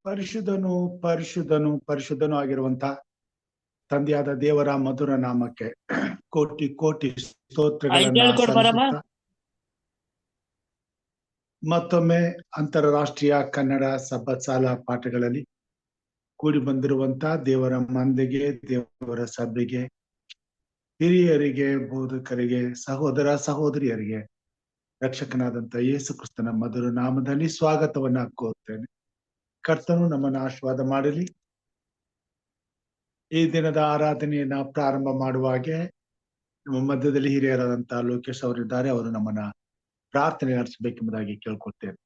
ಪರಿಶುದ್ಧನು ಪರಿಶುದ್ಧನು ಪರಿಶುದ್ಧನು ಆಗಿರುವಂತ ತಂದೆಯಾದ ದೇವರ ಮಧುರ ನಾಮಕ್ಕೆ ಕೋಟಿ ಕೋಟಿ ಸ್ತೋತ್ರಗಳನ್ನ ಸಲ್ಲಿಸುತ್ತಾ ಮತ್ತೊಮ್ಮೆ ಅಂತಾರಾಷ್ಟ್ರೀಯ ಕನ್ನಡ ಸಬ್ಬತ್ ಸಾಲ ಪಾಠಗಳಲ್ಲಿ ಕೂಡಿ ಬಂದಿರುವಂತ ದೇವರ ಮಂದೆಗೆ, ದೇವರ ಸಭೆಗೆ, ಹಿರಿಯರಿಗೆ, ಬೋಧಕರಿಗೆ, ಸಹೋದರ ಸಹೋದರಿಯರಿಗೆ ರಕ್ಷಕನಾದಂತ ಯೇಸು ಕ್ರಿಸ್ತನ ಮಧುರ ನಾಮದಲ್ಲಿ ಸ್ವಾಗತವನ್ನ ಕೋರ್ತೇನೆ. ಕರ್ತನು ನಮ್ಮನ್ನು ಆಶೀರ್ವಾದ ಮಾಡಲಿ. ಈ ದಿನದ ಆರಾಧನೆಯನ್ನ ಪ್ರಾರಂಭ ಮಾಡುವಾಗೆ ನಮ್ಮ ಮಧ್ಯದಲ್ಲಿ ಹಿರಿಯರಾದಂತಹ ಲೋಕೇಶ್ ಅವರಿದ್ದಾರೆ. ಅವರು ನಮ್ಮನ್ನ ಪ್ರಾರ್ಥನೆ ನಡೆಸಬೇಕೆಂಬುದಾಗಿ ಕೇಳ್ಕೊಳ್ತೇನೆ.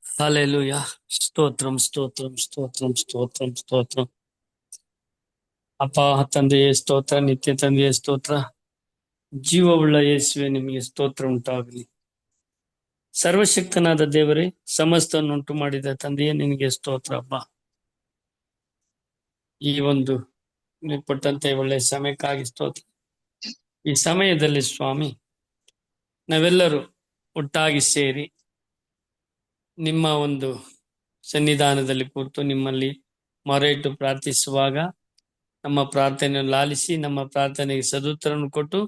ಹಲ್ಲೆಲೂಯಾ. ಸ್ತೋತ್ರಂ ಸ್ತೋತ್ರಂ ಸ್ತೋತ್ರಂ ಸ್ತೋತ್ರಂ ಸ್ತೋತ್ರಂ. ಅಪ್ಪ ತಂದೆಯೇ ಸ್ತೋತ್ರ, ನಿತ್ಯ ತಂದೆಯೇ ಸ್ತೋತ್ರ, ಜೀವವುಳ್ಳ ಯೇಸುವೆ ನಿಮಗೆ ಸ್ತೋತ್ರ ಉಂಟಾಗಲಿ. ಸರ್ವಶಕ್ತನಾದ ದೇವರೇ, ಸಮಸ್ತವನ್ನುಂಟು ಮಾಡಿದ ತಂದೆಯೇ ನಿನಗೆ ಸ್ತೋತ್ರ. ಅಪ್ಪ, ಈ ಒಂದು ನೀವು ಕೊಟ್ಟಂತೆ ಒಳ್ಳೆಯ ಸಮಯಕ್ಕಾಗಿ ಸ್ತೋತ್ರ. ಈ ಸಮಯದಲ್ಲಿ ಸ್ವಾಮಿ, ನಾವೆಲ್ಲರೂ ಒಟ್ಟಾಗಿ ಸೇರಿ ನಿಮ್ಮ ಒಂದು ಸನ್ನಿಧಾನದಲ್ಲಿ ಕೂತು ನಿಮ್ಮಲ್ಲಿ ಮೊರೆ ಇಟ್ಟು ಪ್ರಾರ್ಥಿಸುವಾಗ ನಮ್ಮ ಪ್ರಾರ್ಥನೆಯನ್ನು ಲಾಲಿಸಿ ನಮ್ಮ ಪ್ರಾರ್ಥನೆಗೆ ಸದುತ್ತರವನ್ನು ಕೊಟ್ಟು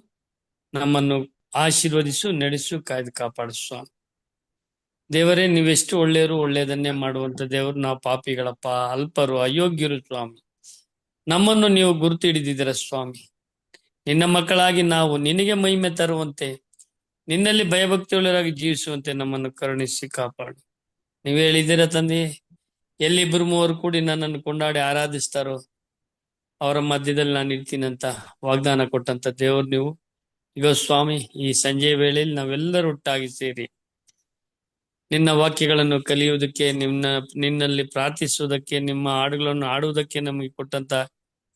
ನಮ್ಮನ್ನು ಆಶೀರ್ವದಿಸು, ನಡೆಸು, ಕಾಯ್ದು ಕಾಪಾಡು ಸ್ವಾಮಿ. ದೇವರೇ, ನೀವೆಷ್ಟು ಒಳ್ಳೆಯವರು, ಒಳ್ಳೆಯದನ್ನೇ ಮಾಡುವಂತ ದೇವರು. ನಾವು ಪಾಪಿಗಳಪ್ಪ, ಅಲ್ಪರು, ಅಯೋಗ್ಯರು ಸ್ವಾಮಿ. ನಮ್ಮನ್ನು ನೀವು ಗುರುತು ಹಿಡಿದಿದ್ದೀರ ಸ್ವಾಮಿ. ನಿನ್ನ ಮಕ್ಕಳಾಗಿ ನಾವು ನಿನಗೆ ಮಹಿಮೆ ತರುವಂತೆ, ನಿನ್ನಲ್ಲಿ ಭಯಭಕ್ತಿಯುಳ್ಳವರಾಗಿ ಜೀವಿಸುವಂತೆ ನಮ್ಮನ್ನು ಕರುಣಿಸಿ ಕಾಪಾಡು. ನೀವು ಹೇಳಿದ್ದೀರ ತಂದೆ, ಎಲ್ಲಿಬ್ಬರು ಮೂವರು ಕೂಡಿ ನನ್ನನ್ನು ಕೊಂಡಾಡಿ ಆರಾಧಿಸ್ತಾರೋ ಅವರ ಮಧ್ಯದಲ್ಲಿ ನಾನು ಇರ್ತೀನಂತ ವಾಗ್ದಾನ ಕೊಟ್ಟಂತ ದೇವರು ನೀವು. ಈಗ ಸ್ವಾಮಿ, ಈ ಸಂಜೆಯ ವೇಳೆಯಲ್ಲಿ ನಾವೆಲ್ಲರೂ ಒಟ್ಟಾಗಿ ಸೇರಿ ನಿನ್ನ ವಾಕ್ಯಗಳನ್ನು ಕಲಿಯುವುದಕ್ಕೆ, ನಿನ್ನಲ್ಲಿ ಪ್ರಾರ್ಥಿಸುವುದಕ್ಕೆ, ನಿಮ್ಮ ಹಾಡುಗಳನ್ನು ಆಡುವುದಕ್ಕೆ ನಮಗೆ ಕೊಟ್ಟಂತ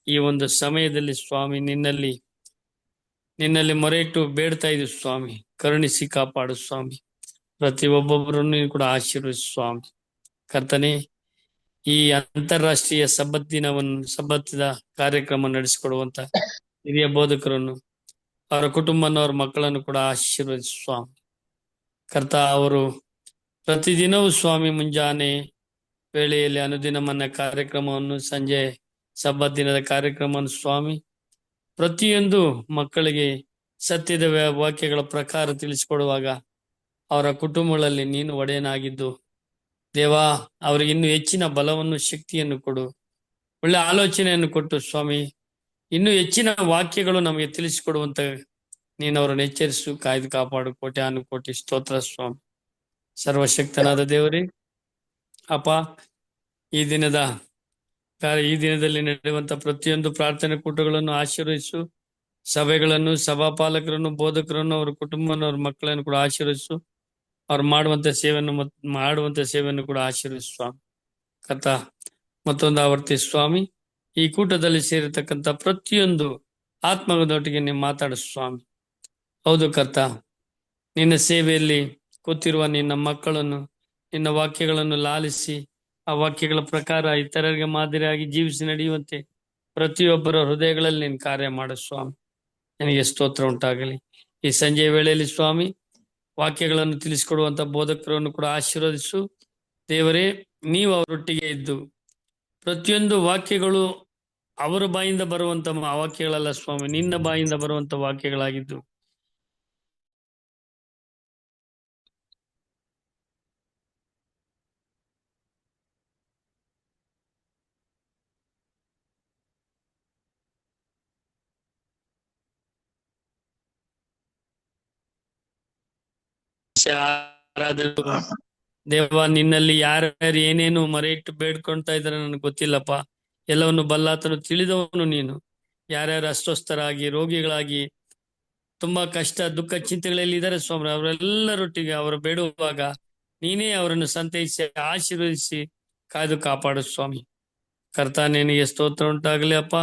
ಈ ಒಂದು ಸಮಯದಲ್ಲಿ ಸ್ವಾಮಿ, ನಿನ್ನಲ್ಲಿ ಮೊರೆ ಇಟ್ಟು ಬೇಡ್ತಾ ಇದ್ದೀವಿ ಸ್ವಾಮಿ. ಕರುಣಿಸಿ ಕಾಪಾಡು ಸ್ವಾಮಿ. ಪ್ರತಿ ಒಬ್ಬೊಬ್ಬರನ್ನು ಕೂಡ ಆಶೀರ್ವದಿಸು ಸ್ವಾಮಿ. ಕರ್ತನೆ, ಈ ಅಂತಾರಾಷ್ಟ್ರೀಯ ಸಬ್ಬತ್ತಿನ ಕಾರ್ಯಕ್ರಮ ನಡೆಸಿಕೊಡುವಂತ ಹಿರಿಯ ಬೋಧಕರನ್ನು, ಅವರ ಕುಟುಂಬನ, ಅವರ ಮಕ್ಕಳನ್ನು ಕೂಡ ಆಶೀರ್ವದಿಸು ಸ್ವಾಮಿ. ಕರ್ತ, ಅವರು ಪ್ರತಿದಿನವೂ ಸ್ವಾಮಿ ಮುಂಜಾನೆ ವೇಳೆಯಲ್ಲಿ ಅನುದಿನ ಮನ್ನ ಕಾರ್ಯಕ್ರಮವನ್ನು, ಸಂಜೆ ಸಬ್ಬತ್ ದಿನದ ಕಾರ್ಯಕ್ರಮವನ್ನು ಸ್ವಾಮಿ, ಪ್ರತಿಯೊಂದು ಮಕ್ಕಳಿಗೆ ಸತ್ಯದ ವಾಕ್ಯಗಳ ಪ್ರಕಾರ ತಿಳಿಸಿಕೊಡುವಾಗ ಅವರ ಕುಟುಂಬಗಳಲ್ಲಿ ನೀನು ಒಡೆಯನಾಗಿದ್ದು ದೇವಾ, ಅವರಿಗೆ ಇನ್ನೂ ಹೆಚ್ಚಿನ ಬಲವನ್ನು, ಶಕ್ತಿಯನ್ನು ಕೊಡು. ಒಳ್ಳೆ ಆಲೋಚನೆಯನ್ನು ಕೊಟ್ಟು ಸ್ವಾಮಿ, ಇನ್ನೂ ಹೆಚ್ಚಿನ ವಾಕ್ಯಗಳು ನಮಗೆ ತಿಳಿಸಿಕೊಡುವಂತ ನೀನು ಅವರನ್ನು ಎಚ್ಚರಿಸು, ಕಾಯ್ದು ಕಾಪಾಡು. ಕೋಟಿ ಸ್ತೋತ್ರ ಸ್ವಾಮಿ. ಸರ್ವಶಕ್ತನಾದ ದೇವರೇ, ಅಪ್ಪ, ಈ ದಿನದಲ್ಲಿ ನಡೆಯುವಂತ ಪ್ರತಿಯೊಂದು ಪ್ರಾರ್ಥನೆ ಕೂಟಗಳನ್ನು ಆಶೀರ್ವದಿಸು. ಸಭೆಗಳನ್ನು, ಸಭಾಪಾಲಕರನ್ನು, ಬೋಧಕರನ್ನು, ಅವರ ಕುಟುಂಬವನ್ನು, ಅವ್ರ ಮಕ್ಕಳನ್ನು ಕೂಡ ಆಶೀರ್ವದಿಸು. ಅವ್ರು ಮಾಡುವಂತ ಸೇವೆಯನ್ನು ಕೂಡ ಆಶೀರ್ವದಿಸು ಸ್ವಾಮಿ. ಕರ್ತ, ಮತ್ತೊಂದು ಆವರ್ತಿ ಸ್ವಾಮಿ, ಈ ಕೂಟದಲ್ಲಿ ಸೇರಿರ್ತಕ್ಕಂಥ ಪ್ರತಿಯೊಂದು ಆತ್ಮದೊಟ್ಟಿಗೆ ನೀವು ಮಾತಾಡು ಸ್ವಾಮಿ. ಹೌದು ಕರ್ತ, ನಿನ್ನ ಸೇವೆಯಲ್ಲಿ ಕೂತಿರುವ ನಿನ್ನ ಮಕ್ಕಳನ್ನು, ನಿನ್ನ ವಾಕ್ಯಗಳನ್ನು ಲಾಲಿಸಿ ಆ ವಾಕ್ಯಗಳ ಪ್ರಕಾರ ಇತರರಿಗೆ ಮಾದರಿಯಾಗಿ ಜೀವಿಸಿ ನಡೆಯುವಂತೆ ಪ್ರತಿಯೊಬ್ಬರ ಹೃದಯಗಳಲ್ಲಿ ನೀನು ಕಾರ್ಯ ಮಾಡು ಸ್ವಾಮಿ. ನನಗೆ ಸ್ತೋತ್ರ ಉಂಟಾಗಲಿ. ಈ ಸಂಜೆಯ ವೇಳೆಯಲ್ಲಿ ಸ್ವಾಮಿ, ವಾಕ್ಯಗಳನ್ನು ತಿಳಿಸಿಕೊಡುವಂತ ಬೋಧಕರನ್ನು ಕೂಡ ಆಶೀರ್ವದಿಸು. ದೇವರೇ, ನೀವು ಅವರೊಟ್ಟಿಗೆ ಇದ್ದು ಪ್ರತಿಯೊಂದು ವಾಕ್ಯಗಳು ಅವರ ಬಾಯಿಂದ ಬರುವಂತ ವಾಕ್ಯಗಳಲ್ಲ ಸ್ವಾಮಿ, ನಿನ್ನ ಬಾಯಿಂದ ಬರುವಂತ ವಾಕ್ಯಗಳಾಗಿದ್ದು ದೇವ, ನಿನ್ನಲ್ಲಿ ಯಾರ್ಯಾರು ಏನೇನು ಮೊರೆ ಇಟ್ಟು ಬೇಡ್ಕೊಳ್ತಾ ಇದಾರೆ ನನಗೆ ಗೊತ್ತಿಲ್ಲಪ್ಪ. ಎಲ್ಲವನ್ನು ಬಲ್ಲಾತನು, ತಿಳಿದವನು ನೀನು. ಯಾರ್ಯಾರು ಅಸ್ವಸ್ಥರಾಗಿ, ರೋಗಿಗಳಾಗಿ, ತುಂಬಾ ಕಷ್ಟ, ದುಃಖ, ಚಿಂತೆಗಳಲ್ಲಿ ಇದ್ದಾರೆ ಸ್ವಾಮಿ, ಅವರೆಲ್ಲರೊಟ್ಟಿಗೆ ಅವರು ಬೇಡುವಾಗ ನೀನೇ ಅವರನ್ನು ಸಂತೈಸಿ ಆಶೀರ್ವದಿಸಿ ಕಾಯ್ದು ಕಾಪಾಡು ಸ್ವಾಮಿ. ಕರ್ತ, ನಿನಗೆ ಸ್ತೋತ್ರ ಉಂಟಾಗಲಿ ಅಪ್ಪ.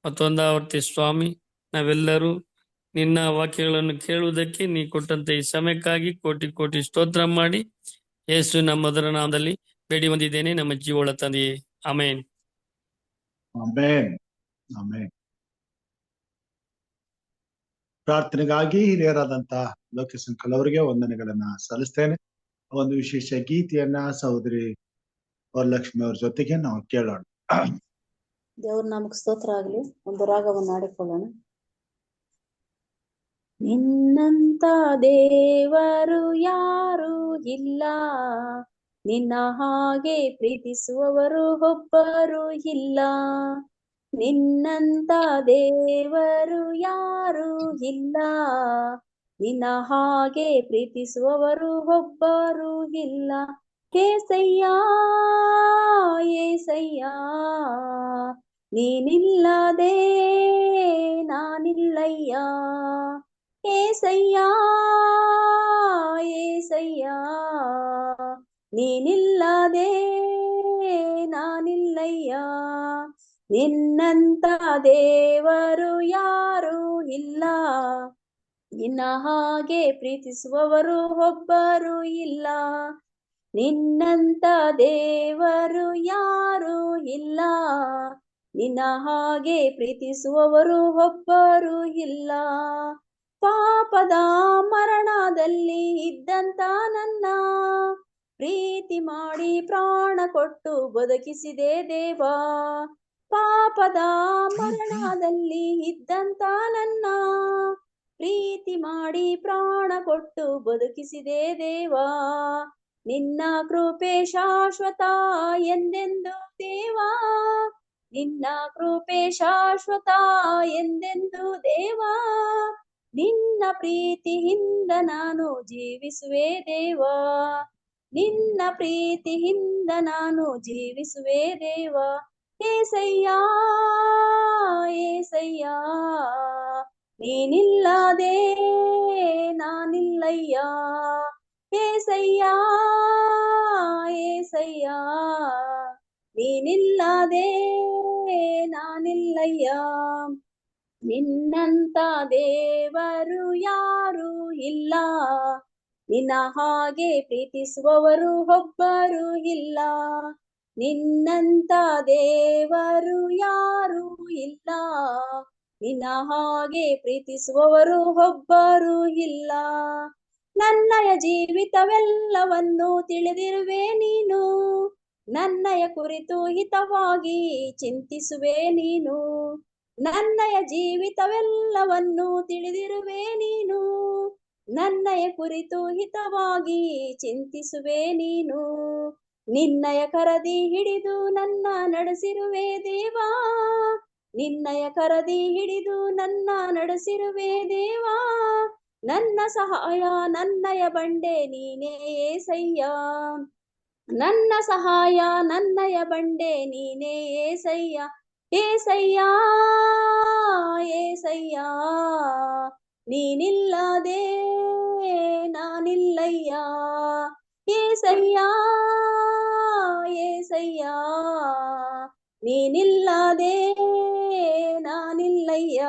ಮತ್ತೊಂದು ಆವರ್ತಿ ಸ್ವಾಮಿ, ನಾವೆಲ್ಲರೂ ನಿನ್ನ ವಾಕ್ಯಗಳನ್ನು ಕೇಳುವುದಕ್ಕೆ ನೀ ಕೊಟ್ಟಂತ ಈ ಸಮಯಕ್ಕಾಗಿ ಕೋಟಿ ಸ್ತೋತ್ರ ಮಾಡಿ ಯೇಸು ನಮ್ಮ ಮಧುರ ನಾಮದಲ್ಲಿ ಬೇಡಿ ಬಂದಿದ್ದೇನೆ, ನಮ್ಮ ಜೀವಳ ತಂದೆಯೇ. ಆಮೇನ್. ಆಮೆನ್. ಆಮೆನ್. ಪ್ರಾರ್ಥನೆಗಾಗಿ ಹಿರಿಯರಾದಂತಹ ಲೋಕೇಶ್ ಅಂಕಲ್ ಅವರಿಗೆ ವಂದನೆಗಳನ್ನ ಸಲ್ಲಿಸ್ತೇನೆ. ಒಂದು ವಿಶೇಷ ಗೀತೆಯನ್ನ ಸಹೋದರಿ ವರಲಕ್ಷ್ಮಿ ಅವ್ರ ಜೊತೆಗೆ ನಾವು ಕೇಳೋಣ. ದೇವ್ರ ನಾಮಕ್ಕೆ ಸ್ತೋತ್ರ ಆಗ್ಲಿ. ಒಂದು ರಾಗವನ್ನು ಆಡಿಕೊಳ್ಳೋಣ. ನಿನ್ನಂತ ದೇವರು ಯಾರು ಇಲ್ಲ, ನಿನ್ನ ಹಾಗೆ ಪ್ರೀತಿಸುವವರು ಒಬ್ಬರು ಇಲ್ಲ. ನಿನ್ನಂತ ದೇವರು ಯಾರು ಇಲ್ಲ, ನಿನ್ನ ಹಾಗೆ ಪ್ರೀತಿಸುವವರು ಒಬ್ಬರು ಇಲ್ಲ. ಏಸಯ್ಯ ಏಸಯ್ಯ, ನೀನಿಲ್ಲದೆ ನಾನಿಲ್ಲಯ್ಯ. ಏಸಯ್ಯ ಏಸಯ್ಯ, ನೀನಿಲ್ಲದೆ ನಾನಿಲ್ಲಯ್ಯ. ನಿನ್ನಂತ ದೇವರು ಯಾರು ಇಲ್ಲ, ನಿನ್ನ ಹಾಗೆ ಪ್ರೀತಿಸುವವರು ಒಬ್ಬರು ಇಲ್ಲ. ನಿನ್ನಂತ ದೇವರು ಯಾರು ಇಲ್ಲ, ನಿನ್ನ ಹಾಗೆ ಪ್ರೀತಿಸುವವರು ಒಬ್ಬರು ಇಲ್ಲ. ಪಾಪದ ಮರಣದಲ್ಲಿ ಇದ್ದಂತ ನನ್ನ ಪ್ರೀತಿ ಮಾಡಿ ಪ್ರಾಣ ಕೊಟ್ಟು ಬದುಕಿಸಿದೆ ದೇವ. ಪಾಪದ ಮರಣದಲ್ಲಿ ಇದ್ದಂತ ನನ್ನ ಪ್ರೀತಿ ಮಾಡಿ ಪ್ರಾಣ ಕೊಟ್ಟು ಬದುಕಿಸಿದೆ ದೇವ. ನಿನ್ನ ಕೃಪೆ ಶಾಶ್ವತ ಎಂದೆಂದು ದೇವ, ನಿನ್ನ ಕೃಪೆ ಶಾಶ್ವತ ಎಂದೆಂದು ದೇವ. ನಿನ್ನ ಪ್ರೀತಿಯಿಂದ ನಾನು ಜೀವಿಸುವೆ ದೇವ, ನಿನ್ನ ಪ್ರೀತಿಯಿಂದ ನಾನು ಜೀವಿಸುವೆ ದೇವ. ಏಸಯ್ಯ ಏಸಯ್ಯ, ನೀನಿಲ್ಲದೆ ನಾನಿಲ್ಲಯ್ಯ. ಏಸಯ್ಯ ಏಸಯ್ಯ, ನೀನಿಲ್ಲದೆ ನಾನಿಲ್ಲಯ್ಯ. ನಿನ್ನಂತ ದೇವರು ಯಾರು ಇಲ್ಲ, ನಿನ್ನ ಹಾಗೆ ಪ್ರೀತಿಸುವವರು ಒಬ್ಬರು ಇಲ್ಲ. ನಿನ್ನಂತ ದೇವರು ಯಾರು ಇಲ್ಲ, ನಿನ್ನ ಹಾಗೆ ಪ್ರೀತಿಸುವವರು ಒಬ್ಬರು ಇಲ್ಲ. ನನ್ನಯ ಜೀವಿತವೆಲ್ಲವನ್ನು ತಿಳಿದಿರುವೆ ನೀನು, ನನ್ನಯ ಕುರಿತು ಹಿತವಾಗಿ ಚಿಂತಿಸುವೆ ನೀನು. ನನ್ನಯ ಜೀವಿತವೆಲ್ಲವನ್ನು ತಿಳಿದಿರುವೆ ನೀನು, ನನ್ನಯ ಕುರಿತು ಹಿತವಾಗಿ ಚಿಂತಿಸುವೆ ನೀನು. ನಿನ್ನಯ ಕರದಿ ಹಿಡಿದು ನನ್ನ ನಡೆಸಿರುವೆ ದೇವಾ, ನಿನ್ನಯ ಕರದಿ ಹಿಡಿದು ನನ್ನ ನಡೆಸಿರುವೆ ದೇವಾ. ನನ್ನ ಸಹಾಯ ನನ್ನಯ ಬಂಡೆ ನೀನೇ ಏಸಯ್ಯ, ನನ್ನ ಸಹಾಯ ನನ್ನಯ ಬಂಡೆ ನೀನೇ ಏಸಯ್ಯ. ಏಸಯ್ಯ ಏಸಯ್ಯ, ನೀನಿಲ್ಲದೆ ನಾನಿಲ್ಲಯ್ಯ. ಏಸಯ್ಯ ಏಸಯ್ಯ, ನೀನಿಲ್ಲದೆ ನಾನಿಲ್ಲಯ್ಯ.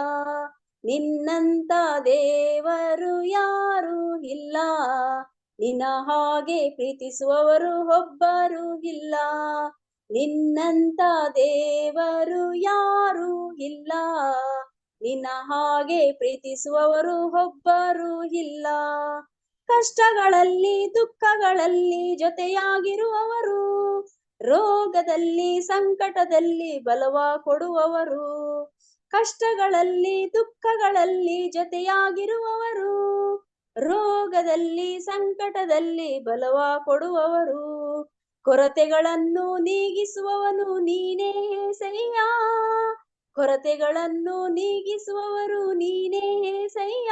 ನಿನ್ನಂತ ದೇವರು ಯಾರು ಇಲ್ಲ, ನಿನ್ನ ಹಾಗೆ ಪ್ರೀತಿಸುವವರು ಒಬ್ಬರು ಇಲ್ಲ. ನಿನ್ನಂತ ದೇವರು ಯಾರು ಇಲ್ಲ, ನಿನ್ನ ಹಾಗೆ ಪ್ರೀತಿಸುವವರು ಒಬ್ಬರು ಇಲ್ಲ. ಕಷ್ಟಗಳಲ್ಲಿ ದುಃಖಗಳಲ್ಲಿ ಜೊತೆಯಾಗಿರುವವರು, ರೋಗದಲ್ಲಿ ಸಂಕಟದಲ್ಲಿ ಬಲವ ಕೊಡುವವರು. ಕಷ್ಟಗಳಲ್ಲಿ ದುಃಖಗಳಲ್ಲಿ ಜೊತೆಯಾಗಿರುವವರು, ರೋಗದಲ್ಲಿ ಸಂಕಟದಲ್ಲಿ ಬಲವ ಕೊಡುವವರು. ಕೊರತೆಗಳನ್ನು ನೀಗಿಸುವವನು ನೀನೇ ಏಸಯ್ಯ, ಕೊರತೆಗಳನ್ನು ನೀಗಿಸುವವರು ನೀನೇ ಏಸಯ್ಯ.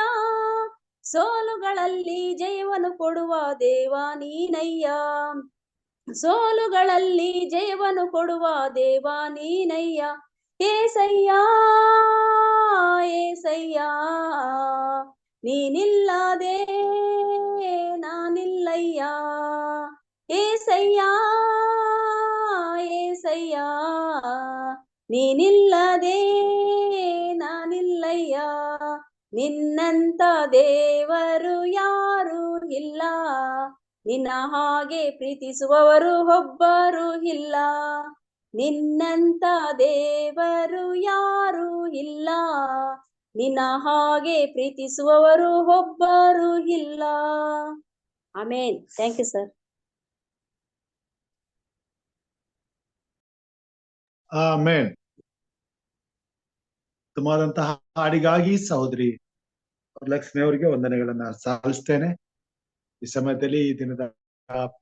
ಸೋಲುಗಳಲ್ಲಿ ಜಯವನ್ನು ಕೊಡುವ ದೇವ ನೀನಯ್ಯ, ಸೋಲುಗಳಲ್ಲಿ ಜಯವನ್ನು ಕೊಡುವ ದೇವ ನೀನಯ್ಯ. ಏಸಯ್ಯ ಏಸಯ್ಯ, ನೀನಿಲ್ಲದೆ ನಾನಿಲ್ಲಯ್ಯ. ಏಸಯ್ಯ ಏಸಯ್ಯ, ನೀನಿಲ್ಲದೆ ನಾನಿಲ್ಲಯ್ಯ. ನಿನ್ನಂತ ದೇವರು ಯಾರು ಇಲ್ಲ, ನಿನ್ನ ಹಾಗೆ ಪ್ರೀತಿಸುವವರು ಒಬ್ಬರು ಇಲ್ಲ. ನಿನ್ನಂತ ದೇವರು ಯಾರು ಇಲ್ಲ, ನಿನ್ನ ಹಾಗೆ ಪ್ರೀತಿಸುವವರು ಒಬ್ಬರು ಇಲ್ಲ. Amen. Thank you sir. Amen. ಉತ್ತಮವಾದಂತಹ ಹಾಡಿಗಾಗಿ ಸಹೋದರಿ ವರಲಕ್ಷ್ಮಿ ಅವರಿಗೆ ವಂದನೆಗಳನ್ನ ಸಲ್ಲಿಸ್ತೇನೆ. ಈ ಸಮಯದಲ್ಲಿ ಈ ದಿನದ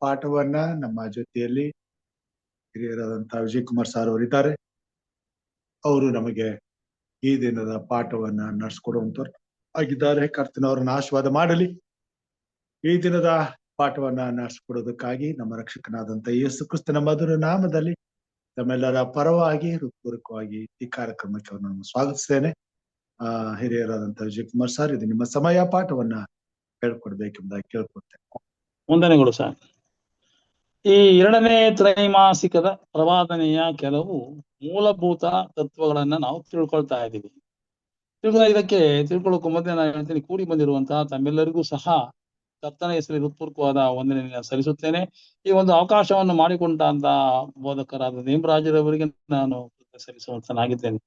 ಪಾಠವನ್ನ ನಮ್ಮ ಜೊತೆಯಲ್ಲಿ ಹಿರಿಯರಾದಂತಹ ವಿಜಯ್ ಕುಮಾರ್ ಸರ್ ಅವರಿದ್ದಾರೆ. ಅವರು ನಮಗೆ ಈ ದಿನದ ಪಾಠವನ್ನ ನಡೆಸ್ಕೊಡುವಂತವ್ರು ಆಗಿದ್ದಾರೆ. ಕರ್ತನವರನ್ನ ಆಶೀರ್ವಾದ ಮಾಡಲಿ. ಈ ದಿನದ ಪಾಠವನ್ನ ನಡೆಸ್ಕೊಡೋದಕ್ಕಾಗಿ ನಮ್ಮ ರಕ್ಷಕನಾದಂತ ಯೇಸು ಕ್ರಿಸ್ತನ ಮಧುರ ನಾಮದಲ್ಲಿ ತಮ್ಮೆಲ್ಲರ ಪರವಾಗಿ ಹೃತ್ಪೂರ್ವಕವಾಗಿ ಈ ಕಾರ್ಯಕ್ರಮಕ್ಕೆ ಅವರನ್ನು ಸ್ವಾಗತಿಸ್ತೇನೆ. ಹಿರಿಯರಾದಂತ ವಿಜಯ್ ಕುಮಾರ್ ಸರ್, ಇದು ನಿಮ್ಮ ಸಮಯ. ಪಾಠವನ್ನ ಹೇಳ್ಕೊಡ್ಬೇಕೆಂಬುದಾಗಿ ಕೇಳ್ಕೊಡ್ತೇನೆ. ವಂದನೆಗಳು ಸರ್. ಈ 2ನೇ ತ್ರೈಮಾಸಿಕದ ಪ್ರವಾದನೆಯ ಕೆಲವು ಮೂಲಭೂತ ತತ್ವಗಳನ್ನ ನಾವು ತಿಳ್ಕೊಳ್ತಾ ಇದ್ದೀವಿ. ಇದಕ್ಕೆ ತಿಳ್ಕೊಳ್ಳೋಕೆ ಮೊದಲೇ ನಾನು ಹೇಳ್ತೀನಿ, ಕೂಡಿ ಬಂದಿರುವಂತಹ ತಮ್ಮೆಲ್ಲರಿಗೂ ಸಹ ಕರ್ತನ ಹೆಸರಲ್ಲಿ ಹೃತ್ಪೂರ್ವಕವಾದ ವಂದನೆಯನ್ನು ಸಲ್ಲಿಸುತ್ತೇನೆ. ಈ ಒಂದು ಅವಕಾಶವನ್ನು ಮಾಡಿಕೊಂಡಂತ ಬೋಧಕರಾದ ನೇಮರಾಜರವರಿಗೆ ನಾನು ಸಲ್ಲಿಸುವಂತನಾಗಿದ್ದೇನೆ.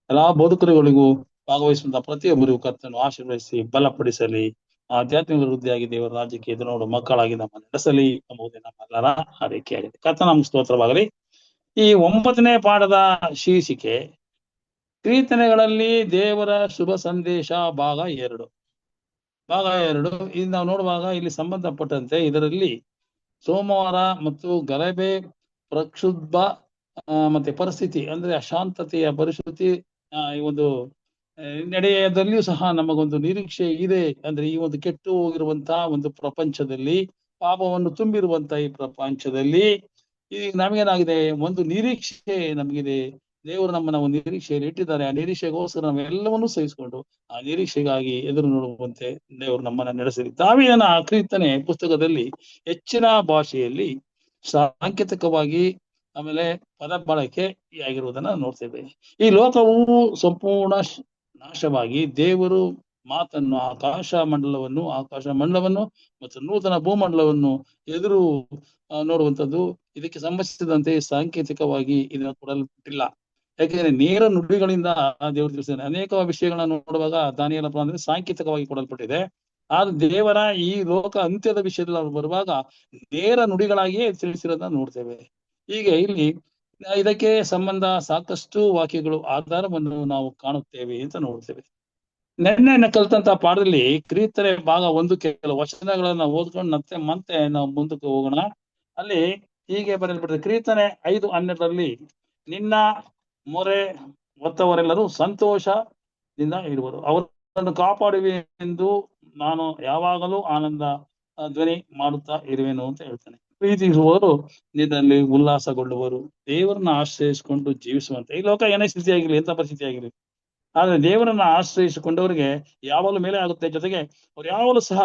ಎಲ್ಲಾ ಬೋಧಕರುಗಳಿಗೂ ಭಾಗವಹಿಸುವಂತಹ ಪ್ರತಿಯೊಬ್ಬರಿಗೂ ಕರ್ತನು ಆಶೀರ್ವದಿಸಿ ಬಲಪಡಿಸಲಿ. ಆಧ್ಯಾತ್ಮಿಕ ವೃದ್ಧಿಯಾಗಿ ದೇವರ ರಾಜ್ಯಕ್ಕೆ ಎದುರು ಮಕ್ಕಳಾಗಿ ನಮ್ಮ ನಡೆಸಲಿ ಎಂಬುದೇ ನಮ್ಮೆಲ್ಲರ ಹಾರೈಕೆಯಾಗಿದೆ. ಕರ್ತನ ನಮ್ಗೆ ಸ್ತೋತ್ರವಾಗಲಿ. ಈ 9ನೇ ಪಾಠದ ಶೀರ್ಷಿಕೆ ಕೀರ್ತನೆಗಳಲ್ಲಿ ದೇವರ ಶುಭ ಸಂದೇಶ ಭಾಗ 2. ಇದು ನಾವು ನೋಡುವಾಗ ಇಲ್ಲಿ ಸಂಬಂಧಪಟ್ಟಂತೆ ಇದರಲ್ಲಿ ಸೋಮವಾರ ಮತ್ತು ಗಲಭೆ, ಪ್ರಕ್ಷುಬ್ಧ ಮತ್ತೆ ಪರಿಸ್ಥಿತಿ ಅಂದ್ರೆ ಅಶಾಂತತೆಯ ಪರಿಸ್ಥಿತಿ ಈ ಒಂದು ನಡೆಯದಲ್ಲಿಯೂ ಸಹ ನಮಗೊಂದು ನಿರೀಕ್ಷೆ ಇದೆ. ಅಂದ್ರೆ ಈ ಒಂದು ಕೆಟ್ಟು ಹೋಗಿರುವಂತಹ ಒಂದು ಪ್ರಪಂಚದಲ್ಲಿ, ಪಾಪವನ್ನು ತುಂಬಿರುವಂತಹ ಈ ಪ್ರಪಂಚದಲ್ಲಿ ಈಗ ನಮಗೇನಾಗಿದೆ, ಒಂದು ನಿರೀಕ್ಷೆ ನಮಗಿದೆ. ದೇವರು ನಮ್ಮನ್ನ ಒಂದು ನಿರೀಕ್ಷೆಯಲ್ಲಿ ಇಟ್ಟಿದ್ದಾರೆ. ಆ ನಿರೀಕ್ಷೆಗೋಸ್ಕರ ನಾವೆಲ್ಲವನ್ನೂ ಸಹಿಸಿಕೊಂಡು ಆ ನಿರೀಕ್ಷೆಗಾಗಿ ಎದುರು ನೋಡುವಂತೆ ದೇವರು ನಮ್ಮನ್ನ ನಡೆಸಲಿ. ದಾವೀದನ ಕೀರ್ತನೆ ಪುಸ್ತಕದಲ್ಲಿ ಹೆಚ್ಚಿನ ಭಾಷೆಯಲ್ಲಿ ಸಾಂಕೇತಿಕವಾಗಿ ಆಮೇಲೆ ಪದ ಬಳಕೆ ಆಗಿರುವುದನ್ನ ನೋಡ್ತೇವೆ. ಈ ಲೋಕವು ಸಂಪೂರ್ಣ ನಾಶವಾಗಿ ದೇವರು ಮಾತನ್ನು ಆಕಾಶ ಮಂಡಲವನ್ನು ಮತ್ತು ನೂತನ ಭೂಮಂಡಲವನ್ನು ಎದುರು ನೋಡುವಂಥದ್ದು. ಇದಕ್ಕೆ ಸಂಬಂಧಿಸಿದಂತೆ ಸಾಂಕೇತಿಕವಾಗಿ ಇದನ್ನು ಕೊಡಲ್ಪಟ್ಟಿಲ್ಲ. ಯಾಕೆಂದ್ರೆ ನೇರ ನುಡಿಗಳಿಂದ ದೇವರು ತಿಳಿಸಿದ್ದಾನೆ. ಅನೇಕ ವಿಷಯಗಳನ್ನ ನೋಡುವಾಗ ದಾನಿಯೇಲ ಅಂದ್ರೆ ಸಾಂಕೇತಿಕವಾಗಿ ಕೊಡಲ್ಪಟ್ಟಿದೆ. ಆದ್ರೆ ದೇವರ ಈ ಲೋಕ ಅಂತ್ಯದ ವಿಷಯದಲ್ಲಿ ಅವರು ಬರುವಾಗ ನೇರ ನುಡಿಗಳಾಗಿಯೇ ತಿಳಿಸಿರೋದನ್ನ ನೋಡ್ತೇವೆ. ಹೀಗೆ ಇಲ್ಲಿ ಇದಕ್ಕೆ ಸಂಬಂಧ ಸಾಕಷ್ಟು ವಾಕ್ಯಗಳು ಆಧಾರವನ್ನು ನಾವು ಕಾಣುತ್ತೇವೆ ಅಂತ ನೋಡ್ತೇವೆ. ನೆನ್ನೆ ಕಲಿತಂತ ಪಾಠದಲ್ಲಿ ಕೀರ್ತನೆ ಭಾಗ 1 ಕೆಲವು ವಚನಗಳನ್ನ ಓದ್ಕೊಂಡು ಮತ್ತೆ ನಾವು ಮುಂದಕ್ಕೆ ಹೋಗೋಣ. ಅಲ್ಲಿ ಹೀಗೆ ಬರೆಯಲ್ಪಟ್ಟಿದೆ. ಕೀರ್ತನೆ 5:12 ನಿನ್ನ ಮೊರೆ ಹೊತ್ತವರೆಲ್ಲರೂ ಸಂತೋಷದಿಂದ ಇರುವರು, ಅವರನ್ನು ಕಾಪಾಡುವೆ ಎಂದು ನಾನು ಯಾವಾಗಲೂ ಆನಂದ ಧ್ವನಿ ಮಾಡುತ್ತಾ ಇರುವೆನು ಅಂತ ಹೇಳ್ತಾನೆ. ಪ್ರೀತಿಸುವವರು ನಿನ್ನಲ್ಲಿ ಉಲ್ಲಾಸಗೊಳ್ಳುವರು, ದೇವರನ್ನ ಆಶ್ರಯಿಸಿಕೊಂಡು ಜೀವಿಸುವಂತೆ. ಈ ಲೋಕ ಏನೇ ಸ್ಥಿತಿ ಆಗಿರ್ಲಿ, ಎಂತ ಪರಿಸ್ಥಿತಿ ಆಗಿರ್ಲಿ, ಆದ್ರೆ ದೇವರನ್ನ ಆಶ್ರಯಿಸಿಕೊಂಡವರಿಗೆ ಯಾವಾಗಲೂ ಮೇಲೆ ಆಗುತ್ತೆ. ಜೊತೆಗೆ ಅವ್ರು ಯಾವಾಗಲೂ ಸಹ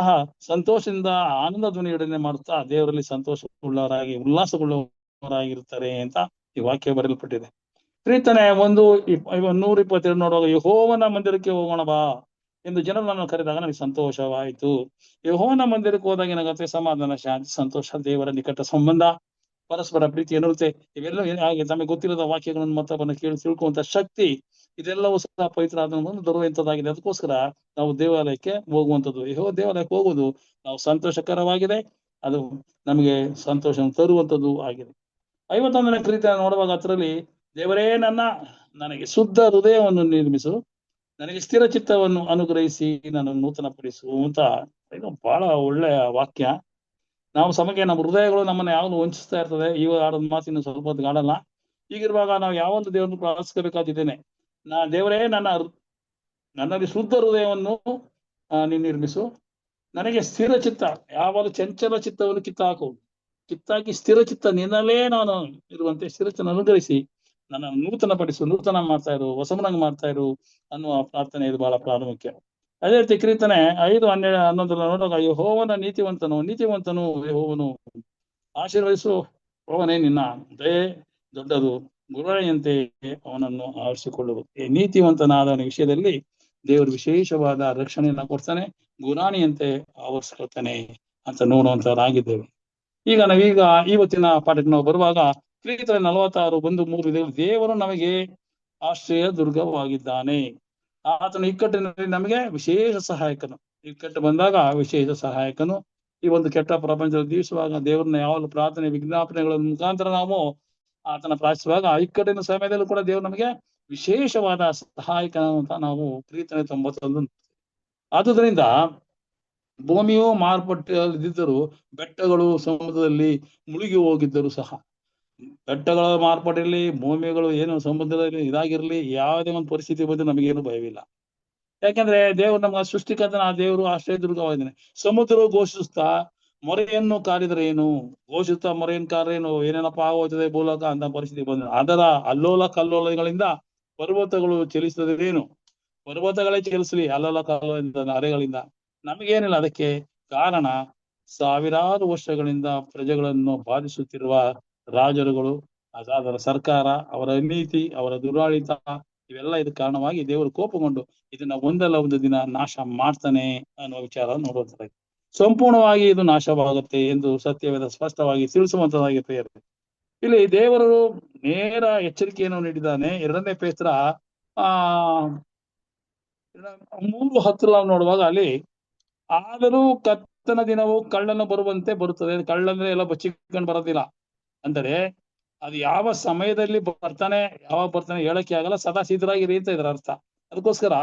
ಸಂತೋಷದಿಂದ ಆನಂದ ಧ್ವನಿಯೊಡನೆ ಮಾಡುತ್ತಾ ದೇವರಲ್ಲಿ ಸಂತೋಷವುಳ್ಳವರಾಗಿ ಉಲ್ಲಾಸಗೊಳ್ಳುವವರಾಗಿರ್ತಾರೆ ಅಂತ ಈ ವಾಕ್ಯ ಬರೆಯಲ್ಪಟ್ಟಿದೆ. ಕೀರ್ತನೆ 1:122 ನೋಡುವಾಗ ಯೆಹೋವನ ಮಂದಿರಕ್ಕೆ ಹೋಗೋಣ ಬಾ ಎಂದು ಜನರು ನನ್ನ ಕರೆದಾಗ ನನಗೆ ಸಂತೋಷವಾಯಿತು. ಯೆಹೋವನ ಮಂದಿರಕ್ಕೆ ಹೋದಾಗ ಏನಾಗುತ್ತೆ? ಸಮಾಧಾನ, ಶಾಂತಿ, ಸಂತೋಷ, ದೇವರ ನಿಕಟ ಸಂಬಂಧ, ಪರಸ್ಪರ ಪ್ರೀತಿ ಎನ್ನುತ್ತೆ. ಇವೆಲ್ಲ ಹಾಗೆ ತಮಗೆ ಗೊತ್ತಿರದ ವಾಕ್ಯಗಳನ್ನು ಮತ್ತೊಬ್ಬರನ್ನ ಕೇಳಿ ತಿಳ್ಕೊಳ್ಳುವಂತ ಶಕ್ತಿ, ಇದೆಲ್ಲವೂ ಸಹ ಪವಿತ್ರ ಆತ್ಮವನ್ನು ದೊರೆಯುವಂತದ್ದಾಗಿದೆ. ಅದಕ್ಕೋಸ್ಕರ ನಾವು ದೇವಾಲಯಕ್ಕೆ ಹೋಗುವಂಥದ್ದು. ಯೆಹೋವ ದೇವಾಲಯಕ್ಕೆ ಹೋಗುವುದು ನಾವು ಸಂತೋಷಕರವಾಗಿದೆ, ಅದು ನಮಗೆ ಸಂತೋಷ ತರುವಂಥದ್ದು ಆಗಿದೆ. 51ನೇ ಕೀರ್ತನೆ ನೋಡುವಾಗ ಅದರಲ್ಲಿ ದೇವರೇ ನನಗೆ ಶುದ್ಧ ಹೃದಯವನ್ನು ನಿರ್ಮಿಸು, ನನಗೆ ಸ್ಥಿರ ಚಿತ್ತವನ್ನು ಅನುಗ್ರಹಿಸಿ ನನ್ನನ್ನು ನೂತನಪಡಿಸು ಅಂತ. ಇದು ಬಹಳ ಒಳ್ಳೆಯ ವಾಕ್ಯ. ನಾವು ಸಮಗೆ ನಮ್ಮ ಹೃದಯಗಳು ನಮ್ಮನ್ನ ಯಾವಾಗಲೂ ವಂಚಿಸ್ತಾ ಇರ್ತದೆ. ಇವಾಗ ಆಡೋದ್ ಮಾತಿನ ಸ್ವಲ್ಪ ಹೊತ್ತಿಗೆ ಆಡಲ್ಲ. ಹೀಗಿರುವಾಗ ನಾವು ಯಾವೊಂದು ದೇವರನ್ನು ಪ್ರಾರ್ಥಿಸಬೇಕಾದಿದ್ದೇನೆ. ದೇವರೇ ನನ್ನಲ್ಲಿ ಶುದ್ಧ ಹೃದಯವನ್ನು ನೀನು ನಿರ್ಮಿಸು, ನನಗೆ ಸ್ಥಿರ ಚಿತ್ತ, ಯಾವಾಗಲೂ ಚಂಚಲ ಚಿತ್ತವನ್ನು ಕಿತ್ತಾಕಿ ಸ್ಥಿರ ಚಿತ್ತ ನಿನ್ನಲ್ಲೇ ನಾನು ಇರುವಂತೆ ಸ್ಥಿರ ಚಿತ್ತ ಅನುಗ್ರಹಿಸಿ ನನ್ನ ನೂತನ ಮಾಡ್ತಾ ಇರು, ಹೊಸಮನಾಗಿ ಮಾಡ್ತಾ ಇರು ಅನ್ನುವ ಪ್ರಾರ್ಥನೆ ಇದು ಬಹಳ ಪ್ರಾಮುಖ್ಯ. ಅದೇ ರೀತಿ ಕೀರ್ತನೆ 5:11 ನೋಡುವಾಗ ಯೆಹೋವನ ನೀತಿವಂತನು ಯೆಹೋವನು ಆಶೀರ್ವದಿಸು, ಅವನೇ ನಿನ್ನ ದಯೆ ದೊಡ್ಡದು, ಗುರಾಣಿಯಂತೆ ಅವನನ್ನು ಆರಿಸಿಕೊಳ್ಳುವುದು. ಈ ನೀತಿವಂತನಾದ ವಿಷಯದಲ್ಲಿ ದೇವರು ವಿಶೇಷವಾದ ರಕ್ಷಣೆಯನ್ನ ಕೊಡ್ತಾನೆ, ಗುರಾಣಿಯಂತೆ ಆವರಿಸ್ಕೊಳ್ತಾನೆ ಅಂತ ನೋಡುವಂತವರಾಗಿದ್ದೇವೆ. ಈಗ ಇವತ್ತಿನ ಪಾಠಕ್ಕೆ ನಾವು ಬರುವಾಗ ಕೀರ್ತನೆ 46:1-3 ದೇವರು ನಮಗೆ ಆಶ್ರಯ ದುರ್ಗವಾಗಿದ್ದಾನೆ, ಆತನು ಇಕ್ಕಟ್ಟಿನಲ್ಲಿ ನಮಗೆ ವಿಶೇಷ ಸಹಾಯಕನು. ಇಕ್ಕಟ್ಟು ಬಂದಾಗ ವಿಶೇಷ ಸಹಾಯಕನು. ಈ ಒಂದು ಕೆಟ್ಟ ಪ್ರಪಂಚದಲ್ಲಿ ಜೀವಿಸುವಾಗ ದೇವರನ್ನ ಯಾವಾಗಲೂ ಪ್ರಾರ್ಥನೆ ವಿಜ್ಞಾಪನೆಗಳ ಮುಖಾಂತರ ನಾವು ಆತನ ಪ್ರಾರ್ಥಿಸುವಾಗ ಇಕ್ಕಟ್ಟಿನ ಸಮಯದಲ್ಲೂ ಕೂಡ ದೇವರು ನಮಗೆ ವಿಶೇಷವಾದ ಸಹಾಯಕ ಅಂತ ನಾವು ಕೀರ್ತನೆ 91. ಆದುದರಿಂದ ಭೂಮಿಯು ಮಾರ್ಪಟ್ಟಿದ್ದರೂ ಬೆಟ್ಟಗಳು ಸಮುದ್ರದಲ್ಲಿ ಮುಳುಗಿ ಹೋಗಿದ್ದರು ಸಹ, ಬೆಟ್ಟಗಳ ಮಾರ್ಪಾಟಿರ್ಲಿ, ಭೂಮಿಗಳು ಏನು ಸಮುದ್ರದಲ್ಲಿ ಇದಾಗಿರ್ಲಿ, ಯಾವುದೇ ಒಂದು ಪರಿಸ್ಥಿತಿ ಬಂದ್ರೆ ನಮಗೇನು ಭಯವಿಲ್ಲ. ಯಾಕಂದ್ರೆ ದೇವರು ನಮ್ಮ ಸೃಷ್ಟಿಕರ್ತನ ಆ ದೇವರು ಆಶ್ರಯದುರ್ಗವಾಗಿದ್ದಾನೆ. ಸಮುದ್ರವು ಘೋಷಿಸ್ತಾ ಮೊರೆಯನ್ನು ಕಾರಿದ್ರೆ ಏನು, ಘೋಷಿಸ್ತಾ ಮೊರೆಯನ್ನು ಕಾರೇನು, ಏನೇನಪ್ಪ ಆಗೋಯ್ತದೆ ಭೂಲೋಕ ಅಂತ ಪರಿಸ್ಥಿತಿ ಬಂದ ಅದರ ಅಲ್ಲೋಲ ಕಲ್ಲೋಲಗಳಿಂದ ಪರ್ವತಗಳು ಚಲಿಸ್ತದೇನು, ಪರ್ವತಗಳೇ ಚಲಿಸಲಿ ಅಲ್ಲೋಲ ಕಲ್ಲೋಲದಿಂದ ಅರೆಗಳಿಂದ, ನಮಗೇನಿಲ್ಲ. ಅದಕ್ಕೆ ಕಾರಣ ಸಾವಿರಾರು ವರ್ಷಗಳಿಂದ ಪ್ರಜೆಗಳನ್ನು ಬಾಧಿಸುತ್ತಿರುವ ರಾಜರುಗಳು, ಅದರ ಸರ್ಕಾರ, ಅವರ ನೀತಿ, ಅವರ ದುರಾಳಿತ, ಇವೆಲ್ಲ ಇದಕ್ಕೆ ಕಾರಣವಾಗಿ ದೇವರು ಕೋಪಗೊಂಡು ಇದನ್ನ ಒಂದಲ್ಲ ಒಂದು ದಿನ ನಾಶ ಮಾಡ್ತಾನೆ ಅನ್ನುವ ವಿಚಾರ ನೋಡುವಂತದ್ದು. ಸಂಪೂರ್ಣವಾಗಿ ಇದು ನಾಶವಾಗುತ್ತೆ ಎಂದು ಸತ್ಯವೇದ ಸ್ಪಷ್ಟವಾಗಿ ತಿಳಿಸುವಂತದ್ದಾಗಿರುತ್ತೆ. ಇಲ್ಲಿ ದೇವರು ನೇರ ಎಚ್ಚರಿಕೆಯನ್ನು ನೀಡಿದ್ದಾನೆ. 2ನೇ ಪೇತ್ರ 3:10 ನಾವು ನೋಡುವಾಗ ಅಲ್ಲಿ, ಆದರೂ ಕರ್ತನ ದಿನವು ಕಳ್ಳನು ಬರುವಂತೆ ಬರುತ್ತದೆ. ಕಳ್ಳಂದ್ರೆ ಎಲ್ಲ ಬಚ್ಚಿಕೊಂಡು ಬರೋದಿಲ್ಲ, ಅಂದರೆ ಅದು ಯಾವ ಸಮಯದಲ್ಲಿ ಬರ್ತಾನೆ, ಯಾವಾಗ ಬರ್ತಾನೆ ಹೇಳಕ್ಕೆ ಆಗಲ್ಲ. ಸದಾ ಸಿದ್ಧರಾಗಿರಿ ಅಂತ ಇದರ ಅರ್ಥ. ಅದಕ್ಕೋಸ್ಕರ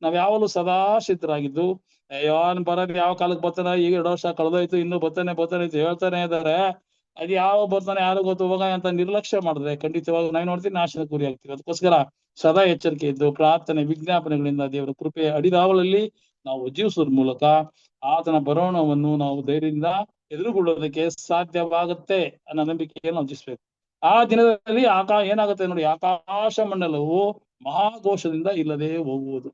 ನಾವ್ ಯಾವಾಗಲೂ ಸದಾ ಸಿದ್ಧರಾಗಿದ್ದು, ಯಾವನ್ ಬರೋದು ಯಾವ ಕಾಲಕ್ಕೆ ಬರ್ತಾನೆ, ಈಗ 2 ವರ್ಷ ಕಳೆದೋಯ್ತು ಇನ್ನು ಬರ್ತಾನೆ ಅಂತ ಹೇಳ್ತಾನೆ ಇದಾರೆ. ಅದು ಯಾವ ಬರ್ತಾನೆ ಯಾರು ಗೊತ್ತು ಹೋಗ ಅಂತ ನಿರ್ಲಕ್ಷ್ಯ ಮಾಡಿದ್ರೆ ಖಂಡಿತವಾಗಿ ನಾವು ನೋಡ್ತೀವಿ ನಾಶನಕ್ಕೆ ಗುರಿ ಆಗ್ತೀವಿ. ಅದಕ್ಕೋಸ್ಕರ ಸದಾ ಎಚ್ಚರಿಕೆ ಇದ್ದು ಪ್ರಾರ್ಥನೆ ವಿಜ್ಞಾಪನೆಗಳಿಂದ ದೇವರ ಕೃಪೆಯ ಅಡಿದಾವಲಲ್ಲಿ ನಾವು ಜೀವಿಸೋದ್ರ ಮೂಲಕ ಆತನ ಬರೋಣವನ್ನು ನಾವು ಧೈರ್ಯದಿಂದ ಎದುರುಗೊಳ್ಳೋದಕ್ಕೆ ಸಾಧ್ಯವಾಗುತ್ತೆ ಅನ್ನೋ ನಂಬಿಕೆಯನ್ನು ನಾವು ಜೀವಿಸ್ಬೇಕು. ಆ ದಿನದಲ್ಲಿ ಏನಾಗುತ್ತೆ ನೋಡಿ, ಆಕಾಶ ಮಂಡಲವು ಮಹಾಘೋಷದಿಂದ ಇಲ್ಲದೆ ಹೋಗುವುದು.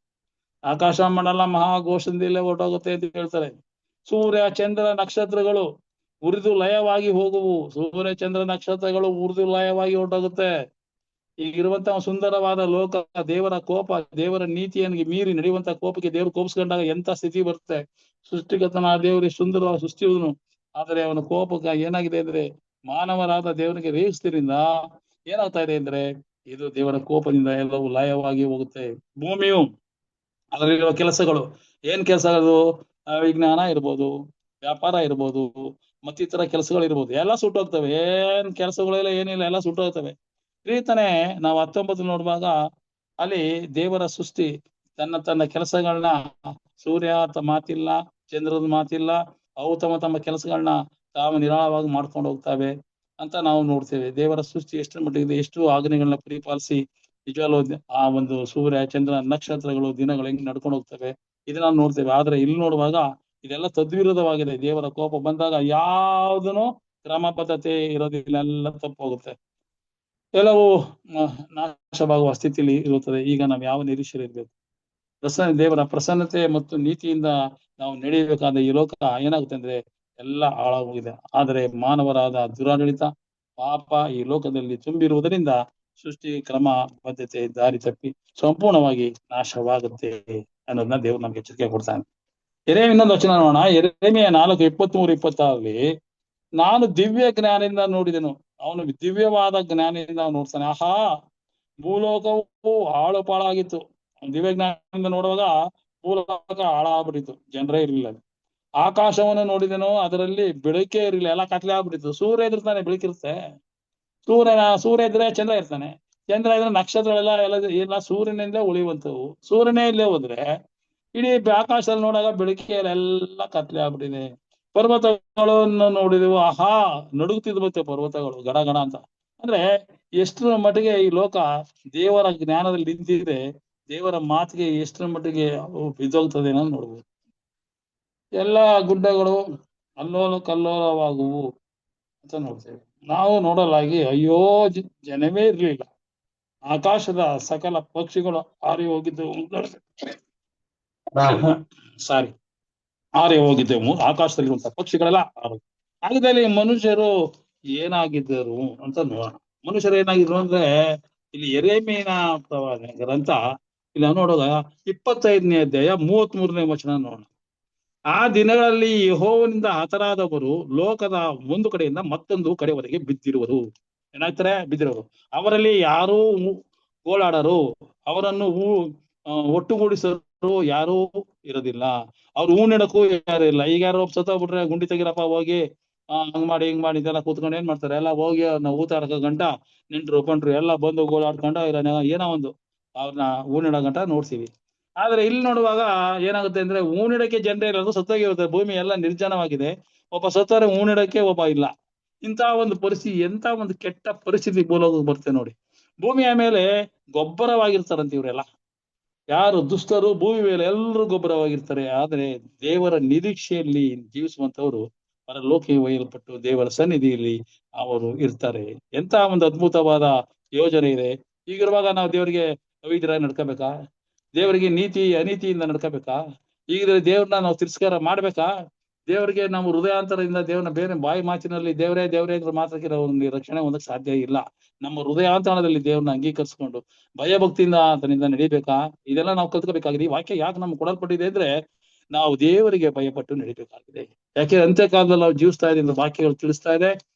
ಆಕಾಶ ಮಂಡಲ ಮಹಾಘೋಷದಿಂದ ಇಲ್ಲೇ ಹೊರಟೋಗುತ್ತೆ ಅಂತ ಹೇಳ್ತಾರೆ. ಸೂರ್ಯ ಚಂದ್ರ ನಕ್ಷತ್ರಗಳು ಉರಿದು ಲಯವಾಗಿ ಹೋಗುವು. ಸೂರ್ಯ ಚಂದ್ರ ನಕ್ಷತ್ರಗಳು ಉರಿದು ಲಯವಾಗಿ ಹೊರಟೋಗುತ್ತೆ. ಈಗಿರುವಂತಹ ಸುಂದರವಾದ ಲೋಕ, ದೇವರ ಕೋಪ, ದೇವರ ನೀತಿಯನ್ನು ಮೀರಿ ನಡೆಯುವಂತ ಕೋಪಕ್ಕೆ ದೇವರು ಕೋಪಿಸ್ಕೊಂಡಾಗ ಎಂತ ಸ್ಥಿತಿ ಬರುತ್ತೆ. ಸೃಷ್ಟಿಕರ್ತನ ದೇವರಿಗೆ ಸುಂದರವಾದ ಸೃಷ್ಟಿಯವನು, ಆದರೆ ಅವನ ಕೋಪಕ್ಕೆ ಏನಾಗಿದೆ ಅಂದ್ರೆ ಮಾನವರಾದ ದೇವರಿಗೆ ರೇಗಿಸ್ತಿರಿಂದ ಏನಾಗ್ತಾ ಇದೆ ಅಂದ್ರೆ ಇದು ದೇವರ ಕೋಪದಿಂದ ಎಲ್ಲವೂ ಲಯವಾಗಿ ಹೋಗುತ್ತೆ. ಭೂಮಿಯು ಅದರಲ್ಲಿರುವ ಕೆಲಸಗಳು, ಏನ್ ಕೆಲಸಗಳು, ವಿಜ್ಞಾನ ಇರ್ಬೋದು, ವ್ಯಾಪಾರ ಇರ್ಬೋದು, ಮತ್ತಿತರ ಕೆಲಸಗಳು ಇರ್ಬೋದು, ಎಲ್ಲ ಸುಟ್ಟೋಗ್ತವೆ. ಏನ್ ಕೆಲಸಗಳೆಲ್ಲ ಏನಿಲ್ಲ, ಎಲ್ಲ ಸುಟ್ಟೋಗ್ತವೆ. ಪ್ರೀತನೆ ನಾವು 19 ನೋಡುವಾಗ ಅಲ್ಲಿ ದೇವರ ಸೃಷ್ಟಿ ತನ್ನ ಕೆಲಸಗಳನ್ನ, ಸೂರ್ಯ ಮಾತಿಲ್ಲ, ಚಂದ್ರದ ಮಾತಿಲ್ಲ, ಅವು ತಮ್ಮ ಕೆಲಸಗಳನ್ನ ತಾವು ನಿರಾಳವಾಗಿ ಮಾಡ್ಕೊಂಡು ಹೋಗ್ತವೆ ಅಂತ ನಾವು ನೋಡ್ತೇವೆ. ದೇವರ ಸೃಷ್ಟಿ ಎಷ್ಟರ ಮಟ್ಟಿಗೆ ಎಷ್ಟು ಆಜ್ಞೆಗಳನ್ನ ಪರಿಪಾಲಿಸಿ ನಿಜವಾಗ್ಲೂ ಆ ಒಂದು ಸೂರ್ಯ ಚಂದ್ರ ನಕ್ಷತ್ರಗಳು ದಿನಗಳು ಹೆಂಗ್ ನಡ್ಕೊಂಡು ಹೋಗ್ತವೆ ಇದನ್ನ ನಾವು ನೋಡ್ತೇವೆ. ಆದ್ರೆ ಇಲ್ಲಿ ನೋಡುವಾಗ ಇದೆಲ್ಲ ತದ್ವಿರೋಧವಾಗಿದೆ. ದೇವರ ಕೋಪ ಬಂದಾಗ ಯಾವುದನ್ನು ಕ್ರಮಬದ್ಧತೆ ಇರೋದಿಲ್ಲ, ಎಲ್ಲ ತಪ್ಪು ಹೋಗುತ್ತೆ, ಎಲ್ಲವೂ ನಾಶವಾಗುವ ಸ್ಥಿತಿಯಲ್ಲಿ ಇರುತ್ತದೆ. ಈಗ ನಾವು ಯಾವ ನಿರೀಕ್ಷೆ ಇರ್ಬೇಕು? ದೇವರ ಪ್ರಸನ್ನತೆ ಮತ್ತು ನೀತಿಯಿಂದ ನಾವು ನಡೆಯಬೇಕಾದ ಈ ಲೋಕ ಏನಾಗುತ್ತೆ ಅಂದ್ರೆ ಎಲ್ಲ ಹಾಳಾಗೋಗಿದೆ. ಆದರೆ ಮಾನವರಾದ ದುರಾಡಳಿತ, ಪಾಪ ಈ ಲೋಕದಲ್ಲಿ ತುಂಬಿರುವುದರಿಂದ ಸೃಷ್ಟಿ ಕ್ರಮ ಬದ್ಧತೆ ದಾರಿ ತಪ್ಪಿ ಸಂಪೂರ್ಣವಾಗಿ ನಾಶವಾಗುತ್ತೆ ಅನ್ನೋದನ್ನ ದೇವರು ನಮ್ಗೆ ಎಚ್ಚರಿಕೆ ಕೊಡ್ತಾನೆ. ಇನ್ನೊಂದು ವಚನ ನೋಡೋಣ. ಯೆರೆಮೀಯ 4:23-26 ನಾನು ದಿವ್ಯ ಜ್ಞಾನದಿಂದ ನೋಡಿದೆನು. ಅವನು ದಿವ್ಯವಾದ ಜ್ಞಾನದಿಂದ ನೋಡ್ತಾನೆ. ಆಹಾ, ಭೂಲೋಕವು ಹಾಳು ಪಾಳಾಗಿತ್ತು. ದಿವ್ಯ ಜ್ಞಾನದಿಂದ ನೋಡುವಾಗ ಭೂಲೋಕ ಹಾಳಾಗ್ಬಿಟ್ಟಿತ್ತು, ಜನರೇ ಇರ್ಲಿಲ್ಲ. ಆಕಾಶವನ್ನು ನೋಡಿದೆನು, ಅದರಲ್ಲಿ ಬೆಳಕೇ ಇರಲಿಲ್ಲ, ಎಲ್ಲ ಕತ್ಲೆ ಆಗ್ಬಿಟ್ಟಿತ್ತು. ಸೂರ್ಯ ಇದ್ದಿರ್ತಾನೆ, ಬೆಳಕಿರುತ್ತೆ. ಸೂರ್ಯ ಇದ್ರೆ ಚಂದ್ರ ಇರ್ತಾನೆ, ಚಂದ್ರ ಇದ್ರೆ ನಕ್ಷತ್ರಗಳೆಲ್ಲ ಎಲ್ಲ ಸೂರ್ಯನಿಂದ ಉಳಿಯುವಂತವು. ಸೂರ್ಯನೇ ಇಲ್ಲೇ ಹೋದ್ರೆ ಇಡೀ ಆಕಾಶದಲ್ಲಿ ನೋಡಾಗ ಬೆಳಕೆ ಎಲ್ಲ ಕತ್ಲೆ ಆಗ್ಬಿಟ್ಟಿದೆ. ಪರ್ವತಗಳನ್ನು ನೋಡಿದೆವು, ಆಹಾ, ನಡುಗುತ್ತಿದ್ ಮತ್ತೆ ಪರ್ವತಗಳು ಗಡ ಅಂತ. ಅಂದ್ರೆ ಎಷ್ಟರ ಮಟ್ಟಿಗೆ ಈ ಲೋಕ ದೇವರ ಜ್ಞಾನದಲ್ಲಿ ನಿಂತಿದೆ, ದೇವರ ಮಾತಿಗೆ ಎಷ್ಟರ ಮಟ್ಟಿಗೆ ಬಿದ್ದೋಗ್ತದೆ ಅನ್ನೋದು ನೋಡ್ಬೋದು. ಎಲ್ಲ ಗುಡ್ಡಗಳು ಅಲ್ಲೋಲ ಕಲ್ಲೋಲವಾಗುವು ಅಂತ ನೋಡ್ತೇವೆ. ನಾವು ನೋಡಲಾಗಿ ಅಯ್ಯೋ ಜನವೇ ಇರ್ಲಿಲ್ಲ. ಆಕಾಶದ ಸಕಲ ಪಕ್ಷಿಗಳು ಹಾರಿ ಹೋಗಿದ್ದವು. ಹಾರಿ ಹೋಗಿದ್ದೆವು, ಆಕಾಶದಲ್ಲಿರುವಂತ ಪಕ್ಷಿಗಳೆಲ್ಲ ಹಾಗಿದ್ದಲ್ಲಿ ಮನುಷ್ಯರು ಏನಾಗಿದ್ದರು ಅಂತ ನೋಡೋಣ. ಮನುಷ್ಯರು ಏನಾಗಿದ್ರು ಅಂದ್ರೆ ಇಲ್ಲಿ ಯೆರೆಮೀಯನ ಗ್ರಂಥ ಇಲ್ಲಿ ನೋಡುವಾಗ 25ನೇ ಅಧ್ಯಾಯ 33ನೇ ವಚನ ನೋಡೋಣ. ಆ ದಿನಗಳಲ್ಲಿ ಯೆಹೋವನಿಂದ ಹತರಾದವರು ಲೋಕದ ಒಂದು ಕಡೆಯಿಂದ ಮತ್ತೊಂದು ಕಡೆವರೆಗೆ ಬಿದ್ದಿರುವರು. ಏನಾಗ್ತಾರೆ? ಬಿದ್ದಿರುವರು. ಅವರಲ್ಲಿ ಯಾರೂ ಗೋಳಾಡರು, ಅವರನ್ನು ಒಟ್ಟುಗೂಡಿಸರು ಯಾರೂ ಇರೋದಿಲ್ಲ. ಅವ್ರು ಹೂಣಿಡಕ್ಕೂ ಯಾರು ಇಲ್ಲ. ಈಗ ಯಾರೋ ಸತ್ತೋಗ್ಬಿಟ್ರೆ ಗುಂಡಿ ತೆಗಿರಪ್ಪ ಹೋಗಿ ಹಂಗ್ ಮಾಡಿ ಹಿಂಗ್ ಮಾಡಿ ಇದೆಲ್ಲ ಕೂತ್ಕೊಂಡು ಏನ್ ಮಾಡ್ತಾರೆ ಎಲ್ಲ ಹೋಗಿ ನಾವು ಊಟ ಆಡೋ ಗಂಟ ನೆಂಟ್ರು ಪಂಟ್ರು ಎಲ್ಲ ಬಂದು ಗೋಳಾಡ್ಕೊಂಡು ಏನೋ ಒಂದು ಅವ್ರನ್ನ ಊನಿಡೋ ಗಂಟ ನೋಡ್ತೀವಿ. ಆದ್ರೆ ಇಲ್ಲಿ ನೋಡುವಾಗ ಏನಾಗುತ್ತೆ ಅಂದ್ರೆ ಊನಿಡಕ್ಕೆ ಜನರೇ ಇರೋದು, ಸತ್ತೋಗಿರುತ್ತೆ, ಭೂಮಿ ಎಲ್ಲ ನಿರ್ಜನವಾಗಿದೆ, ಒಬ್ಬ ಸತ್ತೋರೆ ಊನಿಡಕ್ಕೆ ಒಬ್ಬ ಇಲ್ಲ. ಇಂಥ ಒಂದು ಪರಿಸ್ಥಿತಿ, ಎಂತ ಒಂದು ಕೆಟ್ಟ ಪರಿಸ್ಥಿತಿ ಭೂಲೋಕಕ್ಕೆ ಬರುತ್ತೆ ನೋಡಿ. ಭೂಮಿಯ ಮೇಲೆ ಗೊಬ್ಬರವಾಗಿರ್ತಾರಂತ ಇವರೆಲ್ಲ. ಯಾರು ದುಷ್ಟರು ಭೂಮಿ ಮೇಲೆ ಎಲ್ಲರೂ ಗೊಬ್ಬರವಾಗಿರ್ತಾರೆ. ಆದ್ರೆ ದೇವರ ನಿರೀಕ್ಷೆಯಲ್ಲಿ ಜೀವಿಸುವಂತವರು ಪರಲೋಕಕ್ಕೆ ಒಯ್ಯಲ್ಪಟ್ಟು ದೇವರ ಸನ್ನಿಧಿಯಲ್ಲಿ ಅವರು ಇರ್ತಾರೆ. ಎಂತ ಒಂದು ಅದ್ಭುತವಾದ ಯೋಜನೆ ಇದೆ. ಈಗಿರುವಾಗ ನಾವು ದೇವರಿಗೆ ಅವಿದ್ರಾಗಿ ನಡ್ಕೋಬೇಕಾ? ದೇವರಿಗೆ ನೀತಿ ಅನೀತಿಯಿಂದ ನಡ್ಕೋಬೇಕಾ? ಈಗಿದ್ರೆ ದೇವ್ರನ್ನ ನಾವು ತಿರಸ್ಕಾರ ಮಾಡ್ಬೇಕಾ? ದೇವರಿಗೆ ನಾವು ಹೃದಯಾಂತರದಿಂದ ದೇವ್ರನ್ನ ಬೇರೆ ಬಾಯಿ ಮಾತಿನಲ್ಲಿ ದೇವರೇ ದೇವರೇ ಅಂದ್ರೆ ಮಾತ್ರಕ್ಕೆ ಒಂದು ರಕ್ಷಣೆ ಹೊಂದಕ್ಕೆ ಸಾಧ್ಯ ಇಲ್ಲ. ನಮ್ಮ ಹೃದಯಾಂತರದಲ್ಲಿ ದೇವ್ರನ್ನ ಅಂಗೀಕರಿಸ್ಕೊಂಡು ಭಯಭಕ್ತಿಯಿಂದ ಆತನಿಂದ ನಡಿಬೇಕಾ? ಇದೆಲ್ಲ ನಾವು ಕಲ್ತ್ಕೋಬೇಕಾಗಿದೆ. ಈ ವಾಕ್ಯ ಯಾಕೆ ನಮ್ಗೆ ಕೊಡಲ್ಪಟ್ಟಿದೆ ಅಂದ್ರೆ ನಾವು ದೇವರಿಗೆ ಭಯಪಟ್ಟು ನಡಿಬೇಕಾಗಿದೆ. ಯಾಕೆ ಅಂತ್ಯಕಾಲದಲ್ಲಿ ನಾವು ಜೀವಿಸ್ತಾ ಇದ್ದೀವಿ, ವಾಕ್ಯಗಳು ತಿಳಿಸ್ತಾ ಇದೆ.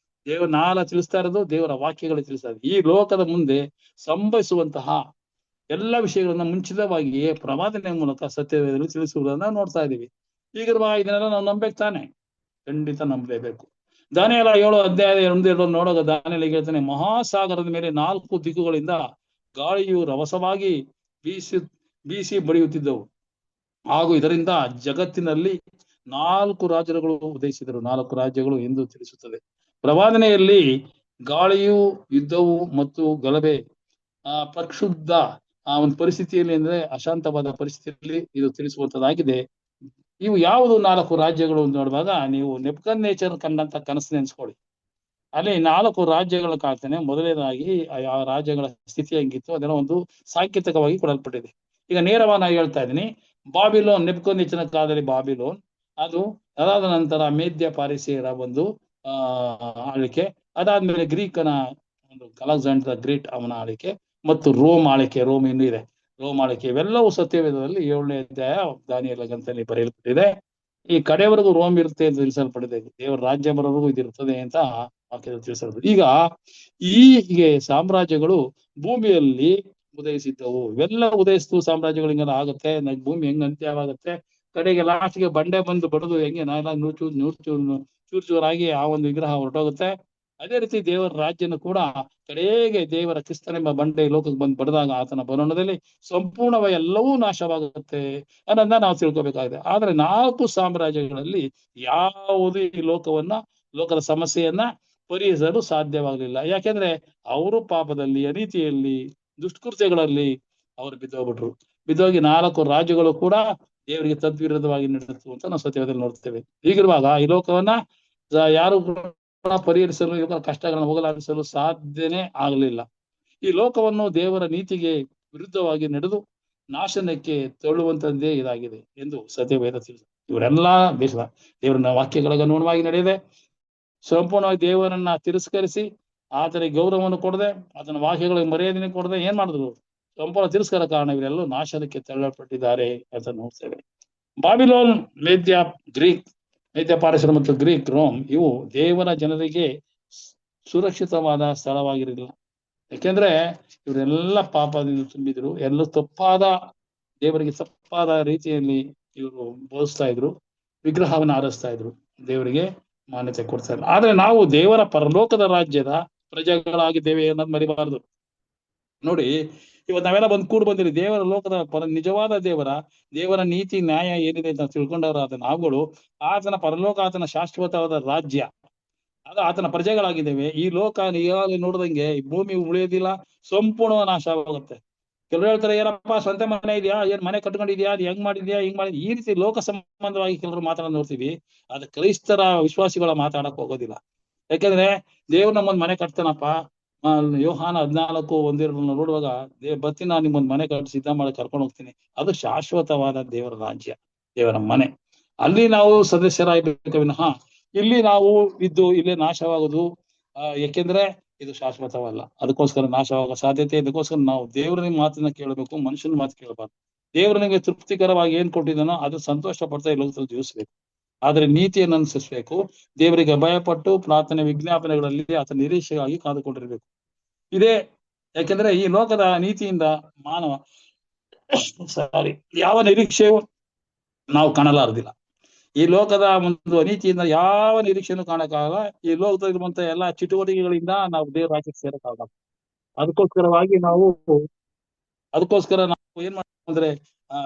ದೇವರ ನಾಲ ತಿಳಿಸ್ತಾ ಇರೋದು, ದೇವರ ವಾಕ್ಯಗಳು ತಿಳಿಸ್ತಾ ಇದೆ. ಈ ಲೋಕದ ಮುಂದೆ ಸಂಭವಿಸುವಂತಹ ಎಲ್ಲ ವಿಷಯಗಳನ್ನ ಮುಂಚಿತವಾಗಿಯೇ ಪ್ರವಾದನೆ ಮೂಲಕ ಸತ್ಯವೇದದಲ್ಲಿ ತಿಳಿಸುವುದನ್ನ ನೋಡ್ತಾ ಇದೀವಿ. ಈಗಿರುವ ಇದನ್ನೆಲ್ಲ ನಾವು ನಂಬೇಕು ತಾನೆ? ಖಂಡಿತ ನಂಬಲೇಬೇಕು. ದಾನಿಯೇಲ 7:1-2 ನೋಡುವಾಗ ದಾನಿಯೇಲ ಹೇಳ್ತಾನೆ, ಮಹಾಸಾಗರದ ಮೇಲೆ 4 ದಿಕ್ಕುಗಳಿಂದ ಗಾಳಿಯು ರಭಸವಾಗಿ ಬೀಸಿ ಬಡಿಯುತ್ತಿದ್ದವು, ಹಾಗೂ ಇದರಿಂದ ಜಗತ್ತಿನಲ್ಲಿ 4 ರಾಜ್ಯಗಳು ಉದಯಿಸಿದರು. 4 ರಾಜ್ಯಗಳು ಎಂದು ತಿಳಿಸುತ್ತದೆ. ಪ್ರವಾದನೆಯಲ್ಲಿ ಗಾಳಿಯು, ಯುದ್ಧವು ಮತ್ತು ಗಲಭೆ, ಪ್ರಕ್ಷುಬ್ಧ ಒಂದು ಪರಿಸ್ಥಿತಿಯಲ್ಲಿ ಅಂದ್ರೆ ಅಶಾಂತವಾದ ಪರಿಸ್ಥಿತಿಯಲ್ಲಿ ಇದು ತಿಳಿಸುವಂತದ್ದಾಗಿದೆ. ಇವು ಯಾವುದು 4 ರಾಜ್ಯಗಳು ನೋಡುವಾಗ ನೀವು ನೆಬೂಕದ್ನೆಚ್ಚರ್ ಕಂಡಂತ ಕನಸು ನೆನ್ಸ್ಕೊಳ್ಳಿ. ಅಲ್ಲಿ 4 ರಾಜ್ಯಗಳ ಕಾಣ್ತಾನೆ. ಮೊದಲನೇದಾಗಿ ಆ ರಾಜ್ಯಗಳ ಸ್ಥಿತಿ ಹೆಂಗಿತ್ತು ಅದನ್ನ ಒಂದು ಸಾಂಕೇತಿಕವಾಗಿ ಕೊಡಲ್ಪಟ್ಟಿದೆ. ಈಗ ನೇರವಾಗಿ ನಾನು ಹೇಳ್ತಾ ಇದ್ದೀನಿ. ಬಾಬಿಲೋನ್, ನೆಬೂಕದ್ನೆಚ್ಚರನ ಕಾಲದಲ್ಲಿ ಬಾಬಿಲೋನ್, ಅದು ಅದಾದ ನಂತರ ಮೇದ್ಯ ಪಾರಸಿಯರ ಒಂದು ಆಳ್ವಿಕೆ, ಅದಾದ್ಮೇಲೆ ಗ್ರೀಕನ ಒಂದು ಅಲೆಕ್ಸಾಂಡರ್ ಗ್ರೇಟ್ ಅವನ ಆಳ್ವಿಕೆ, ಮತ್ತು ರೋಮ್ ಆಳ್ವಿಕೆ, ರೋಮ್ ಇನ್ನೂ ಇದೆ, ರೋಮ್ ಆಳ್ವಿಕೆ. ಇವೆಲ್ಲವೂ ಸತ್ಯವೇದದಲ್ಲಿ 7ನೇ ಅಧ್ಯಾಯ ದಾನಿಯೇಲ ಗ್ರಂಥದಲ್ಲಿ ಬರೆಯಲ್ಪಟ್ಟಿದೆ. ಈ ಕಡೆವರೆಗೂ ರೋಮ್ ಇರುತ್ತೆ ಅಂತ ತಿಳಿಸಲ್ಪಟ್ಟಿದೆ. ದೇವರ ರಾಜ್ಯ ಬರೋವರೆಗೂ ಇದಿರ್ತದೆ ಅಂತ ವಾಕ್ಯದಲ್ಲಿ ತಿಳಿಸಲ್ಪಟ್ಟಿದೆ. ಈಗ ಹೀಗೆ ಸಾಮ್ರಾಜ್ಯಗಳು ಭೂಮಿಯಲ್ಲಿ ಉದಯಿಸಿದ್ದವು. ಇವೆಲ್ಲ ಉದಯಿಸಿತು ಸಾಮ್ರಾಜ್ಯಗಳು. ಹಿಂಗೆಲ್ಲ ಆಗುತ್ತೆ, ಭೂಮಿ ಹೆಂಗ್ ಅಂತ್ಯವಾಗುತ್ತೆ, ಕಡೆಗೆ ಲಾಸ್ಟ್ಗೆ ಬಂಡೆ ಬಂದು ಬಡದು ಹೆಂಗೆ ನಾವೆಲ್ಲ ಚೂರ್ ಚೂರಾಗಿ ಆ ಒಂದು ವಿಗ್ರಹ ಹೊರಟೋಗುತ್ತೆ. ಅದೇ ರೀತಿ ದೇವರ ರಾಜ್ಯನ ಕೂಡ ಕಡೆಗೆ ದೇವರ ಕ್ರಿಸ್ತನೆಂಬ ಬಂಡೆ ಲೋಕಕ್ಕೆ ಬಂದು ಬಡದಾಗ ಆತನ ಬರೋಣದಲ್ಲಿ ಸಂಪೂರ್ಣವಾಗಿ ಎಲ್ಲವೂ ನಾಶವಾಗುತ್ತೆ ಅನ್ನೋದನ್ನ ನಾವು ತಿಳ್ಕೊಬೇಕಾಗಿದೆ. ಆದ್ರೆ 4 ಸಾಮ್ರಾಜ್ಯಗಳಲ್ಲಿ ಯಾವುದೇ ಈ ಲೋಕದ ಸಮಸ್ಯೆಯನ್ನ ಪರಿಹರಿಸಲು ಸಾಧ್ಯವಾಗಲಿಲ್ಲ. ಯಾಕೆಂದ್ರೆ ಅವರು ಪಾಪದಲ್ಲಿ, ಅನೀತಿಯಲ್ಲಿ, ದುಷ್ಕೃತ್ಯಗಳಲ್ಲಿ ಅವರು ಬಿದ್ದೋಗಿ 4 ರಾಜ್ಯಗಳು ಕೂಡ ದೇವರಿಗೆ ತದ್ವಿರುದ್ಧವಾಗಿ ನಡೆಯಿತು ಅಂತ ನಾವು ಸತ್ಯವೇದದಲ್ಲಿ ನೋಡ್ತೇವೆ. ಹೀಗಿರುವಾಗ ಈ ಲೋಕವನ್ನ ಯಾರು ಪರಿಹರಿಸಲು, ಇವುಗಳ ಕಷ್ಟಗಳನ್ನು ಹೋಗಲಾಡಿಸಲು ಸಾಧ್ಯನೇ ಆಗಲಿಲ್ಲ. ಈ ಲೋಕವನ್ನು ದೇವರ ನೀತಿಗೆ ವಿರುದ್ಧವಾಗಿ ನಡೆದು ನಾಶನಕ್ಕೆ ತಳ್ಳುವಂತದ್ದೇ ಇದಾಗಿದೆ ಎಂದು ಸತ್ಯವೇದ ತಿಳಿಸಿದೆ. ಇವರೆಲ್ಲಾ ದೇವರನ್ನ ವಾಕ್ಯಗಳಿಗೆ ಅನುಗುಣವಾಗಿ ನಡೆಯದೆ, ಸಂಪೂರ್ಣವಾಗಿ ದೇವರನ್ನ ತಿರಸ್ಕರಿಸಿ ಆತನಿಗೆ ಗೌರವವನ್ನು ಕೊಡದೆ, ಆತನ ವಾಕ್ಯಗಳಿಗೆ ಮರ್ಯಾದೆಯನ್ನು ಕೊಡದೆ ಏನ್ ಮಾಡಿದ್ರು? ಸಂಪೂರ್ಣ ತಿರಸ್ಕಾರ ಕಾರಣ ಇವರೆಲ್ಲೂ ನಾಶನಕ್ಕೆ ತಳ್ಳಲ್ಪಟ್ಟಿದ್ದಾರೆ ಅಂತ ನೋಡ್ತೇವೆ. ಬಾಬಿಲೋನ್, ಮೇದ್ಯ ಪಾರಸ್ಯರು ಮತ್ತು ಗ್ರೀಕ್, ರೋಮ್ ಇವು ದೇವರ ಜನರಿಗೆ ಸುರಕ್ಷಿತವಾದ ಸ್ಥಳವಾಗಿರಲಿಲ್ಲ. ಯಾಕೆಂದ್ರೆ ಇವರೆಲ್ಲ ಪಾಪದಿಂದ ತುಂಬಿದ್ರು, ಎಲ್ಲ ದೇವರಿಗೆ ತಪ್ಪಾದ ರೀತಿಯಲ್ಲಿ ಇವರು ಬೋಧಿಸ್ತಾ ಇದ್ರು, ವಿಗ್ರಹವನ್ನು ಆರಿಸ್ತಾ ಇದ್ರು, ದೇವರಿಗೆ ಮಾನ್ಯತೆ ಕೊಡ್ತಾ ಇದ್ರು. ಆದ್ರೆ ನಾವು ದೇವರ ಪರಲೋಕದ ರಾಜ್ಯದ ಪ್ರಜೆಗಳಾಗಿದ್ದೇವೆ ಅನ್ನೋದು ಮರಿಬಾರದು. ನೋಡಿ, ಇವತ್ತು ನಾವೆಲ್ಲ ಬಂದಿರಿ ದೇವರ ಲೋಕದ ನಿಜವಾದ ದೇವರ ನೀತಿ ನ್ಯಾಯ ಏನಿದೆ ಅಂತ ತಿಳ್ಕೊಂಡವರಾದ ನಾವುಗಳು ಆತನ ಪರಲೋಕ, ಆತನ ಶಾಶ್ವತವಾದ ರಾಜ್ಯ, ಅದು ಆತನ ಪ್ರಜೆಗಳಾಗಿದ್ದೇವೆ. ಈ ಲೋಕ ಈಗಾಗಲೇ ನೋಡ್ದಂಗೆ ಈ ಭೂಮಿ ಉಳಿಯೋದಿಲ್ಲ, ಸಂಪೂರ್ಣ ನಾಶವಾಗುತ್ತೆ. ಕೆಲವರು ಹೇಳ್ತಾರೆ, ಏನಪ್ಪ ಸ್ವಂತ ಮನೆ ಇದೆಯಾ, ಏನ್ ಮನೆ ಕಟ್ಕೊಂಡಿದ್ಯಾ, ಅದು ಹೆಂಗ್ ಮಾಡಿದ್ಯಾ, ಹಿಂಗ್ ಮಾಡಿದ್ಯಾ, ಈ ರೀತಿ ಲೋಕ ಸಂಬಂಧವಾಗಿ ಕೆಲವರು ಮಾತಾಡೋದು ನೋಡ್ತೀವಿ. ಅದು ಕ್ರೈಸ್ತರ ವಿಶ್ವಾಸಿಗಳ ಮಾತಾಡಕ್ ಹೋಗೋದಿಲ್ಲ. ಯಾಕಂದ್ರೆ ದೇವ್ರು ನಮ್ಮೊಂದ್ ಮನೆ ಕಟ್ತಾನಪ್ಪ. ಯೋಹಾನ 14:1 ನೋಡುವಾಗ ಬರ್ತೀನಿ, ನಾನು ನಿಮ್ಮೊಂದ್ ಮನೆ ಕಟ್ಟಿ ಸಿದ್ಧ ಮಾಡಿ ಕರ್ಕೊಂಡು ಹೋಗ್ತೀನಿ. ಅದು ಶಾಶ್ವತವಾದ ದೇವರ ರಾಜ್ಯ, ದೇವರ ಮನೆ. ಅಲ್ಲಿ ನಾವು ಸದಸ್ಯರಾಗಬೇಕು ವಿನಃ ಇಲ್ಲಿ ನಾವು ಇಲ್ಲೇ ನಾಶವಾಗುದು. ಯಾಕೆಂದ್ರೆ ಇದು ಶಾಶ್ವತವಲ್ಲ. ಅದಕ್ಕೋಸ್ಕರ ನಾಶವಾಗೋ ಸಾಧ್ಯತೆ. ಇದಕ್ಕೋಸ್ಕರ ನಾವು ದೇವರ ಮಾತನ್ನ ಕೇಳಬೇಕು, ಮನುಷ್ಯನ ಮಾತು ಕೇಳಬಾರ್ದು. ದೇವರನಿಗೆ ತೃಪ್ತಿಕರವಾಗಿ ಏನ್ ಕೊಟ್ಟಿದ್ದಾನೋ ಅದು ಸಂತೋಷ ಪಡ್ತಾ ಈ ಲೋಕದಲ್ಲಿ ಜೀವಿಸ್ಬೇಕು. ಆದ್ರೆ ನೀತಿಯನ್ನು ಅನುಸರಿಸಬೇಕು. ದೇವರಿಗೆ ಭಯಪಟ್ಟು ಪ್ರಾರ್ಥನೆ ವಿಜ್ಞಾಪನೆಗಳಲ್ಲಿ ಆತನ ನಿರೀಕ್ಷೆಗಾಗಿ ಕಾದುಕೊಂಡಿರ್ಬೇಕು. ಇದೇ ಯಾಕೆಂದ್ರೆ ಈ ಲೋಕದ ನೀತಿಯಿಂದ ಯಾವ ನಿರೀಕ್ಷೆಯೂ ನಾವು ಕಾಣಲಾರದಿಲ್ಲ. ಈ ಲೋಕದ ಒಂದು ಅನೀತಿಯಿಂದ ಯಾವ ನಿರೀಕ್ಷೆನೂ ಕಾಣಕ್ಕಾಗಲ್ಲ. ಈ ಲೋಕದಲ್ಲಿರುವಂತ ಎಲ್ಲಾ ಚಟುವಟಿಕೆಗಳಿಂದ ನಾವು ದೇವರ ರಾಜ್ಯಕ್ಕೆ ಸೇರಕ್ಕಾಗಲ್ಲ. ಅದಕ್ಕೋಸ್ಕರವಾಗಿ ನಾವು ಏನ್ ಮಾಡ್ತೀವಿ ಅಂದ್ರೆ ಆ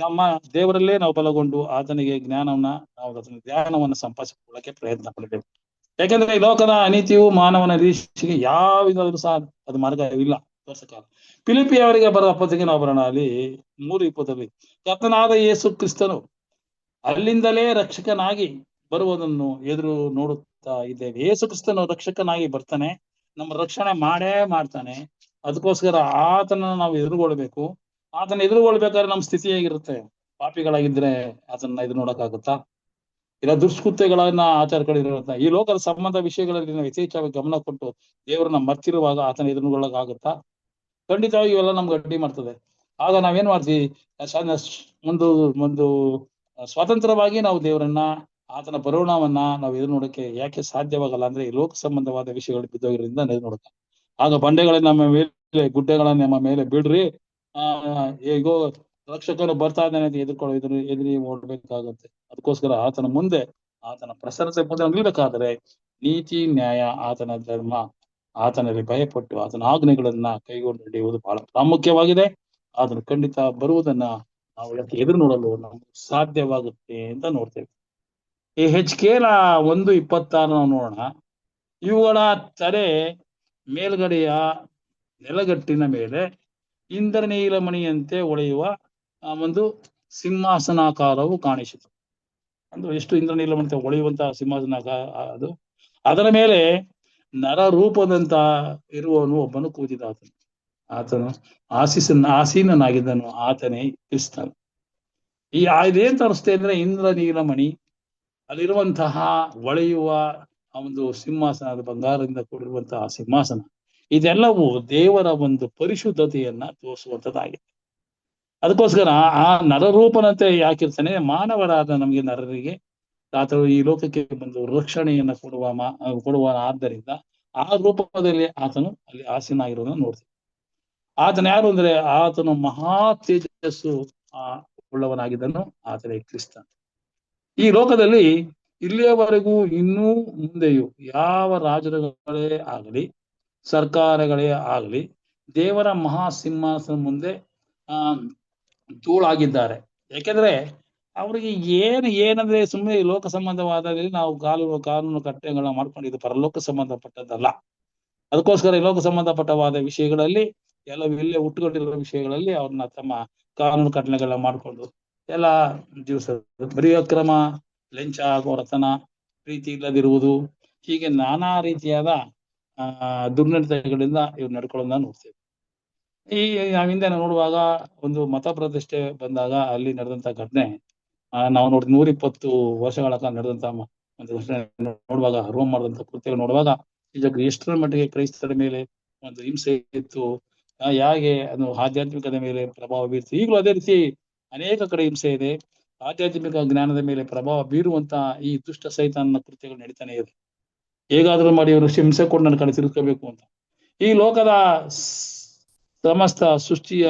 ನಮ್ಮ ದೇವರಲ್ಲೇ ನಾವು ಬಲಗೊಂಡು ಆತನಿಗೆ ಜ್ಞಾನವನ್ನ ನಾವು ಅದನ್ನ ಧ್ಯಾನವನ್ನ ಸಂಪಾದಿಸಿಕೊಳ್ಳಕ್ಕೆ ಪ್ರಯತ್ನ ಪಡಬೇಕು. ಯಾಕೆಂದ್ರೆ ಈ ಲೋಕದ ಅನೀತಿಯು ಮಾನವನ ನಿರೀಕ್ಷೆಗೆ ಯಾವ ವಿಧದಲ್ಲೂ ಸಹ ಅದು ಮಾರ್ಗವಿಲ್ಲ ತೋರ್ಸಕ್ಕಾಗಲ್ಲ. ಫಿಲಿಪಿಯವರಿಗೆ ಬರೋ ಪತ್ರಿಕೆ ನಾವು ಬರೋಣ, ಅಲ್ಲಿ 3:20 ಕರ್ತನಾದ ಯೇಸು ಕ್ರಿಸ್ತನು ಅಲ್ಲಿಂದಲೇ ರಕ್ಷಕನಾಗಿ ಬರುವುದನ್ನು ಎದುರು ನೋಡುತ್ತಾ ಇದ್ದೇವೆ. ಯೇಸು ಕ್ರಿಸ್ತನು ರಕ್ಷಕನಾಗಿ ಬರ್ತಾನೆ, ನಮ್ಮ ರಕ್ಷಣೆ ಮಾಡೇ ಮಾಡ್ತಾನೆ. ಅದಕ್ಕೋಸ್ಕರ ಆತನನ್ನು ನಾವು ಎದುರುಗೊಳ್ಬೇಕು. ಆತನ ಎದುರುಗೊಳ್ಬೇಕಾದ್ರೆ ನಮ್ಮ ಸ್ಥಿತಿ ಹೇಗಿರುತ್ತೆ? ಪಾಪಿಗಳಾಗಿದ್ರೆ ಆತನ ಎದುರು ನೋಡಕ್ಕಾಗುತ್ತಾ? ಇಲ್ಲ ದುಷ್ಕೃತ್ಯಗಳನ್ನ ಆಚಾರಗಳಿರುವಂತ ಈ ಲೋಕದ ಸಂಬಂಧ ವಿಷಯಗಳಲ್ಲಿ ನಾವು ಯಥೇಚ್ಛವಾಗಿ ಗಮನ ಕೊಟ್ಟು ದೇವರನ್ನ ಮರ್ತಿರುವಾಗ ಆತನ ಎದುರುಗೊಳ್ಳಕ್ಕಾಗುತ್ತಾ? ಖಂಡಿತವಾಗಿ ಇವೆಲ್ಲ ನಮ್ಗೆ ಅಡ್ಡಿ ಮಾಡ್ತದೆ. ಆಗ ನಾವೇನ್ ಮಾಡ್ತೀವಿ? ಒಂದು ಒಂದು ಸ್ವತಂತ್ರವಾಗಿ ನಾವು ದೇವರನ್ನ ಆತನ ಬರೋಣವನ್ನ ನಾವು ಎದುರು ನೋಡಕ್ಕೆ ಯಾಕೆ ಸಾಧ್ಯವಾಗಲ್ಲ ಅಂದ್ರೆ ಈ ಲೋಕ ಸಂಬಂಧವಾದ ವಿಷಯಗಳು ಬಿದ್ದೋಗಿರೋದ್ರಿಂದ ಎದುರು ನೋಡಕ್ಕೆ. ಆಗ ಬಂಡೆಗಳನ್ನ ನಮ್ಮ ಮೇಲೆ, ಗುಡ್ಡೆಗಳನ್ನ ನಮ್ಮ ಮೇಲೆ ಬಿಡ್ರಿ, ಹೇಗೋ ರಕ್ಷಕನು ಬರ್ತಾ ಇದ್ದಾನೆ ಅಂತ ಎದುರಿ ಓಡ್ಬೇಕಾಗತ್ತೆ. ಅದಕ್ಕೋಸ್ಕರ ಆತನ ಮುಂದೆ, ಆತನ ಪ್ರಸನ್ನತೆ ಮುಂದೆ ನಿಲ್ಬೇಕಾದ್ರೆ ನೀತಿ, ನ್ಯಾಯ, ಆತನ ಧರ್ಮ, ಆತನಲ್ಲಿ ಭಯಪಟ್ಟು ಆತನ ಆಜ್ಞೆಗಳನ್ನ ಕೈಗೊಂಡು ನಡೆಯುವುದು ಬಹಳ ಪ್ರಾಮುಖ್ಯವಾಗಿದೆ. ಆತನು ಖಂಡಿತ ಬರುವುದನ್ನ ನಾವು ಯಾಕೆ ಎದುರು ನೋಡಲು ನಮ್ಗೆ ಸಾಧ್ಯವಾಗುತ್ತೆ ಅಂತ ನೋಡ್ತೇವೆ. ಈ HKL 1:26 ನಾವು ನೋಡೋಣ. ಇವುಗಳ ತಲೆ ಮೇಲ್ಗಡೆಯ ನೆಲಗಟ್ಟಿನ ಮೇಲೆ ಇಂದ್ರನೀಲ ಮಣಿಯಂತೆ ಹೊಳೆಯುವ ಒಂದು ಸಿಂಹಾಸನಾಕಾರವು ಕಾಣಿಸಿತು. ಅಂದ್ರೆ ಎಷ್ಟು ಇಂದ್ರನೀಲಮಂತೆ ಹೊಳೆಯುವಂತಹ ಸಿಂಹಾಸನಾಕಾರ ಅದು. ಅದರ ಮೇಲೆ ನರರೂಪದಂತ ಇರುವವನು ಒಬ್ಬನು ಕೂತಿದ್ದ. ಆತನು ಆಸೀನನಾಗಿದ್ದನು, ಆತನೇ ಕ್ರಿಸ್ತನು. ಇದೇನ್ ತೋರಿಸ್ತೇ ಅಂದ್ರೆ ಇಂದ್ರನೀಲಮಣಿ, ಅಲ್ಲಿರುವಂತಹ ಹೊಳೆಯುವ ಒಂದು ಸಿಂಹಾಸನ, ಅದು ಬಂಗಾರದಿಂದ ಕೂಡಿರುವಂತಹ ಸಿಂಹಾಸನ, ಇದೆಲ್ಲವೂ ದೇವರ ಒಂದು ಪರಿಶುದ್ಧತೆಯನ್ನ ತೋರಿಸುವಂತದ್ದಾಗಿದೆ. ಅದಕ್ಕೋಸ್ಕರ ಆ ನರರೂಪನಂತೆ ಯಾಕಿರ್ತಾನೆ? ಮಾನವರಾದ ನಮಗೆ ನರರಿಗೆ ಆತನು ಈ ಲೋಕಕ್ಕೆ ಬಂದು ರಕ್ಷಣೆಯನ್ನ ಕೊಡುವ ಆದ್ದರಿಂದ ಆ ರೂಪದಲ್ಲಿ ಆತನು ಅಲ್ಲಿ ಆಸೀನಾಗಿರೋದನ್ನ ನೋಡ್ತೀವಿ. ಆತನ ಯಾರು ಅಂದ್ರೆ ಆತನು ಮಹಾ ತೇಜಸ್ಸು ಉಳ್ಳವನಾಗಿದ್ದನು, ಆತನೇ ಕ್ರಿಸ್ತ. ಈ ಲೋಕದಲ್ಲಿ ಇಲ್ಲಿಯವರೆಗೂ ಇನ್ನೂ ಮುಂದೆಯೂ ಯಾವ ರಾಜರುಗಳೇ ಆಗಲಿ, ಸರ್ಕಾರಗಳೇ ಆಗಲಿ ದೇವರ ಮಹಾ ಸಿಂಹಾಸನ ಮುಂದೆ ಧೂಳಾಗಿದ್ದಾರೆ. ಯಾಕೆಂದ್ರೆ ಅವ್ರಿಗೆ ಏನಂದ್ರೆ ಸುಮ್ಮನೆ ಲೋಕ ಸಂಬಂಧವಾದಲ್ಲಿ ನಾವು ಕಾನೂನು ಕಟ್ಟೆಗಳನ್ನ ಮಾಡ್ಕೊಂಡಿದ್ದು ಪರಲೋಕ ಸಂಬಂಧಪಟ್ಟದ್ದಲ್ಲ. ಅದಕ್ಕೋಸ್ಕರ ಈ ಲೋಕ ಸಂಬಂಧಪಟ್ಟವಾದ ವಿಷಯಗಳಲ್ಲಿ ಇಲ್ಲೇ ಹುಟ್ಟುಕೊಂಡಿರುವ ವಿಷಯಗಳಲ್ಲಿ ಅವ್ರನ್ನ ತಮ್ಮ ಕಾನೂನು ಕಟ್ಟಳೆಗಳನ್ನ ಮಾಡ್ಕೊಂಡು ಎಲ್ಲ ದಿವಸ ಬರೀ ಅಕ್ರಮ, ಲಂಚ, ಹೊರತನ, ಪ್ರೀತಿ ಇಲ್ಲದಿರುವುದು, ಹೀಗೆ ನಾನಾ ರೀತಿಯಾದ ದುರ್ನಡತೆಗಳಿಂದ ಇವ್ರು ನಡ್ಕೊಳ್ಳೋದನ್ನ ನೋಡ್ತೇವೆ. ಹಿಂದೆ ನೋಡುವಾಗ ಒಂದು ಮತ ಪ್ರತಿಷ್ಠೆ ಬಂದಾಗ ಅಲ್ಲಿ ನಡೆದಂತ ಘಟನೆ ನಾವು ನೋಡಿ 120 ವರ್ಷಗಳ ಕಾಲ ನಡೆದಂತ ಒಂದು ಘಟನೆ ನೋಡುವಾಗ, ರೋಮ್ ಮಾಡಿದಂತ ಕೃತ್ಯಗಳು ನೋಡುವಾಗ ನಿಜಕ್ಕೂ ಎಷ್ಟರ ಮಟ್ಟಿಗೆ ಕ್ರೈಸ್ತರ ಮೇಲೆ ಒಂದು ಹಿಂಸೆ ಇತ್ತು, ಹೇಗೆ ಅದು ಆಧ್ಯಾತ್ಮಿಕದ ಮೇಲೆ ಪ್ರಭಾವ ಬೀರ್ತು. ಈಗಲೂ ಅದೇ ರೀತಿ ಅನೇಕ ಕಡೆ ಹಿಂಸೆ ಇದೆ. ಆಧ್ಯಾತ್ಮಿಕ ಜ್ಞಾನದ ಮೇಲೆ ಪ್ರಭಾವ ಬೀರುವಂತ ಈ ದುಷ್ಟ ಸೈತಾನನ ಕೃತ್ಯಗಳು ನಡೀತಾನೆ ಇದೆ. ಹೇಗಾದ್ರೂ ಮಾಡಿ ಅವರು ಹಿಂಸೆ ಕೊಟ್ಟು ನನ್ನ ಕಡೆ ತಿರುಗಬೇಕು ಅಂತ. ಈ ಲೋಕದ ಸಮಸ್ತ ಸೃಷ್ಟಿಯ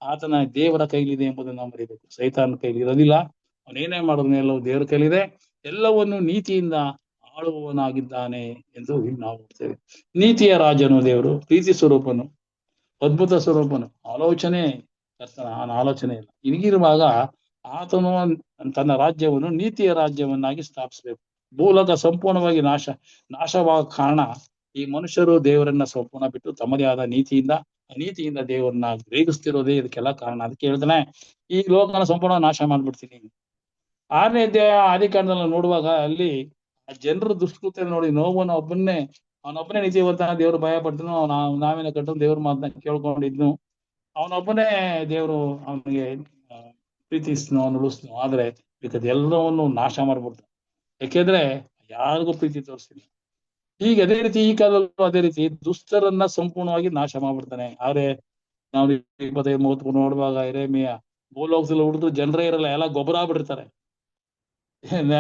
ಆತನ ದೇವರ ಕೈಲಿದೆ ಎಂಬುದನ್ನು ನಾವು ಮರಿಬೇಕು. ಸೈತಾನ ಕೈಲಿ ಇರೋದಿಲ್ಲ. ಅವನೇನೇ ಮಾಡೋದನ್ನ ಎಲ್ಲವೂ ದೇವರ ಕೈಲಿದೆ. ಎಲ್ಲವನ್ನು ನೀತಿಯಿಂದ ಆಳುವವನಾಗಿದ್ದಾನೆ ಎಂದು ನಾವು ನೋಡ್ತೇವೆ. ನೀತಿಯ ರಾಜನು ದೇವರು, ಪ್ರೀತಿ ಸ್ವರೂಪನು, ಅದ್ಭುತ ಸ್ವರೂಪನು, ಆಲೋಚನೆ ಕರ್ತನ ಆಲೋಚನೆ ಇಲ್ಲ. ಹೀಗಿರುವಾಗ ಆತನು ತನ್ನ ರಾಜ್ಯವನ್ನು ನೀತಿಯ ರಾಜ್ಯವನ್ನಾಗಿ ಸ್ಥಾಪಿಸಬೇಕು. ಭೂಲೋಕ ಸಂಪೂರ್ಣವಾಗಿ ನಾಶವಾದ ಕಾರಣ ಈ ಮನುಷ್ಯರು ದೇವರನ್ನ ಸಂಪೂರ್ಣ ಬಿಟ್ಟು ತಮ್ಮದೇ ಆದ ಅನೀತಿಯಿಂದ ದೇವರನ್ನ ರೇಗಿಸ್ತಿರೋದೇ ಇದಕ್ಕೆಲ್ಲ ಕಾರಣ. ಅದಕ್ಕೆ ಹೇಳ್ತಾನೆ, ಈ ಲೋಕನ ಸಂಪೂರ್ಣ ನಾಶ ಮಾಡ್ಬಿಡ್ತೀನಿ. 6ನೇ ಅಧ್ಯಾಯ ಆದಿಕಾಂಡದಲ್ಲಿ ನೋಡುವಾಗ ಅಲ್ಲಿ ಆ ಜನರು ದುಷ್ಕೃತ್ಯ ನೋಡಿ ಅವನೊಬ್ಬನೇ ನೀತಿವಂತ, ದೇವ್ರು ಭಯ ಪಟ್ಟನು, ನಾವೇನ ಕಟ್ಟು ದೇವ್ರ ಮಾತನ್ನ ಕೇಳ್ಕೊಂಡಿದ್ನು, ಅವನೊಬ್ಬನೇ ದೇವ್ರು ಅವನಿಗೆ ಪ್ರೀತಿಸ್ನು, ಅವನು ಉಳಿಸ್ನು. ಆದ್ರೆ ಎಲ್ಲವನ್ನು ನಾಶ ಮಾಡ್ಬಿಡ್ತಾನೆ. ಯಾಕೆಂದ್ರೆ ಯಾರಿಗೂ ಪ್ರೀತಿ ತೋರಿಸ್ತೀನಿ. ಈಗ ಅದೇ ರೀತಿ ಈ ಕಾಲದಲ್ಲೂ ಅದೇ ರೀತಿ ದುಷ್ಟರನ್ನ ಸಂಪೂರ್ಣವಾಗಿ ನಾಶ ಮಾಡ್ಬಿಡ್ತಾನೆ. ಆದ್ರೆ ನಾವು 25-30 ನೋಡುವಾಗ ಯೆರೆಮೀಯ ಭೂಲೋಕದಲ್ಲಿ ಹುಡುದ್ರು ಜನರೇ ಇರಲ್ಲ, ಎಲ್ಲ ಗೊಬ್ಬರ ಆಗ್ಬಿಟ್ಟಿರ್ತಾರೆ.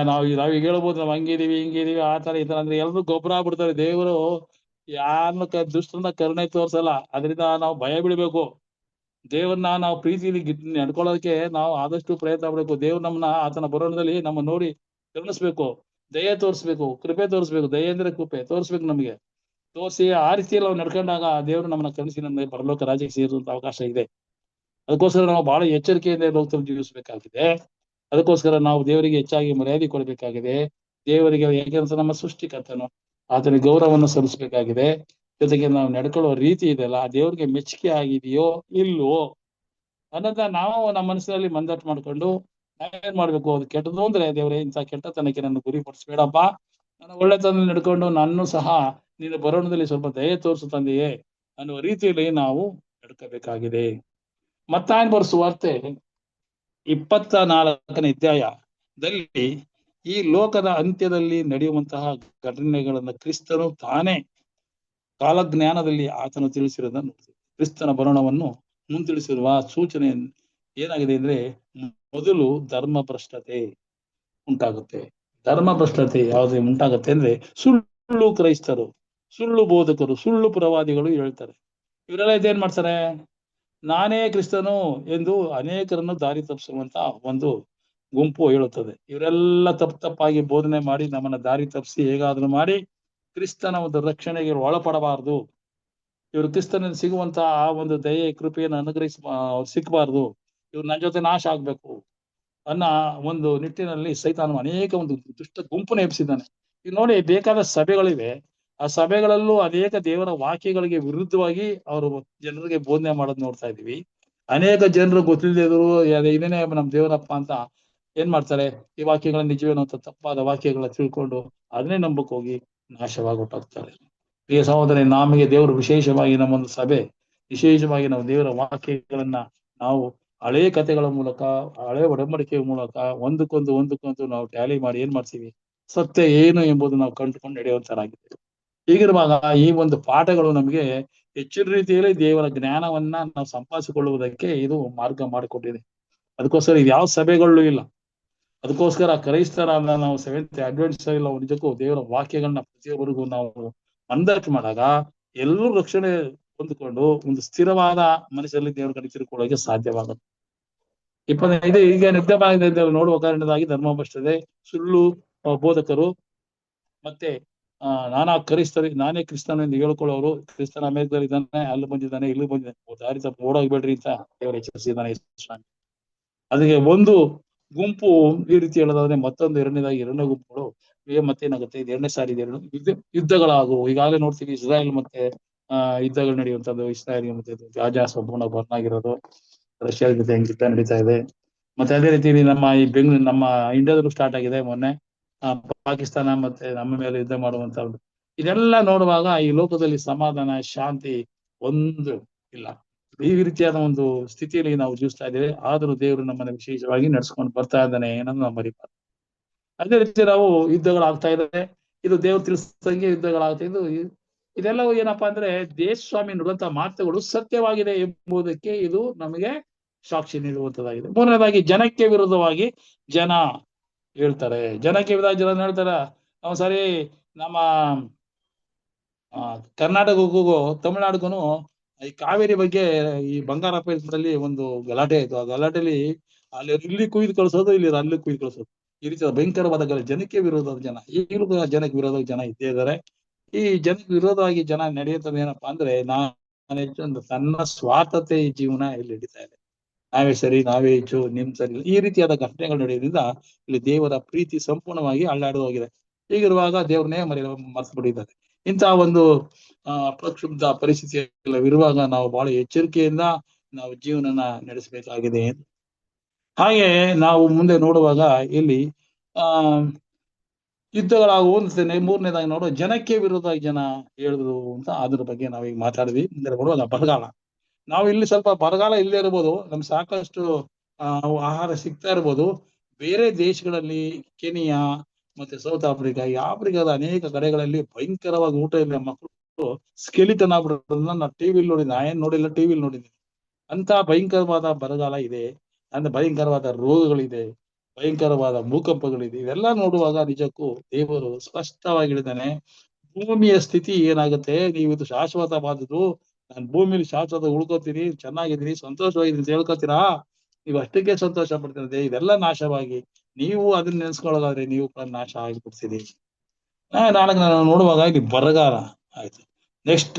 ನಾವೀಗ ಹೇಳ್ಬೋದು ನಾವ್ ಹಿಂಗಿದೀವಿ ಆ ತರ ಈ ತರ ಅಂದ್ರೆ ಎಲ್ರು ಗೊಬ್ಬರ ಆಗ್ಬಿಡ್ತಾರೆ. ದೇವರು ಯಾರನ್ನ ದುಷ್ಟರನ್ನ ಕರುಣೆ ತೋರ್ಸಲ್ಲ. ಅದರಿಂದ ನಾವು ಭಯ ಬೀಳ್ಬೇಕು. ದೇವ್ರನ್ನ ನಾವು ಪ್ರೀತಿಲಿ ನಡ್ಕೊಳ್ಳೋದಕ್ಕೆ ನಾವು ಆದಷ್ಟು ಪ್ರಯತ್ನ ಪಡ್ಬೇಕು. ದೇವ್ರು ನಮ್ಮನ್ನ ಆತನ ಬರೋಣದಲ್ಲಿ ನಮ್ಮ ನೋಡಿ ಕರುಣಿಸ್ಬೇಕು, ದಯೆ ತೋರಿಸ್ಬೇಕು, ಕೃಪೆ ತೋರಿಸ್ಬೇಕು. ದಯೆ ಅಂದ್ರೆ ಕೃಪೆ ತೋರಿಸ್ಬೇಕು ನಮಗೆ. ತೋರಿಸಿ ಆ ರೀತಿಯಲ್ಲಿ ನಾವು ನಡ್ಕೊಂಡಾಗ ಆ ದೇವರು ನಮ್ಮನ್ನ ಕಲಿಸಿ ನಮ್ಮ ಪರಲೋಕ ರಾಜ್ಯಕ್ಕೆ ಸೇರುವಂತ ಅವಕಾಶ ಇದೆ. ಅದಕ್ಕೋಸ್ಕರ ನಾವು ಬಹಳ ಎಚ್ಚರಿಕೆಯಿಂದ ಲೋಕದಲ್ಲಿ ಜೀವಿಸಬೇಕಾಗಿದೆ. ಅದಕ್ಕೋಸ್ಕರ ನಾವು ದೇವರಿಗೆ ಹೆಚ್ಚಾಗಿ ಮರ್ಯಾದೆ ಕೊಡಬೇಕಾಗಿದೆ. ದೇವರಿಗೆ ಯಾಕೆಂದ್ರೆ ನಮ್ಮ ಸೃಷ್ಟಿಕರ್ತನು, ಆತನಿಗೆ ಗೌರವವನ್ನು ಸಲ್ಲಿಸಬೇಕಾಗಿದೆ. ಜೊತೆಗೆ ನಾವು ನಡ್ಕೊಳ್ಳೋ ರೀತಿ ಇದೆಯಲ್ಲ, ಆ ದೇವರಿಗೆ ಮೆಚ್ಚುಗೆ ಆಗಿದೆಯೋ ಇಲ್ವೋ ಅನ್ನೋದನ್ನ ನಾವು ನಮ್ಮ ಮನಸ್ಸಿನಲ್ಲಿ ಮಂದಟ್ಟು ಮಾಡ್ಕೊಂಡು ನಾವೇನ್ ಮಾಡ್ಬೇಕು, ಅದು ಕೆಟ್ಟದ್ದು ಅಂದ್ರೆ ದೇವರೇ ಇಂಥ ಕೆಟ್ಟತನಕ್ಕೆ ನನ್ನ ಗುರಿಪಡಿಸ್ಬೇಡಪ್ಪ, ನನ್ನ ಒಳ್ಳೆತನ ನಡ್ಕೊಂಡು ನಾನು ಸಹ ನಿನ್ನ ಬರೋಣದಲ್ಲಿ ಸ್ವಲ್ಪ ದಯೆ ತೋರಿಸು ತಂದೆಯೇ ಅನ್ನುವ ರೀತಿಯಲ್ಲಿ ನಾವು ನಡ್ಕೋಬೇಕಾಗಿದೆ. ಮತ್ತಾಯನ ಬರೆದ ಸುವಾರ್ತೆ 24ನೇ ಅಧ್ಯಾಯದಲ್ಲಿ ಈ ಲೋಕದ ಅಂತ್ಯದಲ್ಲಿ ನಡೆಯುವಂತಹ ಘಟನೆಗಳನ್ನ ಕ್ರಿಸ್ತನು ತಾನೇ ಕಾಲಜ್ಞಾನದಲ್ಲಿ ಆತನು ತಿಳಿಸಿರೋದನ್ನು ನೋಡ್ತೀವಿ. ಕ್ರಿಸ್ತನ ಬರಣವನ್ನು ಮುಂತಿಳಿಸಿರುವ ಸೂಚನೆ ಏನಾಗಿದೆ ಅಂದ್ರೆ, ಮೊದಲು ಧರ್ಮ ಭ್ರಷ್ಟತೆ ಉಂಟಾಗುತ್ತೆ. ಧರ್ಮ ಭ್ರಷ್ಟತೆ ಯಾವ್ದು ಉಂಟಾಗುತ್ತೆ ಅಂದ್ರೆ, ಸುಳ್ಳು ಕ್ರೈಸ್ತರು, ಸುಳ್ಳು ಬೋಧಕರು, ಸುಳ್ಳು ಪ್ರವಾದಿಗಳು ಹೇಳ್ತಾರೆ. ಇವರೆಲ್ಲ ಇದೇನ್ ಮಾಡ್ತಾರೆ, ನಾನೇ ಕ್ರಿಸ್ತನು ಎಂದು ಅನೇಕರನ್ನು ದಾರಿ ತಪ್ಪಿಸುವಂತ ಒಂದು ಗುಂಪು ಹೇಳುತ್ತದೆ. ಇವರೆಲ್ಲ ತಪ್ಪಾಗಿ ಬೋಧನೆ ಮಾಡಿ ನಮ್ಮನ್ನ ದಾರಿ ತಪ್ಪಿಸಿ ಹೇಗಾದ್ರೂ ಮಾಡಿ ಕ್ರಿಸ್ತನ ಒಂದು ರಕ್ಷಣೆಗೆ ಒಳಪಡಬಾರದು, ಇವರು ಕ್ರಿಸ್ತನಲ್ಲಿ ಸಿಗುವಂತ ಆ ಒಂದು ದಯೆ ಕೃಪೆಯನ್ನು ಸಿಕ್ಕಬಾರ್ದು, ಇವ್ರು ನನ್ನ ಜೊತೆ ನಾಶ ಆಗ್ಬೇಕು ಅನ್ನೋ ಒಂದು ನಿಟ್ಟಿನಲ್ಲಿ ಸೈತಾನು ಅನೇಕ ಒಂದು ದುಷ್ಟ ಗುಂಪನ್ನು ಎಬ್ಬಿಸಿದ್ದಾನೆ. ಈಗ ನೋಡಿ, ಬೇಕಾದ ಸಭೆಗಳಿವೆ. ಆ ಸಭೆಗಳಲ್ಲೂ ಅನೇಕ ದೇವರ ವಾಕ್ಯಗಳಿಗೆ ವಿರುದ್ಧವಾಗಿ ಅವರು ಜನರಿಗೆ ಬೋಧನೆ ಮಾಡೋದು ನೋಡ್ತಾ ಇದೀವಿ. ಅನೇಕ ಜನರು ಗೊತ್ತಿಲ್ಲದಿದ್ರು ಇದನ್ನೇ ನಮ್ ದೇವರಪ್ಪ ಅಂತ ಏನ್ ಮಾಡ್ತಾರೆ, ಈ ವಾಕ್ಯಗಳ ನಿಜವೇನೋ ಅಂತ ತಪ್ಪಾದ ವಾಕ್ಯಗಳ ತಿಳ್ಕೊಂಡು ಅದನ್ನೇ ನಂಬಕ್ ಹೋಗಿ ನಾಶವಾಗಿ ಹೊಟ್ಟೋಗ್ತಾರೆ. ಪ್ರಿಯ ಸಹೋದರಿ, ನಮಗೆ ದೇವರು ವಿಶೇಷವಾಗಿ ನಮ್ಮೊಂದು ಸಭೆ, ವಿಶೇಷವಾಗಿ ನಾವು ದೇವರ ವಾಕ್ಯಗಳನ್ನ ನಾವು ಹಳೆ ಕಥೆಗಳ ಮೂಲಕ, ಹಳೆ ಒಡಂಬಡಿಕೆಯ ಮೂಲಕ ಒಂದಕ್ಕೊಂದು ನಾವು ಟ್ಯಾಲಿ ಮಾಡಿ ಏನ್ ಮಾಡ್ತೀವಿ, ಸತ್ಯ ಏನು ಎಂಬುದು ನಾವು ಕಂಡುಕೊಂಡು ನಡೆಯುವಂತರಾಗಿದ್ದೇವೆ. ಹೀಗಿರುವಾಗ ಈ ಒಂದು ಪಾಠಗಳು ನಮಗೆ ಹೆಚ್ಚಿನ ರೀತಿಯಲ್ಲಿ ದೇವರ ಜ್ಞಾನವನ್ನ ನಾವು ಸಂಪಾದಿಸಿಕೊಳ್ಳುವುದಕ್ಕೆ ಇದು ಮಾರ್ಗ ಮಾಡಿಕೊಟ್ಟಿದೆ. ಅದಕ್ಕೋಸ್ಕರ ಇದು ಯಾವ ಸಭೆಗಳು ಇಲ್ಲ. ಅದಕ್ಕೋಸ್ಕರ ಕ್ರೈಸ್ತರಾದ ನಾವು ಸೆವೆಂತ್ ಅಡ್ವೆಂಟಿಸ್ಟ್ ಇಲ್ಲ, ನಿಜಕ್ಕೂ ದೇವರ ವಾಕ್ಯಗಳನ್ನ ಪ್ರತಿಯೊಬ್ಬರಿಗೂ ನಾವು ಮಂದಟ್ಟು ಮಾಡಿದಾಗ ಎಲ್ಲರೂ ರಕ್ಷಣೆ ಹೊಂದಿಕೊಂಡು ಒಂದು ಸ್ಥಿರವಾದ ಮನಸ್ಸಲ್ಲಿ ದೇವರ ಕಡೆ ತಿರುಕೊಳ್ಳೋಕೆ ಸಾಧ್ಯವಾಗುತ್ತೆ. 25 ಈಗ ನಿರ್ಗಮನದಲ್ಲಿ ನೋಡುವ ಕಾರಣದಾಗಿ ಧರ್ಮಭ್ರಷ್ಟತೆ, ಸುಳ್ಳು ಬೋಧಕರು, ಮತ್ತೆ ನಾನೇ ಕ್ರಿಸ್ತನು ಎಂದು ಹೇಳ್ಕೊಳ್ಳೋರು, ಕ್ರಿಸ್ತನ ಅಮೇರಿಕದಲ್ಲಿ ಇದ್ದಾನೆ, ಅಲ್ಲಿ ಬಂದಿದ್ದಾನೆ, ಇಲ್ಲಿ ಬಂದಿದ್ದಾನೆ, ದಾರಿ ತಪ್ಪು ಓಡೋಗ್ಬೇಡ್ರಿ ಅಂತ ದೇವರು ಎಚ್ಚರಿಸಿದ್ದಾನೆ. ಅದಕ್ಕೆ ಒಂದು ಗುಂಪು ಈ ರೀತಿ ಹೇಳೋದಾದ್ರೆ, ಮತ್ತೊಂದು ಎರಡನೇ ಗುಂಪುಗಳು ಮತ್ತೇನಾಗುತ್ತೆ, ಇದು 2ನೇ ಸಾರಿ ಯುದ್ಧಗಳಾಗುವು. ಈಗಾಗಲೇ ನೋಡ್ತೀವಿ, ಇಸ್ರಾಯೇಲ್ ಮತ್ತೆ ಯುದ್ಧಗಳು ನಡೆಯುವಂಥದ್ದು, ಇಸ್ರಾಯೇಲ್ ಮತ್ತೆ ಗಾಜಾ ಸಂಪೂರ್ಣ ಬರ್ನ್ ಆಗಿರೋದು, ರಷ್ಯಾದ ಜೊತೆ ಯುದ್ಧ ನಡೀತಾ ಇದೆ. ಮತ್ತೆ ಅದೇ ರೀತಿ ನಮ್ಮ ಈ ನಮ್ಮ ಇಂಡಿಯಾದಲ್ಲೂ ಸ್ಟಾರ್ಟ್ ಆಗಿದೆ ಮೊನ್ನೆ, ಪಾಕಿಸ್ತಾನ ಮತ್ತೆ ನಮ್ಮ ಮೇಲೆ ಯುದ್ಧ ಮಾಡುವಂತದ್ದು. ಇದೆಲ್ಲ ನೋಡುವಾಗ ಈ ಲೋಕದಲ್ಲಿ ಸಮಾಧಾನ, ಶಾಂತಿ ಒಂದು ಇಲ್ಲ. ಈ ರೀತಿಯಾದ ಒಂದು ಸ್ಥಿತಿಯಲ್ಲಿ ನಾವು ಜೀವಿಸ್ತಾ ಇದ್ದೇವೆ. ಆದರೂ ದೇವರು ನಮ್ಮನ್ನ ವಿಶೇಷವಾಗಿ ನಡ್ಸ್ಕೊಂಡು ಬರ್ತಾ ಇದ್ದಾನೆ ಅನ್ನೋದು ನಾವು ಮರಿಬಾರ್ದು. ಅದೇ ರೀತಿ ನಾವು ಯುದ್ಧಗಳಾಗ್ತಾ ಇದ್ದಾರೆ, ಇದು ದೇವ್ರು ತಿಳಿಸಿದಂಗೆ ಯುದ್ಧಗಳಾಗ್ತಾ ಇದ್ದು. ಇದೆಲ್ಲವೂ ಏನಪ್ಪಾ ಅಂದ್ರೆ, ದೇಶಸ್ವಾಮಿ ನುಡಿದಂತ ಮಾತುಗಳು ಸತ್ಯವಾಗಿದೆ ಎಂಬುದಕ್ಕೆ ಇದು ನಮಗೆ ಸಾಕ್ಷಿ ನೀಡುವಂತದ್ದಾಗಿದೆ. ಮೂರನೇದಾಗಿ, ಜನಕ್ಕೆ ವಿರುದ್ಧವಾಗಿ ಜನ ಹೇಳ್ತಾರೆ. ಜನಕ್ಕೆ ವಿರುದ್ಧ ಜನ ಹೇಳ್ತಾರೆ. ನಾವು ಸರಿ ನಮ್ಮ ಕರ್ನಾಟಕಕ್ಕೂ ತಮಿಳ್ನಾಡಿಗೂ ಈ ಕಾವೇರಿ ಬಗ್ಗೆ ಈ ಬಂಗಾರಪೇಟೆಯಲ್ಲಿ ಒಂದು ಗಲಾಟೆ ಆಯ್ತು. ಆ ಗಲಾಟೆಯಲ್ಲಿ ಅಲ್ಲಿ ಇಲ್ಲಿ ಕುಯ್ದು ಕಳ್ಸೋದು, ಇಲ್ಲಿ ಅಲ್ಲಿ ಕುಯ್ದು ಕಳ್ಸೋದು, ಈ ರೀತಿಯ ಭಯಂಕರವಾದ ಜನಕ್ಕೆ ವಿರೋಧದ ಜನ. ಈಗಲೂ ಜನಕ್ಕೆ ವಿರೋಧ ಜನ ಇದ್ದೇ ಇದ್ದಾರೆ. ಈ ಜನಕ್ಕೆ ವಿರೋಧವಾಗಿ ಜನ ನಡೆಯುತ್ತದೆ ಏನಪ್ಪಾ ಅಂದ್ರೆ, ತನ್ನ ಸ್ವಾರ್ಥತೆ ಈ ಜೀವನ ಇಲ್ಲಿ ನಡೀತಾ ಇದೆ. ನಾವೇ ಸರಿ, ನಾವೇ ಹೆಚ್ಚು, ನಿಮ್ ಸರಿ, ಈ ರೀತಿಯಾದ ಘಟನೆಗಳು ನಡೆಯೋದ್ರಿಂದ ಇಲ್ಲಿ ದೇವರ ಪ್ರೀತಿ ಸಂಪೂರ್ಣವಾಗಿ ಅಳ್ಳಾಡಿ ಹೋಗಿದೆ. ಹೀಗಿರುವಾಗ ದೇವ್ರನ್ನೇ ಮರೆತು ಬಿಟ್ಟಿದ್ದಾರೆ. ಇಂತಹ ಒಂದು ಪ್ರಕ್ಷುಬ್ಧ ಪರಿಸ್ಥಿತಿಯಲ್ಲಿರುವಾಗ ನಾವು ಬಹಳ ಎಚ್ಚರಿಕೆಯಿಂದ ನಾವು ಜೀವನನ ನಡೆಸಬೇಕಾಗಿದೆ. ಹಾಗೆ ನಾವು ಮುಂದೆ ನೋಡುವಾಗ ಇಲ್ಲಿ ಯುದ್ಧಗಳಾಗುವಂತೆ ಮೂರನೇದಾಗಿ ನೋಡುವ ಜನಕ್ಕೆ ವಿರೋಧವಾಗಿ ಜನ ಹೇಳಿದ್ರು ಅಂತ ಅದ್ರ ಬಗ್ಗೆ ನಾವೀಗ ಮಾತಾಡಿದ್ವಿ. ಮುಂದೆ ನೋಡುವಾಗ ಬರಗಾಲ. ನಾವು ಇಲ್ಲಿ ಸ್ವಲ್ಪ ಬರಗಾಲ ಇಲ್ಲದೆ ಇರ್ಬೋದು, ನಮ್ಗೆ ಸಾಕಷ್ಟು ಆಹಾರ ಸಿಗ್ತಾ ಇರ್ಬೋದು. ಬೇರೆ ದೇಶಗಳಲ್ಲಿ, ಕೆನಿಯಾ ಮತ್ತೆ ಸೌತ್ ಆಫ್ರಿಕಾ, ಈ ಆಫ್ರಿಕಾದ ಅನೇಕ ಕಡೆಗಳಲ್ಲಿ ಭಯಂಕರವಾಗಿ ಊಟ ಇಲ್ಲ, ಮಕ್ಕಳು ಸ್ಕೆಲಿಟನ್ ಆಗ್ಬಿಡೋದನ್ನ ನಾನು ಟಿವಿಲಿ ನೋಡಿದ್ದೀನಿ. ನಾ ಏನ್ ನೋಡಿಲ್ಲ, ಟಿವಿಲಿ ನೋಡಿದ್ದೀನಿ. ಅಂತ ಭಯಂಕರವಾದ ಬರಗಾಲ ಇದೆ, ಅಂದ್ರೆ ಭಯಂಕರವಾದ ರೋಗಗಳಿದೆ, ಭಯಂಕರವಾದ ಭೂಕಂಪಗಳಿದೆ. ಇವೆಲ್ಲ ನೋಡುವಾಗ ನಿಜಕ್ಕೂ ದೇವರು ಸ್ಪಷ್ಟವಾಗಿ ಹೇಳಿದ್ದಾನೆ, ಭೂಮಿಯ ಸ್ಥಿತಿ ಏನಾಗುತ್ತೆ, ನೀವು ಇದು ಶಾಶ್ವತವಾದದ್ದು, ನಾನು ಭೂಮಿಲಿ ಶಾಶ್ವತ ಉಳ್ಕೋತೀನಿ, ಚೆನ್ನಾಗಿದ್ದೀನಿ, ಸಂತೋಷವಾಗಿದ್ದೀನಿ ಅಂತ ಹೇಳ್ಕೊತೀರಾ, ನೀವು ಅಷ್ಟಕ್ಕೆ ಸಂತೋಷ ಪಡ್ತಿರದೆ, ಇದೆಲ್ಲ ನಾಶವಾಗಿ ನೀವು ಅದನ್ನ ನೆನೆಸ್ಕೊಳ್ಳೋದಾದ್ರೆ ನೀವು ಕೂಡ ನಾಶ ಆಗಿಬಿಡ್ತೀರಿ. ನಾಳೆ ನಾನು ನೋಡುವಾಗ ಇಲ್ಲಿ ಬರಗಾಲ ಆಯ್ತು. ನೆಕ್ಸ್ಟ್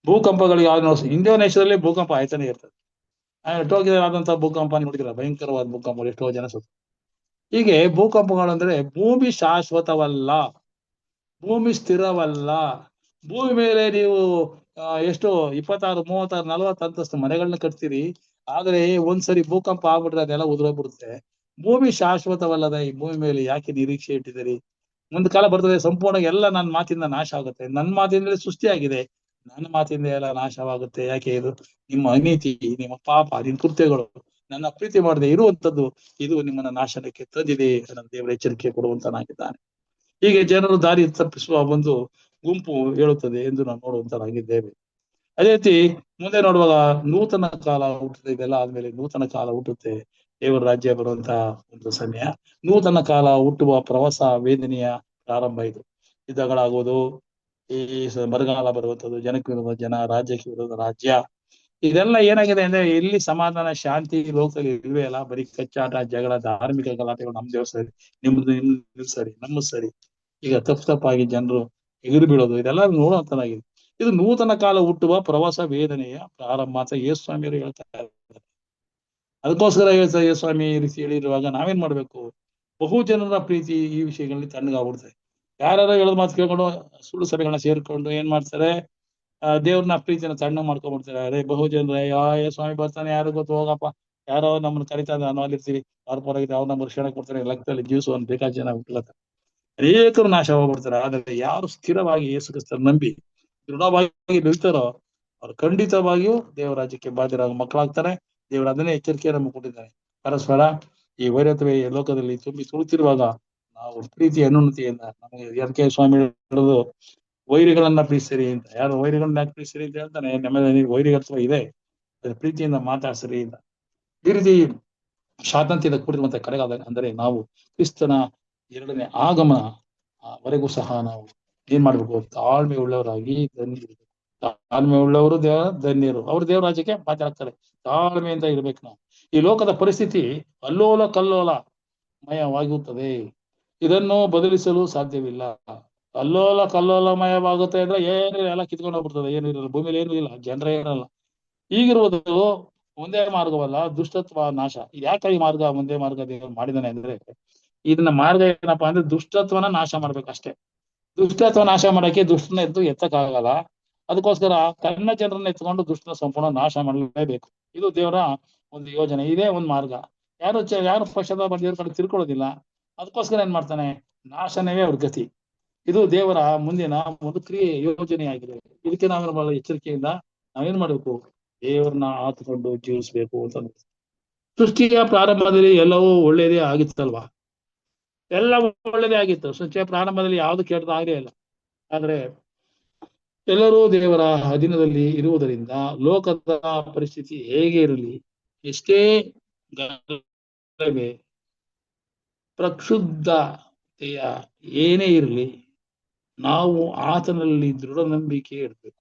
ಭೂಕಂಪಗಳಿಗೆ ಯಾವ್ದು ಇಂಡೋನೇಷ್ಯಾದಲ್ಲಿ ಭೂಕಂಪ ಆಯ್ತಾನೆ ಇರ್ತದೆ. ಟೋಕಿಯೋದಾದಂತಹ ಭೂಕಂಪ ನೋಡಿದಿರ, ಭಯಂಕರವಾದ ಭೂಕಂಪ, ಎಷ್ಟೋ ಜನ ಸತ್ತು. ಹೀಗೆ ಭೂಕಂಪಗಳಂದ್ರೆ ಭೂಮಿ ಶಾಶ್ವತವಲ್ಲ, ಭೂಮಿ ಸ್ಥಿರವಲ್ಲ. ಭೂಮಿ ಮೇಲೆ ನೀವು ಎಷ್ಟು 26, 36, 40 ಅಂತಸ್ತು ಮನೆಗಳನ್ನ ಕಟ್ತೀರಿ. ಆದ್ರೆ ಒಂದ್ಸರಿ ಭೂಕಂಪ ಆಗ್ಬಿಟ್ರೆ ಅದೆಲ್ಲ ಉದುರೋಗ್ಬಿಡುತ್ತೆ. ಭೂಮಿ ಶಾಶ್ವತವಲ್ಲದ ಈ ಭೂಮಿ ಮೇಲೆ ಯಾಕೆ ನಿರೀಕ್ಷೆ ಇಟ್ಟಿದ್ದೀರಿ? ಒಂದು ಕಾಲ ಬರ್ತದೆ ಸಂಪೂರ್ಣ ಎಲ್ಲ ನನ್ನ ಮಾತಿಂದ ನಾಶ ಆಗುತ್ತೆ. ನನ್ನ ಮಾತಿಂದಲೇ ಸೃಷ್ಟಿಯಾಗಿದೆ, ನನ್ನ ಮಾತಿಂದ ಎಲ್ಲ ನಾಶವಾಗುತ್ತೆ. ಯಾಕೆ? ಇದು ನಿಮ್ಮ ಅನೀತಿ, ನಿಮ್ಮ ಪಾಪ, ನಿಮ್ಮ ಕೃತ್ಯಗಳು, ನನ್ನ ಪ್ರೀತಿ ಮಾಡದೆ ಇರುವಂತದ್ದು, ಇದು ನಿಮ್ಮನ್ನ ನಾಶನಕ್ಕೆ ತಂದಿದೆ ನನ್ನ ದೇವರ ಎಚ್ಚರಿಕೆ ಕೊಡುವಂತನಾಗಿದ್ದಾನೆ. ಹೀಗೆ ಜನರು ದಾರಿ ತಪ್ಪಿಸುವ ಒಂದು ಗುಂಪು ಹೇಳುತ್ತದೆ ಎಂದು ನಾವು ನೋಡುವಂತನಾಗಿದ್ದೇವೆ. ಅದೇ ರೀತಿ ಮುಂದೆ ನೋಡುವಾಗ ನೂತನ ಕಾಲ ಹುಟ್ಟುತ್ತೆ. ಇದೆಲ್ಲ ಆದ್ಮೇಲೆ ನೂತನ ಕಾಲ ಹುಟ್ಟುತ್ತೆ, ದೇವರ ರಾಜ್ಯ ಬರುವಂತಹ ಒಂದು ಸಮಯ. ನೂತನ ಕಾಲ ಹುಟ್ಟುವ ಪ್ರವಾಸ ವೇದನೆಯ ಪ್ರಾರಂಭ ಇದು. ಯುದ್ಧಗಳಾಗುವುದು, ಈ ಬರಗಾಲ ಬರುವಂಥದ್ದು, ಜನಕ್ಕೆ ವಿರೋಧ ಜನ, ರಾಜ್ಯಕ್ಕೆ ವಿರೋಧ ರಾಜ್ಯ. ಇದೆಲ್ಲ ಏನಾಗಿದೆ ಅಂದ್ರೆ ಎಲ್ಲಿ ಸಮಾಧಾನ ಶಾಂತಿ ಲೋಕದಲ್ಲಿ ಇಲ್ವೇ ಅಲ್ಲ. ಬರೀ ಕಚ್ಚಾಟ, ಜಗಳ, ಧಾರ್ಮಿಕ ಗಲಾಟೆಗಳು. ನಮ್ ದೇವ್ರ ಸರಿ, ನಿಮ್ದು ಸರಿ, ನಮ್ಮದು ಸರಿ. ಈಗ ತಪ್ಪಾಗಿ ಜನರು ಎದುರು ಬೀಳೋದು, ಇದೆಲ್ಲ ನೋಡುವಂತನಾಗಿದೆ. ಇದು ನೂತನ ಕಾಲ ಹುಟ್ಟುವ ಪ್ರವಾಸ ವೇದನೆಯ ಪ್ರಾರಂಭ ಅಂತ ಯೇಸು ಸ್ವಾಮಿಯವರು ಹೇಳ್ತಾ ಇದ್ದಾರೆ. ಅದಕ್ಕೋಸ್ಕರ ಹೇಳ್ತಾರೆ ಯೇಸು ಸ್ವಾಮಿ ಈ ರೀತಿ ಹೇಳಿರುವಾಗ ನಾವೇನ್ ಮಾಡ್ಬೇಕು? ಬಹು ಜನರ ಪ್ರೀತಿ ಈ ವಿಷಯಗಳಲ್ಲಿ ತಣ್ಣಗಾಗ್ಬಿಡ್ತಾರೆ. ಯಾರು ಹೇಳೋದ್ ಮಾತು ಕೇಳ್ಕೊಂಡು ಸುಳ್ಳು ಸಭೆಗಳನ್ನ ಸೇರ್ಕೊಂಡು ಏನ್ ಮಾಡ್ತಾರೆ? ದೇವ್ರನ್ನ ಪ್ರೀತಿನ ತಣ್ಣ ಮಾಡ್ಕೊಂಡ್ಬಿಡ್ತಾರೆ. ಅದೇ ಬಹು ಜನರ ಯೇಸು ಸ್ವಾಮಿ ಬರ್ತಾನೆ, ಯಾರು ಗೊತ್ತು, ಹೋಗಪ್ಪ, ಯಾರೋ ನಮ್ಮನ್ನ ಕರಿತಾ ನಾವು ಅಲ್ಲಿರ್ತೀವಿ, ಅವ್ರ ಪರವಾಗಿ ಅವ್ರು ನಮ್ಮ ರಕ್ಷಣೆ ಕೊಡ್ತಾರೆ, ಲೆಕ್ಕದಲ್ಲಿ ಜೀವಿಸುವಂತ ಬೇಕಾದ ಜನ ಹುಟ್ಟಲತ್ತ. ಅನೇಕರು ನಾಶ ಹೋಗ್ಬಿಡ್ತಾರೆ. ಆದ್ರೆ ಯಾರು ಸ್ಥಿರವಾಗಿ ಯೇಸು ಕ್ರಿಸ್ತನ ನಂಬಿ ದೃಢವಾಗಿ ನಿಲ್ತಾರೋ ಅವ್ರು ಖಂಡಿತವಾಗಿಯೂ ದೇವರ ರಾಜ್ಯಕ್ಕೆ ಬಾಧ್ಯರಾಗ ಮಕ್ಕಳಾಗ್ತಾರೆ. ದೇವರು ಅದನ್ನೇ ಎಚ್ಚರಿಕೆ ನಮಗೆ ಕೊಟ್ಟಿದ್ದಾರೆ. ಪರಸ್ಪರ ಈ ವೈರತ್ವೇ ಲೋಕದಲ್ಲಿ ತುಂಬಿ ತುಳುತ್ತಿರುವಾಗ ನಾವು ಪ್ರೀತಿ ಅನುನ್ನತಿಯಿಂದ, ನಮಗೆ ಅದಕ್ಕೆ ಸ್ವಾಮಿ ಹೇಳೋದು ವೈರಿಗಳನ್ನ ಪ್ರೀತಿಸಿರಿ ಅಂತ. ಯಾರು ವೈರಿಗಳನ್ನ ಯಾಕೆ ಪ್ರೀತಿಸಿರಿ ಅಂತ ಹೇಳ್ತಾನೆ? ನಮ್ಮಲ್ಲಿ ವೈರಿಗತ್ವ ಇದೆ, ಪ್ರೀತಿಯಿಂದ ಮಾತಾಡ್ಸಿರಿ ಅಂತ. ಈ ರೀತಿ ಸ್ವಾತಂತ್ರ್ಯದ ಕೂಡಿರುವಂತಹ ಕಡೆಗಾದ ಅಂದರೆ ನಾವು ಕ್ರಿಸ್ತನ 2ನೇ ಆಗಮನ ವರೆಗೂ ಸಹ ನಾವು ಏನ್ ಮಾಡ್ಬೇಕು? ತಾಳ್ಮೆ ಉಳ್ಳವರಾಗಿ ಧನ್ಯರು. ತಾಳ್ಮೆ ಉಳ್ಳವರು ಧನ್ಯರು, ಅವ್ರು ದೇವರ ರಾಜ್ಯಕ್ಕೆ ಬಾಧ್ಯರಾಗ್ತಾರೆ. ತಾಳ್ಮೆಯಿಂದ ಇರ್ಬೇಕು ನಾವು. ಈ ಲೋಕದ ಪರಿಸ್ಥಿತಿ ಅಲ್ಲೋಲ ಕಲ್ಲೋಲ ಮಯವಾಗುತ್ತದೆ, ಇದನ್ನು ಬದಲಿಸಲು ಸಾಧ್ಯವಿಲ್ಲ. ಅಲ್ಲೋಲ ಕಲ್ಲೋಲಮಯವಾಗುತ್ತೆ ಅಂದ್ರೆ ಏನಿಲ್ಲ, ಎಲ್ಲ ಕಿತ್ಕೊಂಡು ಹೋಗ್ಬಿಡ್ತದೆ. ಏನು ಇರಲ್ಲ ಭೂಮಿಲಿ, ಏನು ಇಲ್ಲ, ಜನರೇ ಇರಲ್ಲ. ಈಗಿರುವುದು ಒಂದೇ ಮಾರ್ಗವಲ್ಲ, ದುಷ್ಟತ್ವ ನಾಶ. ಯಾಕೆ ಈ ಮಾರ್ಗ ಒಂದೇ ಮಾರ್ಗ ದೇವರು ಮಾಡಿದಾನೆ ಅಂದ್ರೆ, ಇದನ್ನ ಮಾರ್ಗ ಏನಪ್ಪಾ ಅಂದ್ರೆ ದುಷ್ಟತ್ವನ ನಾಶ ಮಾಡ್ಬೇಕಷ್ಟೇ. ದುಷ್ಟತ್ವ ನಾಶ ಮಾಡಕ್ಕೆ ದುಷ್ಟನ ಎತ್ತಕ್ಕಾಗಲ್ಲ. ಅದಕ್ಕೋಸ್ಕರ ತನ್ನ ಜನರನ್ನ ಎತ್ಕೊಂಡು ದುಷ್ಟನ ಸಂಪೂರ್ಣ ನಾಶ ಮಾಡಲೇಬೇಕು. ಇದು ದೇವರ ಒಂದು ಯೋಜನೆ, ಇದೇ ಒಂದು ಮಾರ್ಗ. ಯಾರು ಪಕ್ಷದ ದೇವರ ಕಡೆ ತಿರ್ಕೊಳ್ಳೋದಿಲ್ಲ. ಅದಕ್ಕೋಸ್ಕರ ಏನ್ ಮಾಡ್ತಾನೆ? ನಾಶನವೇ ಅವ್ರ ಗತಿ. ಇದು ದೇವರ ಮುಂದಿನ ಒಂದು ಕ್ರಿಯೆ ಯೋಜನೆ ಆಗಿದೆ. ಇದಕ್ಕೆ ನಾವೇನು ಬಹಳ ಎಚ್ಚರಿಕೆಯಿಂದ ನಾವೇನ್ ಮಾಡ್ಬೇಕು? ದೇವರನ್ನ ಆತುಕೊಂಡು ಜೀವಿಸ್ಬೇಕು ಅಂತ. ಸೃಷ್ಟಿಯ ಪ್ರಾರಂಭದಲ್ಲಿ ಎಲ್ಲವೂ ಒಳ್ಳೇದೇ ಆಗಿತ್ತಲ್ವಾ? ಎಲ್ಲ ಒಳ್ಳೇದೇ ಆಗಿತ್ತು. ಸೃಷ್ಟಿಯ ಪ್ರಾರಂಭದಲ್ಲಿ ಯಾವ್ದು ಕೆಟ್ಟದಾಗಲೇ ಇಲ್ಲ. ಆದ್ರೆ ಎಲ್ಲರೂ ದೇವರ ಅಧೀನದಲ್ಲಿ ಇರುವುದರಿಂದ ಲೋಕದ ಪರಿಸ್ಥಿತಿ ಹೇಗೆ ಇರಲಿ, ಎಷ್ಟೇ ಪ್ರಕ್ಷುಬ್ಧತೆಯ ಏನೇ ಇರಲಿ, ನಾವು ಆತನಲ್ಲಿ ದೃಢ ನಂಬಿಕೆ ಇರಬೇಕು.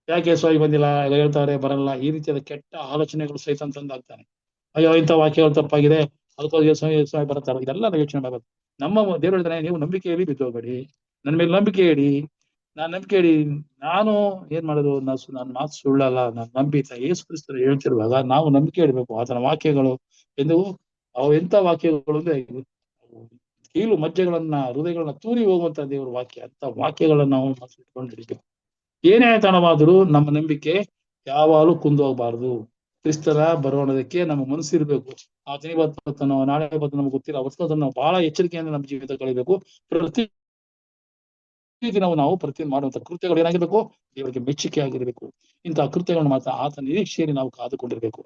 ಯಾಕೆ ಸ್ವಾಮಿ ಬಂದಿಲ್ಲ, ಹೇಳ್ತಾರೆ ಬರಲ್ಲ, ಈ ರೀತಿಯಾದ ಕೆಟ್ಟ ಆಲೋಚನೆಗಳು ಸಹಿತ ತಂದಾಗ್ತಾನೆ. ಅಯ್ಯೋ ಇಂಥ ವಾಕ್ಯಗಳು ತಪ್ಪಾಗಿದೆ, ಅದಕ್ಕೋಸ್ಕರ ಸ್ವಾಮಿ ಬರ್ತಾರೆ, ಇದೆಲ್ಲ ಯೋಚನೆ ಮಾಡೋದು. ನಮ್ಮ ದೇವರು ಹೇಳ್ತಾನೆ, ನೀವು ನಂಬಿಕೆಯಲ್ಲಿ ಬಿದ್ದೋಗ್ಬೇಡಿ, ನನ್ನ ಮೇಲೆ ನಂಬಿಕೆ ಇಡಿ. ನಂಬಿಕೆ ಇಡಿ. ನಾನು ಏನ್ ಮಾಡೋದು? ನನ್ನ ಮಾತು ಸುಳ್ಳಲ್ಲ, ನಾನು ನಂಬಿತ ಯೇಸು ಕ್ರಿಸ್ತರು ಹೇಳ್ತಿರುವಾಗ ನಾವು ನಂಬಿಕೆ ಇಡಬೇಕು ಆತನ ವಾಕ್ಯಗಳು ಎಂದು. ಅವು ಎಂತ ವಾಕ್ಯಗಳು ಅಂದ್ರೆ ಕೀಲು ಮಜ್ಜೆಗಳನ್ನ, ಹೃದಯಗಳನ್ನ ತೂರಿ ಹೋಗುವಂತ ದೇವರ ವಾಕ್ಯ. ಅಂತ ವಾಕ್ಯಗಳನ್ನ ನಾವು ಇಟ್ಕೊಂಡು ಹಿಡಿಬೇಕು. ಏನೇ ತಡವಾದರೂ ನಮ್ಮ ನಂಬಿಕೆ ಯಾವಾಗಲೂ ಕುಂದೋಗಬಾರದು. ಕ್ರಿಸ್ತರ ಬರೋಣದಕ್ಕೆ ನಮ್ಮ ಮನಸ್ಸಿರ್ಬೇಕು. ಆತನೇ ಬರ್ತಾನೋ ನಾಳೆ ಬರ್ತಾನೋ ನಮ್ಗೆ ಗೊತ್ತಿಲ್ಲ. ಅವತ್ತು ನಾವು ಬಹಳ ಎಚ್ಚರಿಕೆಯಿಂದ ನಮ್ಮ ಜೀವಿತ ಕಳಿಬೇಕು. ಪ್ರತಿ ದಿನವೂ ನಾವು ಪ್ರತಿದಿನ ಮಾಡುವಂತ ಕೃತ್ಯಗಳು ಏನಾಗಿರ್ಬೇಕು? ದೇವರಿಗೆ ಮೆಚ್ಚುಗೆ ಆಗಿರ್ಬೇಕು. ಇಂತಹ ಕೃತ್ಯಗಳನ್ನು ಮಾತ್ರ ಆತನ ನಿರೀಕ್ಷೆಯಲ್ಲಿ ನಾವು ಕಾದುಕೊಂಡಿರ್ಬೇಕು.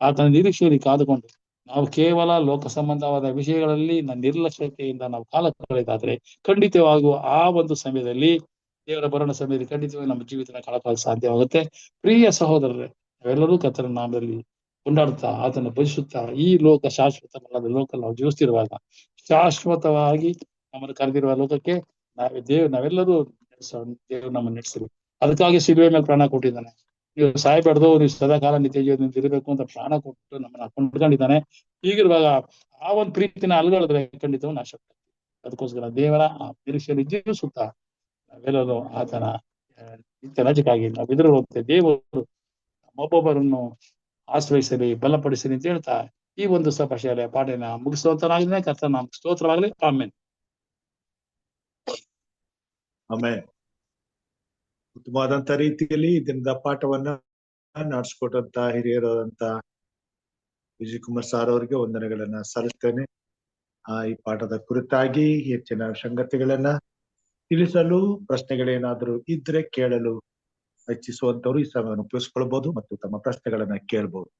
ಆತನ ನಿರೀಕ್ಷೆಯಲ್ಲಿ ಕಾದುಕೊಂಡು ನಾವು ಕೇವಲ ಲೋಕ ಸಂಬಂಧವಾದ ವಿಷಯಗಳಲ್ಲಿ ನಿರ್ಲಕ್ಷ್ಯತೆಯಿಂದ ನಾವು ಕಾಲ ಕಳೆದಾದ್ರೆ ಖಂಡಿತವಾಗಿಯೂ ಆ ಒಂದು ಸಮಯದಲ್ಲಿ, ದೇವರ ಬರೋಣ ಸಮಯದಲ್ಲಿ ಖಂಡಿತವಾಗಿ ನಮ್ಮ ಜೀವಿತನ ಕಳಕೊಳ್ಳಲು ಸಾಧ್ಯವಾಗುತ್ತೆ. ಪ್ರಿಯ ಸಹೋದರರೇ, ನಾವೆಲ್ಲರೂ ಕರ್ತನ ನಾಮದಲ್ಲಿ ಕೊಂಡಾಡುತ್ತಾ ಆತನ ಭಜಿಸುತ್ತಾ ಈ ಲೋಕ ಶಾಶ್ವತವಲ್ಲದ ಲೋಕ ನಾವು ಜೀವಿಸ್ತಿರುವಾಗ ಶಾಶ್ವತವಾಗಿ ನಮ್ಮನ್ನು ಕರೆದಿರುವ ಲೋಕಕ್ಕೆ ನಾವೆಲ್ಲರೂ ದೇವರು ನಮ್ಮನ್ನು ನಡೆಸಲಿ. ಅದಕ್ಕಾಗಿ ಶಿಲುವೆ ಮೇಲೆ ಪ್ರಾಣ ಕೊಟ್ಟಿದ್ದಾನೆ. ನೀವು ಸಾಯ್ಬಾರ್ದು, ನೀವು ಸದಾಕಾಲ ನಿತ್ಯ ಜೀವನದಿಂದ ಇರಬೇಕು ಅಂತ ಪ್ರಾಣ ಕೊಟ್ಟು ನಮ್ಮನ್ನ ಕೊಂಡ್ಕೊಂಡಿದ್ದಾನೆ. ಹೀಗಿರುವಾಗ ಆ ಒಂದು ಪ್ರೀತಿನ ಅಲ್ಗಳಿದ್ರೆ ಖಂಡಿತವೂ ನಾಶ ಆಗ್ತದೆ. ಅದಕ್ಕೋಸ್ಕರ ದೇವರ ಆ ನಿರೀಕ್ಷೆಯಲ್ಲಿ ಜೀವಿಸುತ್ತಾ ನಾವೆಲ್ಲರೂ ಆತನ ನಿತ್ಯ ರಾಜಕ್ಕಾಗಿ ನಾವು ಎದುರುವಂತೆ ದೇವರು ಒಬ್ಬೊಬ್ಬರನ್ನು ಆಶ್ರಯಿಸಲಿ, ಬಲಪಡಿಸಲಿ ಅಂತ ಹೇಳ್ತಾ ಈ ಒಂದು ಸಭಾಶಾಲೆಯ ಪಾಠನ ಮುಗಿಸುವಂತನಾಗಿದ್ದೇನೆ. ಕರ್ತನ ಸ್ತೋತ್ರವಾಗಲಿ. ಆಮೇಲೆ ಆಮೇಲೆ ಉತ್ತಮವಾದಂತ ರೀತಿಯಲ್ಲಿ ಈ ದಿನದ ಪಾಠವನ್ನ ನಡೆಸ್ಕೊಟ್ಟಂತ ಹಿರಿಯರಾದಂತ ವಿಜಯ್ ಕುಮಾರ್ ಸಾರ್ ಅವರಿಗೆ ವಂದನೆಗಳನ್ನ ಸಲ್ಲಿಸ್ತೇನೆ. ಈ ಪಾಠದ ಕುರಿತಾಗಿ ಹೆಚ್ಚಿನ ಸಂಗತಿಗಳನ್ನ ತಿಳಿಸಲು, ಪ್ರಶ್ನೆಗಳೇನಾದರೂ ಇದ್ರೆ ಕೇಳಲು ಇಚ್ಛಿಸುವಂತವರು ಈ ಸಮಯವನ್ನು ಉಪಯೋಗಿಸ್ಕೊಳ್ಬಹುದು ಮತ್ತು ತಮ್ಮ ಪ್ರಶ್ನೆಗಳನ್ನ ಕೇಳಬಹುದು.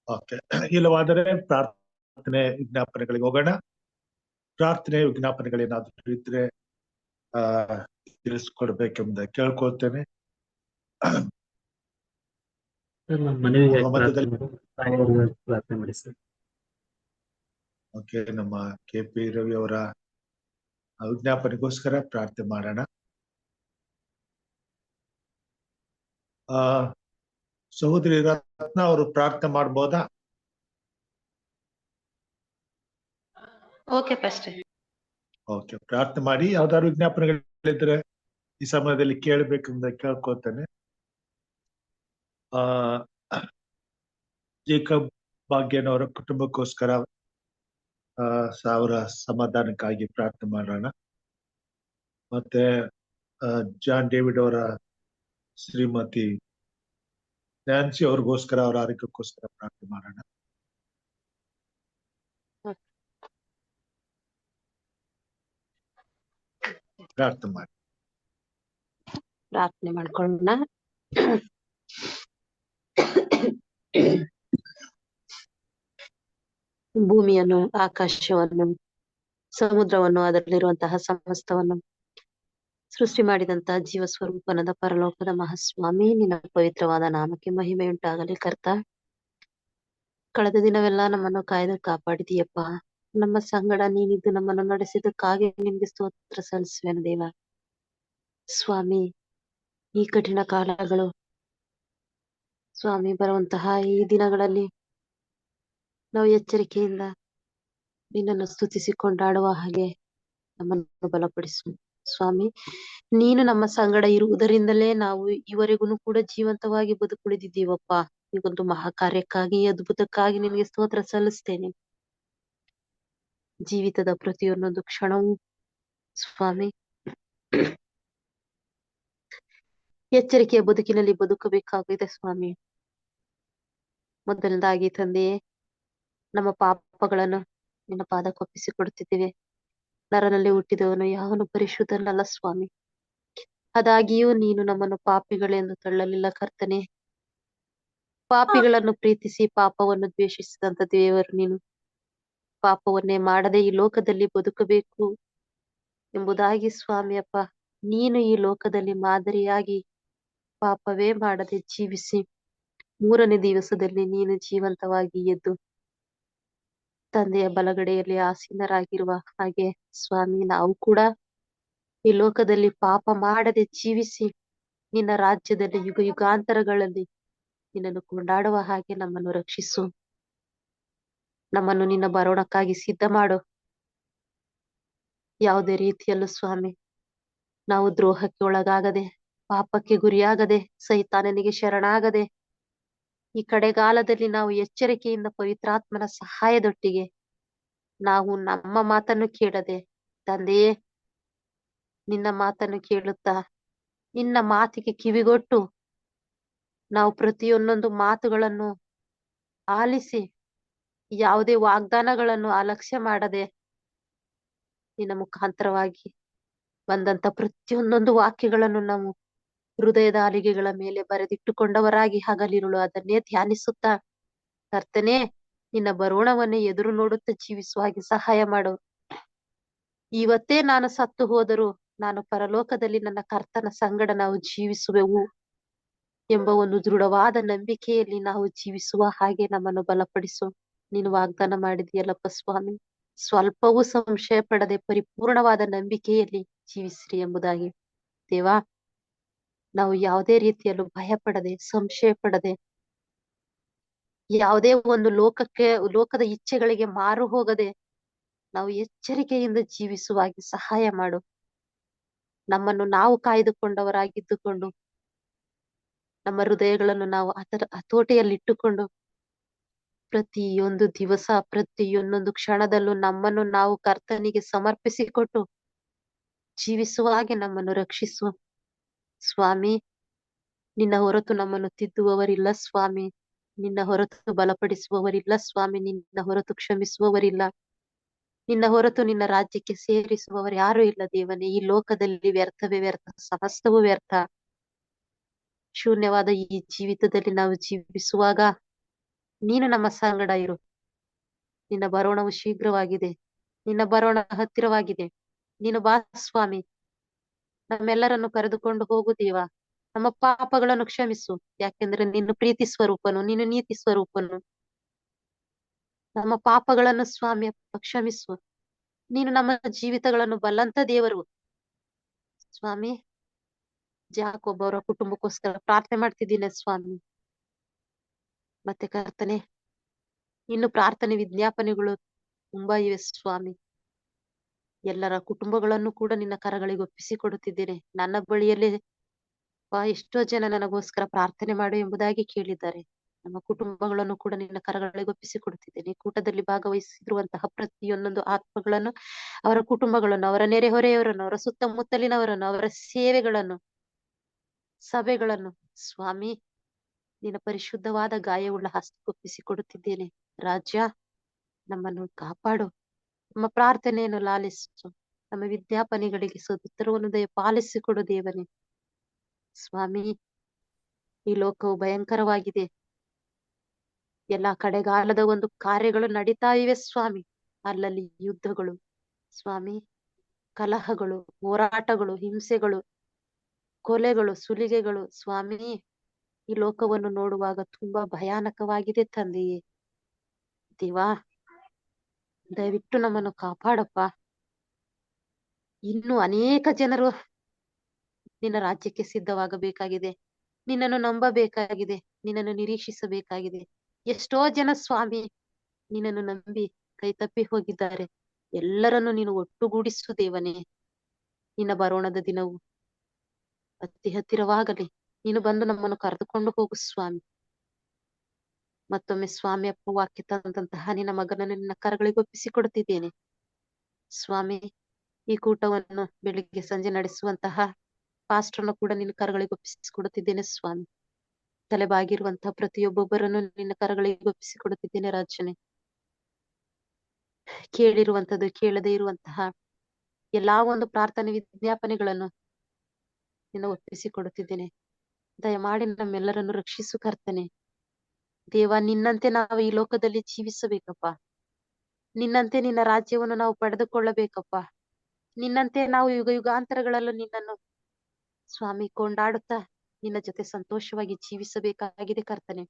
ಓಕೆ, ಇಲ್ಲವಾದರೆ ಪ್ರಾರ್ಥನೆ ವಿಜ್ಞಾಪನೆಗಳಿಗೆ ಹೋಗೋಣ. ಪ್ರಾರ್ಥನೆ ವಿಜ್ಞಾಪನೆಗಳೇನಾದ್ರೂ ಇದ್ರೆ ತಿಳಿಸ್ಕೊಡ್ಬೇಕೆಂಬುದ ಕೇಳ್ಕೊಳ್ತೇನೆ. ಪ್ರಾರ್ಥನೆ ಮಾಡಿ ಸರ್. ಓಕೆ, ನಮ್ಮ KP ರವಿ ಅವರ ವಿಜ್ಞಾಪನೆಗೋಸ್ಕರ ಪ್ರಾರ್ಥನೆ ಮಾಡೋಣ. ಸಹೋದರಿ ರತ್ನ ಅವರು ಪ್ರಾರ್ಥನೆ ಮಾಡ್ಬೋದಾ? Okay pastor. ಓಕೆ, ಪ್ರಾರ್ಥನೆ ಮಾಡಿ. ಯಾವ್ದಾದ್ರು ವಿಜ್ಞಾಪನೆಗಳಿದ್ರೆ ಈ ಸಮಯದಲ್ಲಿ ಕೇಳಬೇಕೆಂಬ ಕೇಳ್ಕೊಳ್ತೇನೆ. ಜೇಕಬ್ ಭಾಗ್ಯನವರ ಕುಟುಂಬಕ್ಕೋಸ್ಕರ ಅವರ ಸಮಾಧಾನಕ್ಕಾಗಿ ಪ್ರಾರ್ಥನೆ ಮಾಡೋಣ. ಮತ್ತೆ ಜಾನ್ ಡೇವಿಡ್ ಅವರ ಶ್ರೀಮತಿ ನ್ಯಾನ್ಸಿ ಅವ್ರಿಗೋಸ್ಕರ, ಅವರ ಆರೋಗ್ಯಕ್ಕೋಸ್ಕರ ಪ್ರಾರ್ಥನೆ ಮಾಡೋಣ. ಪ್ರಾರ್ಥನೆ ಮಾಡಿ. ಪ್ರಾರ್ಥನೆ ಮಾಡ್ಕೊಳ್ಳೋಣ. ಭೂಮಿಯನ್ನು, ಆಕಾಶವನ್ನು, ಸಮುದ್ರವನ್ನು, ಅದರಲ್ಲಿರುವಂತಹ ಸಮಸ್ತವನ್ನು ಸೃಷ್ಟಿ ಮಾಡಿದಂತಹ ಜೀವ ಸ್ವರೂಪನದ ಪರಲೋಕದ ಮಹಾಸ್ವಾಮಿ, ನಿನ್ನ ಪವಿತ್ರವಾದ ನಾಮಕ್ಕೆ ಮಹಿಮೆಯುಂಟಾಗಲಿ. ಕರ್ತ, ಕಳೆದ ದಿನವೆಲ್ಲ ನಮ್ಮನ್ನು ಕಾಯ್ದು ಕಾಪಾಡಿದೀಯಪ್ಪ. ನಮ್ಮ ಸಂಗಡ ನೀನಿದ್ದು ನಮ್ಮನ್ನು ನಡೆಸಿದ್ದಕ್ಕಾಗಿ ನಿಮ್ಗೆ ಸ್ತೋತ್ರ ಸಲ್ಲಿಸುವೆನು ದೇವ. ಸ್ವಾಮಿ, ಈ ಕಠಿಣ ಕಾಲಗಳು ಸ್ವಾಮಿ ಬರುವಂತಹ ಈ ದಿನಗಳಲ್ಲಿ ನಾವು ಎಚ್ಚರಿಕೆಯಿಂದ ನಿನ್ನನ್ನು ಸ್ತುತಿಸಿ ಕೊಂಡಾಡುವ ಹಾಗೆ ನಮ್ಮನ್ನು ಬಲಪಡಿಸು ಸ್ವಾಮಿ. ನೀನು ನಮ್ಮ ಸಂಗಡ ಇರುವುದರಿಂದಲೇ ನಾವು ಇವರೆಗೂ ಕೂಡ ಜೀವಂತವಾಗಿ ಬದುಕುಳಿದಿದ್ದೀವಪ್ಪ. ಈ ಒಂದು ಮಹಾ ಕಾರ್ಯಕ್ಕಾಗಿ, ಅದ್ಭುತಕ್ಕಾಗಿ ನಿನಗೆ ಸ್ತೋತ್ರ ಸಲ್ಲಿಸ್ತೇನೆ. ಜೀವಿತದ ಪ್ರತಿಯೊಂದೊಂದು ಕ್ಷಣವೂ ಸ್ವಾಮಿ ಎಚ್ಚರಿಕೆಯ ಬದುಕಿನಲ್ಲಿ ಬದುಕಬೇಕಾಗಿದೆ ಸ್ವಾಮಿ. ಮೊದಲನೇದಾಗಿ ತಂದೆಯೇ, ನಮ್ಮ ಪಾಪಗಳನ್ನು ನಿನ್ನ ಪಾದಕ್ಕೊಪ್ಪಿಸಿ ಕೊಡುತ್ತಿದ್ದೇವೆ. ನರನಲ್ಲಿ ಹುಟ್ಟಿದವನು ಯಾವನು ಪರಿಶುದ್ಧನಲ್ಲ ಸ್ವಾಮಿ. ಆದಾಗಿಯೂ ನೀನು ನಮ್ಮನ್ನು ಪಾಪಿಗಳೆಂದು ತಳ್ಳಲಿಲ್ಲ ಕರ್ತನೆ. ಪಾಪಿಗಳನ್ನು ಪ್ರೀತಿಸಿ ಪಾಪವನ್ನು ದ್ವೇಷಿಸಿದಂತ ದೇವರು ನೀನು. ಪಾಪವನ್ನೇ ಮಾಡದೆ ಈ ಲೋಕದಲ್ಲಿ ಬದುಕಬೇಕು ಎಂಬುದಾಗಿ ಸ್ವಾಮಿ ಅಪ್ಪ, ನೀನು ಈ ಲೋಕದಲ್ಲಿ ಮಾದರಿಯಾಗಿ ಪಾಪವೇ ಮಾಡದೆ ಜೀವಿಸಿ 3ನೇ ದಿವಸದಲ್ಲಿ ನೀನು ಜೀವಂತವಾಗಿ ಎದ್ದು ತಂದೆಯ ಬಲಗಡೆಯಲ್ಲಿ ಆಸೀನರಾಗಿರುವ ಹಾಗೆ ಸ್ವಾಮಿ, ನಾವು ಕೂಡ ಈ ಲೋಕದಲ್ಲಿ ಪಾಪ ಮಾಡದೆ ಜೀವಿಸಿ ನಿನ್ನ ರಾಜ್ಯದಲ್ಲಿ ಯುಗ ಯುಗಾಂತರಗಳಲ್ಲಿ ನಿನ್ನನ್ನು ಕೊಂಡಾಡುವ ಹಾಗೆ ನಮ್ಮನ್ನು ರಕ್ಷಿಸು. ನಮ್ಮನ್ನು ನಿನ್ನ ಬರೋಣಕ್ಕಾಗಿ ಸಿದ್ಧ ಮಾಡು. ಯಾವುದೇ ರೀತಿಯಲ್ಲೂ ಸ್ವಾಮಿ ನಾವು ದ್ರೋಹಕ್ಕೆ ಒಳಗಾಗದೆ, ಪಾಪಕ್ಕೆ ಗುರಿಯಾಗದೆ, ಸೈತಾನನಿಗೆ ಶರಣಾಗದೆ, ಈ ಕಡೆಗಾಲದಲ್ಲಿ ನಾವು ಎಚ್ಚರಿಕೆಯಿಂದ ಪವಿತ್ರಾತ್ಮನ ಸಹಾಯದೊಟ್ಟಿಗೆ ನಾವು ನಮ್ಮ ಮಾತನ್ನು ಕೇಳದೆ ತಂದೆಯೇ ನಿನ್ನ ಮಾತನ್ನು ಕೇಳುತ್ತಾ ನಿನ್ನ ಮಾತಿಗೆ ಕಿವಿಗೊಟ್ಟು ನಾವು ಪ್ರತಿಯೊಂದೊಂದು ಮಾತುಗಳನ್ನು ಆಲಿಸಿ ಯಾವುದೇ ವಾಗ್ದಾನಗಳನ್ನು ಅಲಕ್ಷ್ಯ ಮಾಡದೆ ನಿನ್ನ ಮುಖಾಂತರವಾಗಿ ಬಂದಂತ ಪ್ರತಿಯೊಂದೊಂದು ವಾಕ್ಯಗಳನ್ನು ನಾವು ಹೃದಯದ ಅಲಿಗೆಗಳ ಮೇಲೆ ಬರೆದಿಟ್ಟುಕೊಂಡವರಾಗಿ ಹಗಲಿರುಳು ಅದನ್ನೇ ಧ್ಯಾನಿಸುತ್ತಾ ಕರ್ತನೇ ನಿನ್ನ ಬರೋಣವನ್ನೇ ಎದುರು ನೋಡುತ್ತಾ ಜೀವಿಸುವ ಹಾಗೆ ಸಹಾಯ ಮಾಡು. ಇವತ್ತೇ ನಾನು ಸತ್ತು ಹೋದರೂ ನಾನು ಪರಲೋಕದಲ್ಲಿ ನನ್ನ ಕರ್ತನ ಸಂಗಡ ನಾವು ಜೀವಿಸುವೆವು ಎಂಬ ಒಂದು ದೃಢವಾದ ನಂಬಿಕೆಯಲ್ಲಿ ನಾವು ಜೀವಿಸುವ ಹಾಗೆ ನಮ್ಮನ್ನು ಬಲಪಡಿಸು. ನೀನು ವಾಗ್ದಾನ ಮಾಡಿದೆಯಲ್ಲಪ್ಪ ಸ್ವಾಮಿ, ಸ್ವಲ್ಪವೂ ಸಂಶಯ ಪಡದೆ ಪರಿಪೂರ್ಣವಾದ ನಂಬಿಕೆಯಲ್ಲಿ ಜೀವಿಸ್ರಿ ಎಂಬುದಾಗಿ. ದೇವಾ, ನಾವು ಯಾವುದೇ ರೀತಿಯಲ್ಲೂ ಭಯ ಪಡದೆ, ಸಂಶಯ ಪಡದೆ, ಯಾವುದೇ ಒಂದು ಲೋಕದ ಇಚ್ಛೆಗಳಿಗೆ ಮಾರು ಹೋಗದೆ ನಾವು ಎಚ್ಚರಿಕೆಯಿಂದ ಜೀವಿಸುವಾಗಿ ಸಹಾಯ ಮಾಡು. ನಮ್ಮನ್ನು ನಾವು ಕಾಯ್ದುಕೊಂಡವರಾಗಿದ್ದುಕೊಂಡು ನಮ್ಮ ಹೃದಯಗಳನ್ನು ನಾವು ಹತೋಟಿಯಲ್ಲಿಟ್ಟುಕೊಂಡು ಪ್ರತಿಯೊಂದು ದಿವಸ, ಪ್ರತಿಯೊಂದೊಂದು ಕ್ಷಣದಲ್ಲೂ ನಮ್ಮನ್ನು ನಾವು ಕರ್ತನಿಗೆ ಸಮರ್ಪಿಸಿಕೊಟ್ಟು ಜೀವಿಸುವ ಹಾಗೆ ನಮ್ಮನ್ನು ರಕ್ಷಿಸು ಸ್ವಾಮಿ. ನಿನ್ನ ಹೊರತು ನಮ್ಮನ್ನು ತಿದ್ದುವವರಿಲ್ಲ ಸ್ವಾಮಿ, ನಿನ್ನ ಹೊರತು ಬಲಪಡಿಸುವವರಿಲ್ಲ ಸ್ವಾಮಿ, ನಿನ್ನ ಹೊರತು ಕ್ಷಮಿಸುವವರಿಲ್ಲ, ನಿನ್ನ ಹೊರತು ನಿನ್ನ ರಾಜ್ಯಕ್ಕೆ ಸೇರಿಸುವವರು ಯಾರು ಇಲ್ಲ ದೇವನೇ. ಈ ಲೋಕದಲ್ಲಿ ವ್ಯರ್ಥವೇ ವ್ಯರ್ಥ, ಸಮಸ್ತವೂ ವ್ಯರ್ಥ. ಶೂನ್ಯವಾದ ಈ ಜೀವಿತದಲ್ಲಿ ನಾವು ಜೀವಿಸುವಾಗ ನೀನು ನಮ್ಮ ಸಂಗಡ ಇರು. ನಿನ್ನ ಬರೋಣವು ಶೀಘ್ರವಾಗಿದೆ, ನಿನ್ನ ಬರೋಣ ಹತ್ತಿರವಾಗಿದೆ. ನೀನು ಬಾ ಸ್ವಾಮಿ, ನಮ್ಮೆಲ್ಲರನ್ನು ಕರೆದುಕೊಂಡು ಹೋಗು ದೇವ. ನಮ್ಮ ಪಾಪಗಳನ್ನು ಕ್ಷಮಿಸು, ಯಾಕೆಂದ್ರೆ ನೀನು ಪ್ರೀತಿ ಸ್ವರೂಪನು, ನೀನು ನೀತಿ ಸ್ವರೂಪನು. ನಮ್ಮ ಪಾಪಗಳನ್ನು ಸ್ವಾಮಿ ಕ್ಷಮಿಸು. ನೀನು ನಮ್ಮ ಜೀವಿತಗಳನ್ನು ಬಲ್ಲಂತ ದೇವರು ಸ್ವಾಮಿ. ಜಾಕೋಬ್ ಅವರ ಕುಟುಂಬಕ್ಕೋಸ್ಕರ ಪ್ರಾರ್ಥನೆ ಮಾಡ್ತಿದ್ದೀನಿ ಸ್ವಾಮಿ. ಮತ್ತೆ ಕರ್ತನೆ, ಇನ್ನು ಪ್ರಾರ್ಥನೆ ವಿಜ್ಞಾಪನೆಗಳು ತುಂಬಾ ಇವೆ ಸ್ವಾಮಿ. ಎಲ್ಲರ ಕುಟುಂಬಗಳನ್ನು ಕೂಡ ನಿನ್ನ ಕರಗಳಿಗೆ ಒಪ್ಪಿಸಿಕೊಡುತ್ತಿದ್ದೇನೆ. ನನ್ನ ಬಳಿಯಲ್ಲಿ ಎಷ್ಟೋ ಜನ ನನಗೋಸ್ಕರ ಪ್ರಾರ್ಥನೆ ಮಾಡು ಎಂಬುದಾಗಿ ಕೇಳಿದ್ದಾರೆ. ನಮ್ಮ ಕುಟುಂಬಗಳನ್ನು ಕೂಡ ನಿನ್ನ ಕರಗಳಿಗೆ ಒಪ್ಪಿಸಿಕೊಡುತ್ತಿದ್ದೇನೆ. ಕೂಟದಲ್ಲಿ ಭಾಗವಹಿಸಿರುವಂತಹ ಪ್ರತಿಯೊಂದೊಂದು ಆತ್ಮಗಳನ್ನು, ಅವರ ಕುಟುಂಬಗಳನ್ನು, ಅವರ ನೆರೆಹೊರೆಯವರನ್ನು, ಅವರ ಸುತ್ತಮುತ್ತಲಿನವರನ್ನು, ಅವರ ಸೇವೆಗಳನ್ನು, ಸಭೆಗಳನ್ನು ಸ್ವಾಮಿ ನಿನ್ನ ಪರಿಶುದ್ಧವಾದ ಗಾಯವುಳ್ಳ ಹಸ್ತಕ್ಕೊಪ್ಪಿಸಿಕೊಡುತ್ತಿದ್ದೇನೆ. ರಾಜ್ಯ, ನಮ್ಮನ್ನು ಕಾಪಾಡು, ನಮ್ಮ ಪ್ರಾರ್ಥನೆಯನ್ನು ಲಾಲಿಸು, ನಮ್ಮ ವಿಜ್ಞಾಪನೆಗಳಿಗೆ ಸದುತ್ತರವನ್ನು ದಯಪಾಲಿಸಿಕೊಡು ದೇವನೇ. ಸ್ವಾಮಿ, ಈ ಲೋಕವು ಭಯಂಕರವಾಗಿದೆ. ಎಲ್ಲಾ ಕಡೆಗಾಲದ ಒಂದು ಕಾರ್ಯಗಳು ನಡೀತಾ ಇವೆ ಸ್ವಾಮಿ. ಅಲ್ಲಲ್ಲಿ ಯುದ್ಧಗಳು ಸ್ವಾಮಿ, ಕಲಹಗಳು, ಹೋರಾಟಗಳು, ಹಿಂಸೆಗಳು, ಕೊಲೆಗಳು, ಸುಲಿಗೆಗಳು ಸ್ವಾಮಿ. ಈ ಲೋಕವನ್ನು ನೋಡುವಾಗ ತುಂಬಾ ಭಯಾನಕವಾಗಿದೆ ತಂದೆಯೇ. ದೇವಾ, ದಯವಿಟ್ಟು ನಮ್ಮನ್ನು ಕಾಪಾಡಪ್ಪ. ಇನ್ನು ಅನೇಕ ಜನರು ನಿನ್ನ ರಾಜ್ಯಕ್ಕೆ ಸಿದ್ಧವಾಗಬೇಕಾಗಿದೆ, ನಿನ್ನನ್ನು ನಂಬಬೇಕಾಗಿದೆ, ನಿನ್ನನ್ನು ನಿರೀಕ್ಷಿಸಬೇಕಾಗಿದೆ. ಎಷ್ಟೋ ಜನ ಸ್ವಾಮಿ ನಿನ್ನನ್ನು ನಂಬಿ ಕೈ ತಪ್ಪಿ ಹೋಗಿದ್ದಾರೆ. ಎಲ್ಲರನ್ನು ನೀನು ಒಟ್ಟುಗೂಡಿಸು ದೇವನೇ. ನಿನ್ನ ಬರೋಣದ ದಿನವು ಅತಿ ಹತ್ತಿರವಾಗಲಿ. ನೀನು ಬಂದು ನಮ್ಮನ್ನು ಕರೆದುಕೊಂಡು ಹೋಗು ಸ್ವಾಮಿ. ಮತ್ತೊಮ್ಮೆ ಸ್ವಾಮಿ ಅಪ್ಪ ವಾಕ್ಯ ತಂದಂತಹ ನಿನ್ನ ಮಗನನ್ನು ನಿನ್ನ ಕರಗಳಿಗೆ ಒಪ್ಪಿಸಿಕೊಡುತ್ತಿದ್ದೇನೆ ಸ್ವಾಮಿ. ಈ ಕೂಟವನ್ನು ಬೆಳಿಗ್ಗೆ ಸಂಜೆ ನಡೆಸುವಂತಹ ಪಾಸ್ಟರ್ನ ಕೂಡ ನಿನ್ನ ಕರಗಳಿಗೆ ಒಪ್ಪಿಸಿಕೊಡುತ್ತಿದ್ದೇನೆ ಸ್ವಾಮಿ. ತಲೆಬಾಗಿರುವಂತಹ ಪ್ರತಿಯೊಬ್ಬೊಬ್ಬರನ್ನು ನಿನ್ನ ಕರಗಳಿಗೆ ಒಪ್ಪಿಸಿಕೊಡುತ್ತಿದ್ದೇನೆ ರಾಜನೇ. ಕೇಳಿರುವಂತದ್ದು, ಕೇಳದೇ ಇರುವಂತಹ ಎಲ್ಲಾ ಒಂದು ಪ್ರಾರ್ಥನೆ ವಿಜ್ಞಾಪನೆಗಳನ್ನು ನಿನ್ನ ಒಪ್ಪಿಸಿಕೊಡುತ್ತಿದ್ದೇನೆ. ದಯಮಾಡಿ ನಮ್ಮೆಲ್ಲರನ್ನು ರಕ್ಷಿಸು ಕರ್ತನೆ. ದೇವ, ನಿನ್ನಂತೆ ನಾವು ಈ ಲೋಕದಲ್ಲಿ ಜೀವಿಸಬೇಕಪ್ಪ. ನಿನ್ನಂತೆ ನಿನ್ನ ರಾಜ್ಯವನ್ನು ನಾವು ಪಡೆದುಕೊಳ್ಳಬೇಕಪ್ಪ. ನಿನ್ನಂತೆ ನಾವು ಯುಗ ಯುಗಾಂತರಗಳಲ್ಲೂ ನಿನ್ನನ್ನು ಸ್ವಾಮಿ ಕೊಂಡಾಡುತ್ತಾ ನಿನ್ನ ಜೊತೆ ಸಂತೋಷವಾಗಿ ಜೀವಿಸಬೇಕಾಗಿದೆ ಕರ್ತನೆ.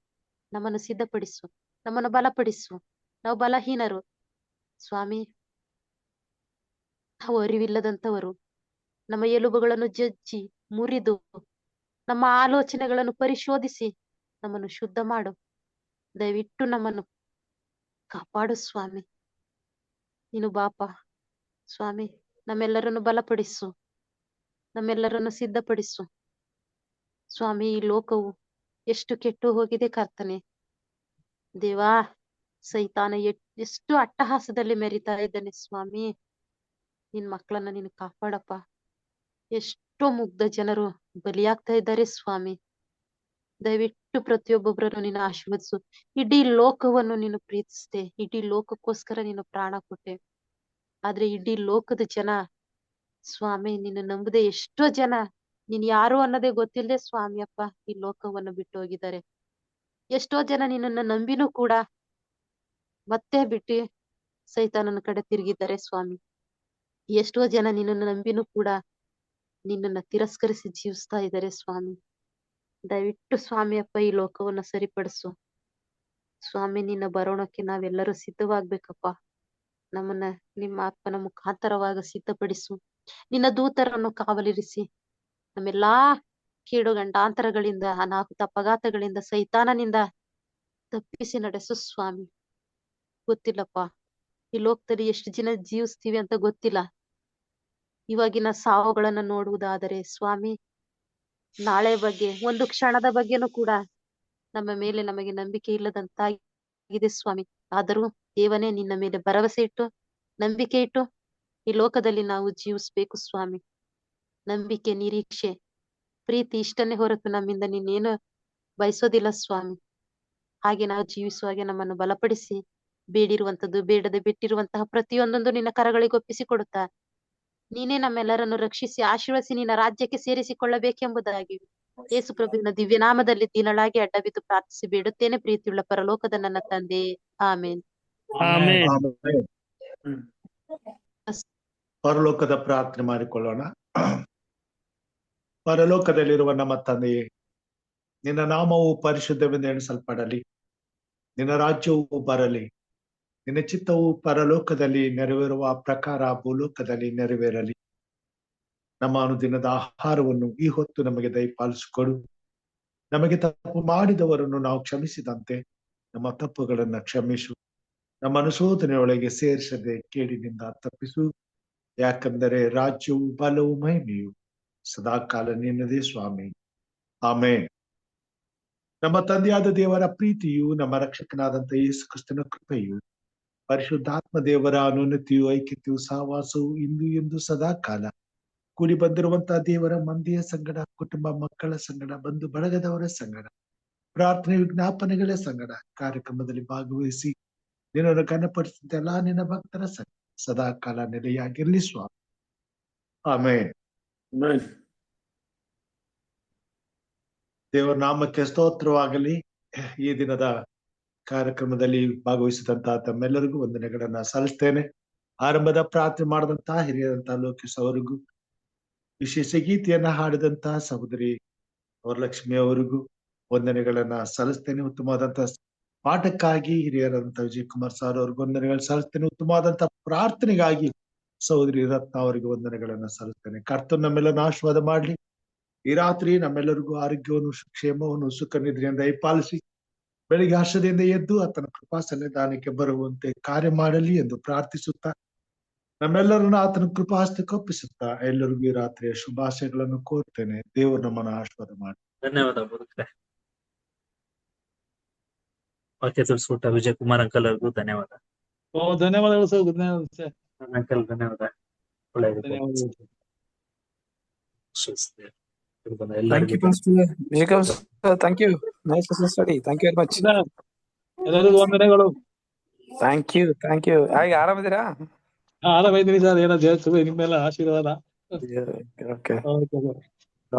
ನಮ್ಮನ್ನು ಸಿದ್ಧಪಡಿಸು, ನಮ್ಮನ್ನು ಬಲಪಡಿಸು. ನಾವು ಬಲಹೀನರು ಸ್ವಾಮಿ, ನಾವು ಅರಿವಿಲ್ಲದಂತವರು. ನಮ್ಮ ಎಲುಬುಗಳನ್ನು ಜಜ್ಜಿ ಮುರಿದು ನಮ್ಮ ಆಲೋಚನೆಗಳನ್ನು ಪರಿಶೋಧಿಸಿ ನಮ್ಮನ್ನು ಶುದ್ಧ ಮಾಡು. ದಯವಿಟ್ಟು ನಮ್ಮನ್ನು ಕಾಪಾಡು ಸ್ವಾಮಿ. ನೀನು ಬಾಪ ಸ್ವಾಮಿ, ನಮ್ಮೆಲ್ಲರನ್ನು ಬಲಪಡಿಸು, ನಮ್ಮೆಲ್ಲರನ್ನು ಸಿದ್ಧಪಡಿಸು ಸ್ವಾಮಿ. ಈ ಲೋಕವು ಎಷ್ಟು ಕೆಟ್ಟು ಹೋಗಿದೆ ಕರ್ತನೆ. ದೇವಾ, ಸೈತಾನ ಎಷ್ಟು ಅಟ್ಟಹಾಸದಲ್ಲಿ ಮೆರಿತಾ ಇದ್ದಾನೆ ಸ್ವಾಮಿ. ನಿನ್ ಮಕ್ಕಳನ್ನ ನೀನು ಕಾಪಾಡಪ್ಪ. ಎಷ್ಟೋ ಮುಗ್ಧ ಜನರು ಬಲಿಯಾಗ್ತಾ ಇದ್ದಾರೆ ಸ್ವಾಮಿ. ದಯವಿಟ್ಟು ಪ್ರತಿಯೊಬ್ಬೊಬ್ಬರನ್ನು ನೀನು ಆಶೀರ್ವದಿಸು. ಇಡೀ ಲೋಕವನ್ನು ನೀನು ಪ್ರೀತಿಸ್ದೆ, ಇಡೀ ಲೋಕಕ್ಕೋಸ್ಕರ ನೀನು ಪ್ರಾಣ ಕೊಟ್ಟೆ. ಆದ್ರೆ ಇಡೀ ಲೋಕದ ಜನ ಸ್ವಾಮಿ ನಿನ್ನ ನಂಬದೆ ಎಷ್ಟೋ ಜನ ನೀನ್ ಯಾರು ಅನ್ನೋದೇ ಗೊತ್ತಿಲ್ಲದೆ ಸ್ವಾಮಿ ಅಪ್ಪ ಈ ಲೋಕವನ್ನು ಬಿಟ್ಟು ಹೋಗಿದ್ದಾರೆ. ಎಷ್ಟೋ ಜನ ನಿನ್ನನ್ನು ನಂಬಿನೂ ಕೂಡ ಮತ್ತೆ ಬಿಟ್ಟು ಸೈತಾನನ ಕಡೆ ತಿರುಗಿದ್ದಾರೆ ಸ್ವಾಮಿ. ಎಷ್ಟೋ ಜನ ನಿನ್ನನ್ನು ನಂಬಿನೂ ಕೂಡ ನಿನ್ನನ್ನ ತಿರಸ್ಕರಿಸಿ ಜೀವಿಸ್ತಾ ಇದ್ದಾರೆ ಸ್ವಾಮಿ. ದಯವಿಟ್ಟು ಸ್ವಾಮಿ ಅಪ್ಪ ಈ ಲೋಕವನ್ನ ಸರಿಪಡಿಸು. ಸ್ವಾಮಿ, ನಿನ್ನ ಬರೋಣಕ್ಕೆ ನಾವೆಲ್ಲರೂ ಸಿದ್ಧವಾಗ್ಬೇಕಪ್ಪ. ನಮ್ಮನ್ನ ನಿಮ್ಮ ಆತ್ಮನ ಮುಖಾಂತರವಾಗ ಸಿದ್ಧಪಡಿಸು. ನಿನ್ನ ದೂತರನ್ನು ಕಾವಲಿರಿಸಿ ನಮ್ಮೆಲ್ಲಾ ಕೀಡು ಗಂಡಾಂತರಗಳಿಂದ, ಅನಾಹುತ ಅಪಘಾತಗಳಿಂದ, ಸೈತಾನನಿಂದ ತಪ್ಪಿಸಿ ನಡೆಸು ಸ್ವಾಮಿ. ಗೊತ್ತಿಲ್ಲಪ್ಪ, ಈ ಲೋಕದಲ್ಲಿ ಎಷ್ಟು ಜನ ಜೀವಿಸ್ತೀವಿ ಅಂತ ಗೊತ್ತಿಲ್ಲ. ಇವಾಗಿನ ಸಾವುಗಳನ್ನ ನೋಡುವುದಾದರೆ ಸ್ವಾಮಿ, ನಾಳೆ ಬಗ್ಗೆ, ಒಂದು ಕ್ಷಣದ ಬಗ್ಗೆನೂ ಕೂಡ ನಮ್ಮ ಮೇಲೆ ನಮಗೆ ನಂಬಿಕೆ ಇಲ್ಲದಂತಾಗಿದೆ ಸ್ವಾಮಿ. ಆದರೂ ದೇವನೇ, ನಿನ್ನ ಮೇಲೆ ಭರವಸೆ ಇಟ್ಟು, ನಂಬಿಕೆ ಇಟ್ಟು ಈ ಲೋಕದಲ್ಲಿ ನಾವು ಜೀವಿಸ್ಬೇಕು ಸ್ವಾಮಿ. ನಂಬಿಕೆ, ನಿರೀಕ್ಷೆ, ಪ್ರೀತಿ ಇಷ್ಟನ್ನೇ ಹೊರತು ನಮ್ಮಿಂದ ನೀನೇನು ಬಯಸೋದಿಲ್ಲ ಸ್ವಾಮಿ. ಹಾಗೆ ನಾವು ಜೀವಿಸುವಾಗೆ ನಮ್ಮನ್ನು ಬಲಪಡಿಸಿ, ಬೇಡಿರುವಂತದ್ದು, ಬೇಡದೆ ಬಿಟ್ಟಿರುವಂತಹ ಪ್ರತಿಯೊಂದೊಂದು ನಿನ್ನ ಕರಗಳಿಗೆ ಒಪ್ಪಿಸಿಕೊಡುತ್ತಾ, ನೀನೇ ನಮ್ಮೆಲ್ಲರನ್ನು ರಕ್ಷಿಸಿ ಆಶೀರ್ವದಿಸಿ ನಿನ್ನ ರಾಜ್ಯಕ್ಕೆ ಸೇರಿಸಿಕೊಳ್ಳಬೇಕೆಂಬುದಾಗಿ ಯೇಸು ಪ್ರಭುವಿನ ದಿವ್ಯ ನಾಮದಲ್ಲಿ ದೀನಳಾಗಿ ಅಡ್ಡಬಿದ್ದು ಪ್ರಾರ್ಥಿಸಿ ಬೇಡುತ್ತೇನೆ, ಪ್ರೀತಿಯುಳ್ಳ ಪರಲೋಕದ ನನ್ನ ತಂದೆ. ಆಮೇನ್. ಆಮೇನ್. ಆಮೆನ್. ಪರಲೋಕದ ಪ್ರಾರ್ಥನೆ ಮಾಡಿಕೊಳ್ಳೋಣ. ಪರಲೋಕದಲ್ಲಿರುವ ನಮ್ಮ ತಂದೆಯೇ, ನಿನ್ನ ನಾಮವು ಪರಿಶುದ್ಧವೆಂದು ಎಣಿಸಲ್ಪಡಲಿ. ನಿನ್ನ ರಾಜ್ಯವು ಬರಲಿ. ನಿನ್ನ ಚಿತ್ತವು ಪರಲೋಕದಲ್ಲಿ ನೆರವೇರುವ ಪ್ರಕಾರ ಭೂಲೋಕದಲ್ಲಿ ನೆರವೇರಲಿ. ನಮ್ಮ ಅನುದಿನದ ಆಹಾರವನ್ನು ಈ ಹೊತ್ತು ನಮಗೆ ದಯಪಾಲಿಸಿಕೊಡು. ನಮಗೆ ತಪ್ಪು ಮಾಡಿದವರನ್ನು ನಾವು ಕ್ಷಮಿಸಿದಂತೆ ನಮ್ಮ ತಪ್ಪುಗಳನ್ನ ಕ್ಷಮಿಸು. ನಮ್ಮ ಅನುಶೋಧನೆಯೊಳಗೆ ಸೇರಿಸದೆ ಕೇಡಿನಿಂದ ತಪ್ಪಿಸು. ಯಾಕಂದರೆ ರಾಜ್ಯವು, ಬಲವು, ಮಹಿಮೆಯು ಸದಾಕಾಲ ನಿನ್ನದೇ ಸ್ವಾಮಿ. ಆಮೇನ್. ನಮ್ಮ ತಂದೆಯಾದ ದೇವರ ಪ್ರೀತಿಯು, ನಮ್ಮ ರಕ್ಷಕನಾದಂತ ಯೇಸು ಕ್ರಿಸ್ತನ ಕೃಪೆಯು, ಪರಿಶುದ್ಧಾತ್ಮ ದೇವರ ಅನುನ್ನತಿಯು, ಐಕ್ಯತೆಯು, ಸಹವಾಸವು ಇಂದು ಎಂದು ಸದಾಕಾಲ ಕೂಡಿ ಬಂದಿರುವಂತಹ ದೇವರ ಮಂದಿಯ ಸಂಗಡ, ಕುಟುಂಬ ಮಕ್ಕಳ ಸಂಗಡ, ಬಂಧು ಬಳಗದವರ ಸಂಗಡ, ಪ್ರಾರ್ಥನೆ ವಿಜ್ಞಾಪನೆಗಳ ಸಂಗಡ ಕಾರ್ಯಕ್ರಮದಲ್ಲಿ ಭಾಗವಹಿಸಿ ನಿನ್ನನ್ನು ಘನಪಡಿಸಿದ ಎಲ್ಲಾ ನಿನ್ನ ಭಕ್ತರ ಸಂಗಡ ಸದಾಕಾಲ ನೆಲೆಯಾಗಿರ್ಲಿ ಸ್ವಾಮಿ. ಆಮೇನ್. ದೇವರ ನಾಮಕ್ಕೆ ಸ್ತೋತ್ರವಾಗಲಿ. ಈ ದಿನದ ಕಾರ್ಯಕ್ರಮದಲ್ಲಿ ಭಾಗವಹಿಸಿದಂತಹ ತಮ್ಮೆಲ್ಲರಿಗೂ ವಂದನೆಗಳನ್ನ ಸಲ್ಲಿಸ್ತೇನೆ. ಆರಂಭದ ಪ್ರಾರ್ಥನೆ ಮಾಡಿದಂತಹ ಹಿರಿಯರಂತಹ ಲೋಕೇಶ್ ಅವರಿಗೂ, ವಿಶೇಷ ಗೀತೆಯನ್ನ ಹಾಡಿದಂತಹ ಸಹೋದರಿ ವರಲಕ್ಷ್ಮಿ ಅವರಿಗೂ ವಂದನೆಗಳನ್ನ ಸಲ್ಲಿಸ್ತೇನೆ. ಉತ್ತಮವಾದಂತಹ ಪಾಠಕ್ಕಾಗಿ ಹಿರಿಯರಂತ ವಿಜಯ್ ಕುಮಾರ್ ಸರ್ ಅವ್ರಿಗೆ ವಂದನೆಗಳು ಸಲ್ಲಿಸ್ತೇನೆ. ಉತ್ತಮವಾದಂತಹ ಪ್ರಾರ್ಥನೆಗಾಗಿ ಸಹೋದರಿ ರತ್ನ ಅವರಿಗೆ ವಂದನೆಗಳನ್ನ ಸಲ್ಲಿಸ್ತೇನೆ. ಕರ್ತನು ನಮ್ಮೆಲ್ಲರನ್ನು ಆಶೀರ್ವಾದ ಮಾಡ್ಲಿ. ಈ ರಾತ್ರಿ ನಮ್ಮೆಲ್ಲರಿಗೂ ಆರೋಗ್ಯವನ್ನು, ಕ್ಷೇಮವನ್ನು, ಸುಖ ನಿದ್ರೆಯಿಂದ ದಯಪಾಲಿಸಿ ಬೆಳಿಗ್ಗೆ ಹರ್ಷದಿಂದ ಎದ್ದು ಆತನ ಕೃಪಾ ಸನ್ನಿಧಾನಕ್ಕೆ ಬರುವಂತೆ ಕಾರ್ಯ ಮಾಡಲಿ ಎಂದು ಪ್ರಾರ್ಥಿಸುತ್ತಾ, ನಮ್ಮೆಲ್ಲರನ್ನು ಆತನ ಕೃಪಾಹಸ್ತಕ್ಕೆ ಒಪ್ಪಿಸುತ್ತಾ ಎಲ್ಲರಿಗೂ ಈ ರಾತ್ರಿಯ ಶುಭಾಶಯಗಳನ್ನು ಕೋರ್ತೇನೆ. ದೇವರು ನಮ್ಮನ್ನು ಆಶೀರ್ವಾದ ಮಾಡಿ. ಧನ್ಯವಾದ ಗುರುಗಳೇ. ವಾಕ್ಯ ತಿಳಿಸ್ಕೊಟ್ಟ ವಿಜಯ್ ಕುಮಾರ್ ಅಂಕಲ್ ಅವ್ರಿಗೂ ಧನ್ಯವಾದ. ಧನ್ಯವಾದಗಳು ಸರ್. ಧನ್ಯವಾದ ಅಂಕಲ್, ಧನ್ಯವಾದ. ಒಳ್ಳೆಯದು. ಧನ್ಯವಾದಗಳು. Thank you, Pastor Jacob. Thank you. Nice to study. Thank you very much. ಎಲ್ಲರಿಗೂ ವಂದನೆಗಳು. Thank you. ಹಾಗೆ ಆರಾಮಿದ್ದೀರಾ? ಆರಾಮಿದ್ದೀನಿ ಸರ್. ಏನೋ ದೇವರ ನಿಮ್ಮೆಲ್ಲ ಆಶೀರ್ವಾದ. Okay.